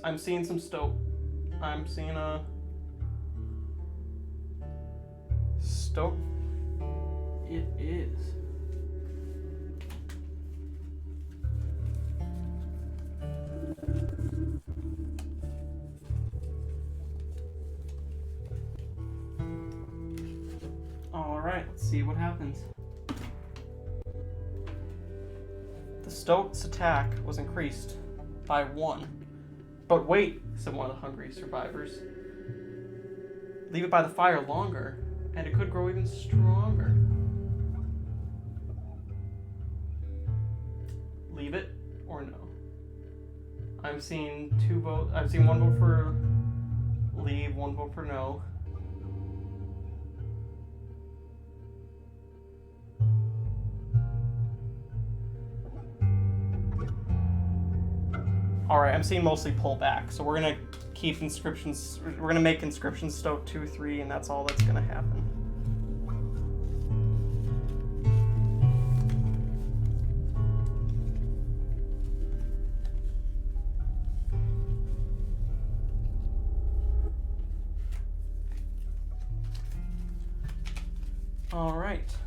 I'm seeing some stoat. I'm seeing a stoat. It is. All right, let's see what happens. The stoat's attack was increased by 1. But wait, said one of the hungry survivors. Leave it by the fire longer, and it could grow even stronger. Leave it or no? I'm seeing 2 votes. I'm seeing 1 vote for leave, 1 vote for no. Alright, I'm seeing mostly pull back, so we're gonna keep inscriptions, we're gonna make inscriptions stoat 2, 3, and that's all that's gonna happen. Alright.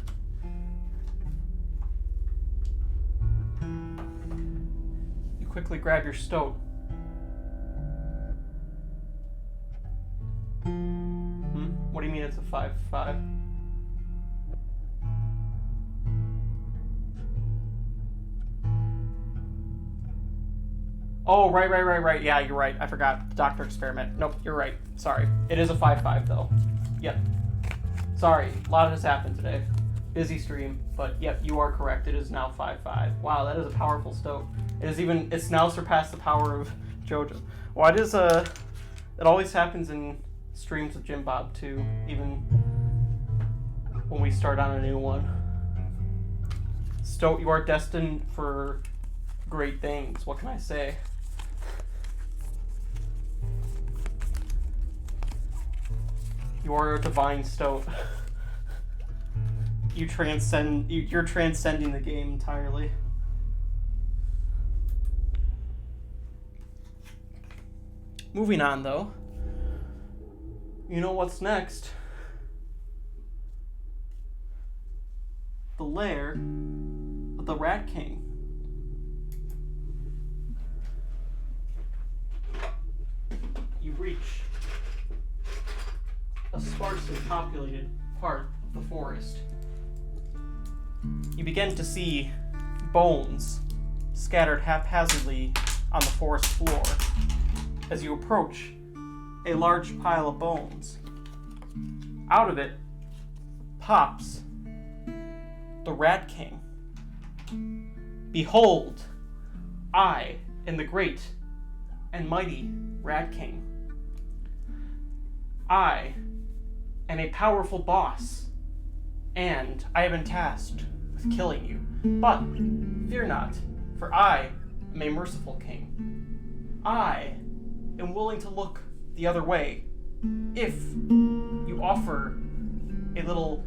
Quickly grab your stoat. What do you mean it's a 5/5? Oh, right. Yeah, you're right. I forgot. Doctor experiment. Nope, you're right. Sorry. It is a 5/5 though. Yep. Sorry. A lot has happened today. Busy stream, but yep, you are correct. It is now 5/5. Wow, that is a powerful stoat. It's now surpassed the power of JoJo. Why does It always happens in streams with Jimbob too, even when we start on a new one. Stoat, you are destined for great things. What can I say? You are a divine Stoat. You're transcending the game entirely. Moving on, though. You know what's next? The lair of the Rat King. You reach a sparsely populated part of the forest. You begin to see bones scattered haphazardly on the forest floor. As you approach a large pile of bones, out of it pops the Rat King. Behold, I am the great and mighty Rat King. I am a powerful boss, and I have been tasked with killing you. But fear not, for I am a merciful king. I am willing to look the other way if you offer a little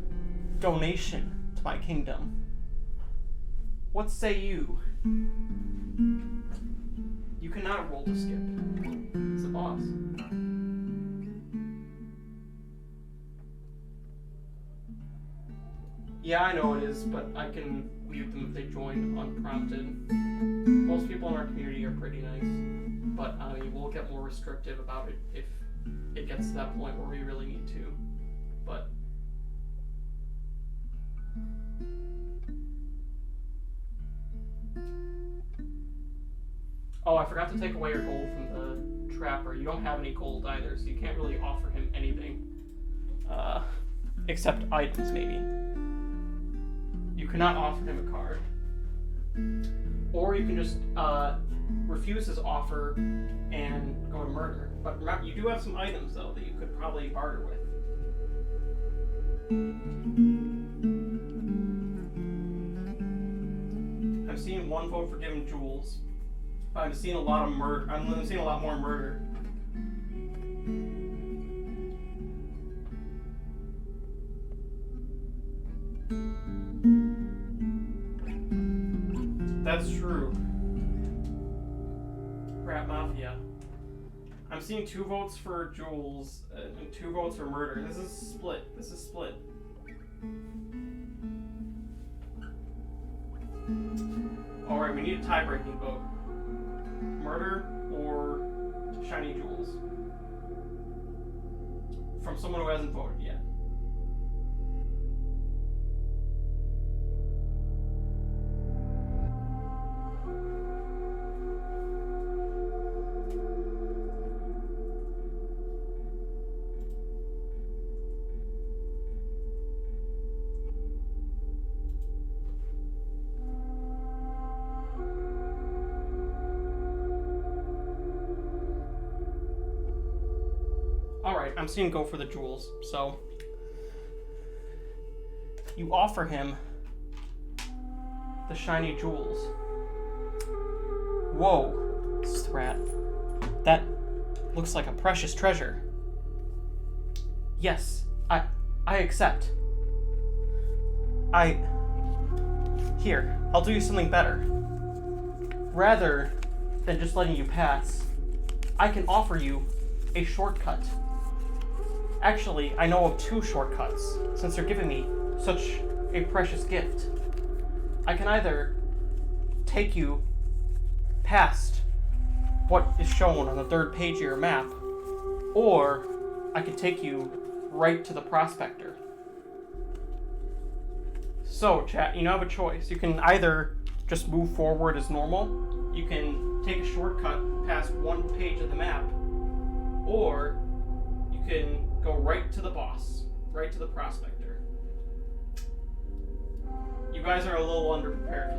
donation to my kingdom. What say you? You cannot roll to skip. It's the boss. Yeah, I know it is, but I can mute them if they join unprompted. Most people in our community are pretty nice, but I mean, we'll get more restrictive about it if it gets to that point where we really need to. But oh, I forgot to take away your gold from the trapper. You don't have any gold either, so you can't really offer him anything. Except items, maybe. You cannot offer him a card. Or you can just refuse his offer and go to murder. But remember, you do have some items, though, that you could probably barter with. I'm seeing one vote for giving jewels. I'm seeing a lot of murder. I'm seeing a lot more murder. That's true. Rat Mafia. I'm seeing 2 votes for jewels and 2 votes for murder. This is split. Alright, we need a tie-breaking vote. Murder or shiny jewels? From someone who hasn't voted yet. Alright, I'm seeing go for the jewels, so you offer him the shiny jewels. Whoa, says the rat. That looks like a precious treasure. Yes, I accept. Here, I'll do you something better. Rather than just letting you pass, I can offer you a shortcut. Actually, I know of 2 shortcuts, since they're giving me such a precious gift. I can either take you past what is shown on the 3rd page of your map, or I could take you right to the prospector. So, chat, you now have a choice. You can either just move forward as normal, you can take a shortcut past 1 page of the map, or you can go right to the boss, right to the prospector. You guys are a little underprepared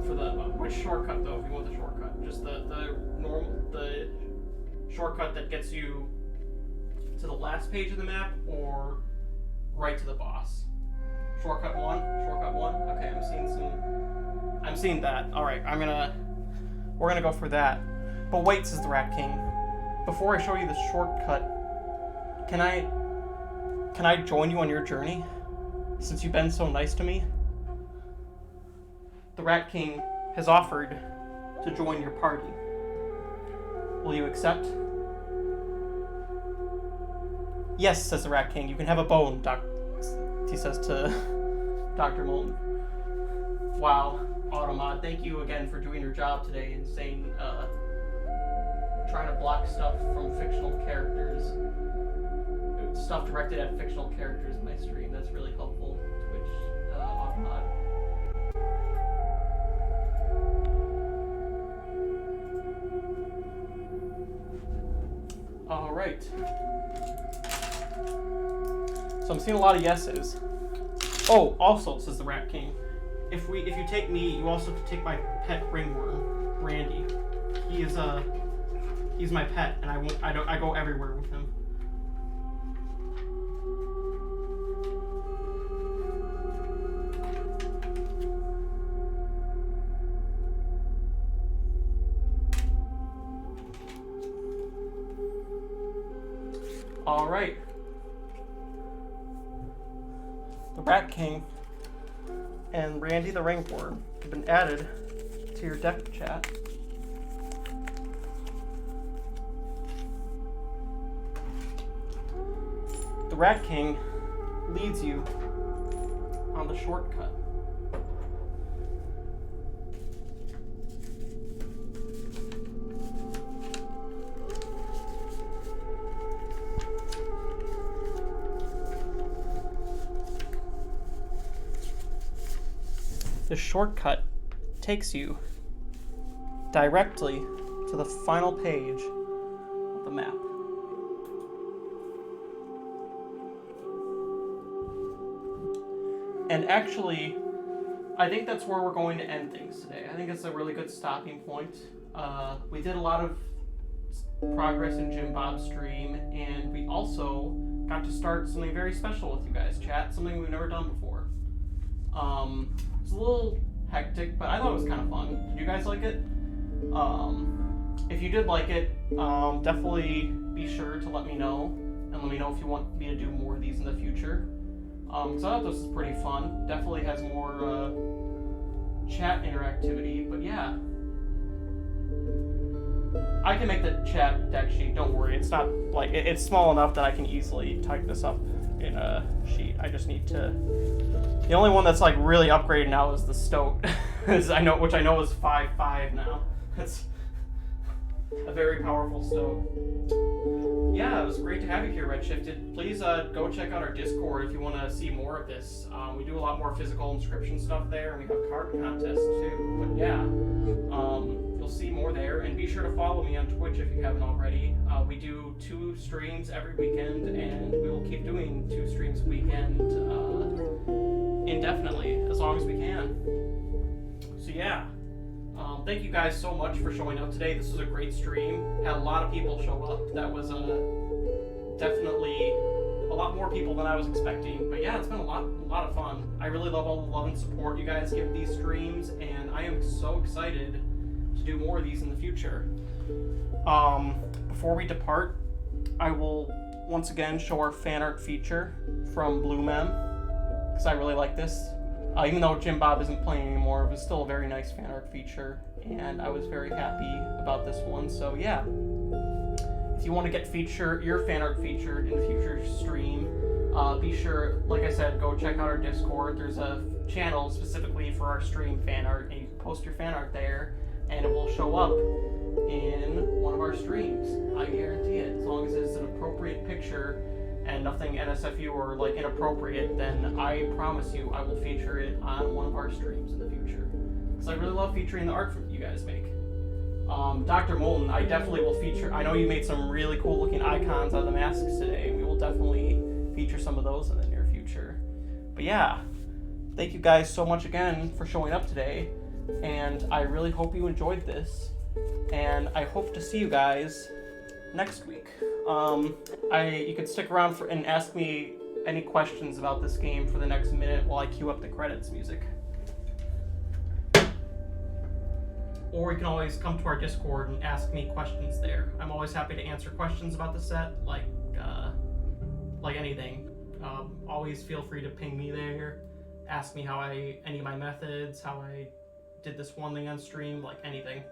for the which shortcut though? If you want the shortcut, just the shortcut that gets you to the last page of the map, or right to the boss. Shortcut one. Okay, I'm seeing that. All right, we're gonna go for that. But wait, says the Rat King. Before I show you the shortcut, can I join you on your journey? Since you've been so nice to me. The Rat King has offered to join your party. Will you accept? Yes, says the Rat King. You can have a bone, he says to Dr. Moulton. Wow, Automod, thank you again for doing your job today and saying, trying to block stuff from fictional characters. Stuff directed at fictional characters in my stream. That's really helpful, Twitch, Automod. Alright. So I'm seeing a lot of yeses. Oh, also, says the Rat King, if you take me, you also have to take my pet ringworm, Randy. He's my pet, and I go everywhere with him. All right. The Rat King and Randy the Ringworm have been added to your deck chat. The Rat King leads you on the shortcut. The shortcut takes you directly to the final page of the map. And actually, I think that's where we're going to end things today. I think it's a really good stopping point. We did a lot of progress in Jimbob's stream, and we also got to start something very special with you guys, chat, something we've never done before. It's a little hectic, but I thought it was kind of fun. Did you guys like it? If you did like it, definitely be sure to let me know, and let me know if you want me to do more of these in the future. Because I thought this was pretty fun. Definitely has more chat interactivity, but yeah. I can make the chat deck sheet, don't worry. It's not like, it's small enough that I can easily type this up in a sheet. I just need to... The only one that's like really upgraded now is the Stoat, which I know is 5.5 now. It's a very powerful Stoat. Yeah, it was great to have you here, Redshifted. Please go check out our Discord if you want to see more of this. We do a lot more physical inscription stuff there, and we have card contests too. But yeah, you'll see more there. And be sure to follow me on Twitch if you haven't already. We do 2 streams every weekend, and we will keep doing 2 streams a weekend indefinitely, as long as we can. So yeah. Thank you guys so much for showing up today. This was a great stream. Had a lot of people show up. That was definitely a lot more people than I was expecting. But yeah, it's been a lot of fun. I really love all the love and support you guys give these streams, and I am so excited to do more of these in the future. Before we depart, I will once again show our fan art feature from Blue Mem, because I really like this. Even though Jimbob isn't playing anymore, it was still a very nice fan art feature, and I was very happy about this one. So yeah, if you want to get your fan art featured in a future stream, be sure, like I said, go check out our Discord. There's a channel specifically for our stream fan art, and you can post your fan art there, and it will show up in one of our streams. I guarantee it. As long as it's an appropriate picture and nothing NSFU or like inappropriate, then I promise you I will feature it on one of our streams in the future. Because I really love featuring the art you guys make. Dr. Moulton, I definitely will feature. I know you made some really cool looking icons out of the masks today. We will definitely feature some of those in the near future. But yeah, thank you guys so much again for showing up today. and I really hope you enjoyed this, and I hope to see you guys next week. You could stick around and ask me any questions about this game for the next minute while I cue up the credits music. Or you can always come to our Discord and ask me questions there. I'm always happy to answer questions about the set, like anything. Always feel free to ping me there. Ask me any of my methods, how I did this one thing on stream, like anything.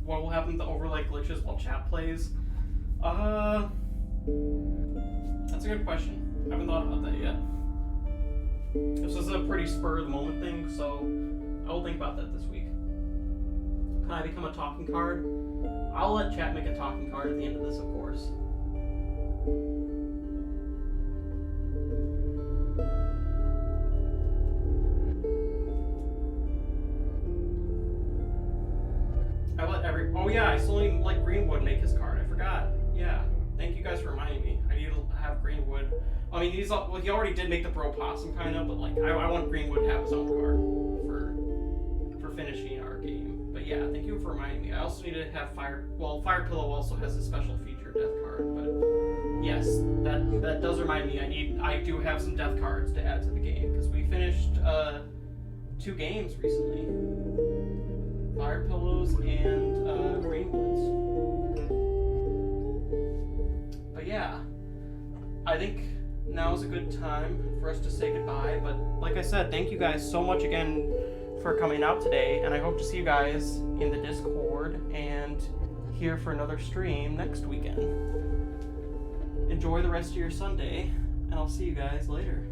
What will happen to overlay glitches while chat plays? That's a good question. I haven't thought about that yet. This is a pretty spur of the moment thing, so I will think about that this week. Can I become a talking card? I'll let chat make a talking card at the end of this, of course. Oh yeah, I still need like Greenwood make his card. I forgot. Yeah, thank you guys for reminding me. I need to have Greenwood. I mean, he already did make the Bro Possum kind of, but like I want Greenwood to have his own card for finishing our game. But yeah, thank you for reminding me. I also need to have Fire Pillow also has a special feature death card, but yes, that does remind me. I do have some death cards to add to the game because we finished 2 games recently. Fire Pillows and Greenwoods. But yeah, I think now is a good time for us to say goodbye. But like I said, thank you guys so much again for coming out today, and I hope to see you guys in the Discord and here for another stream next weekend. Enjoy the rest of your Sunday, and I'll see you guys later.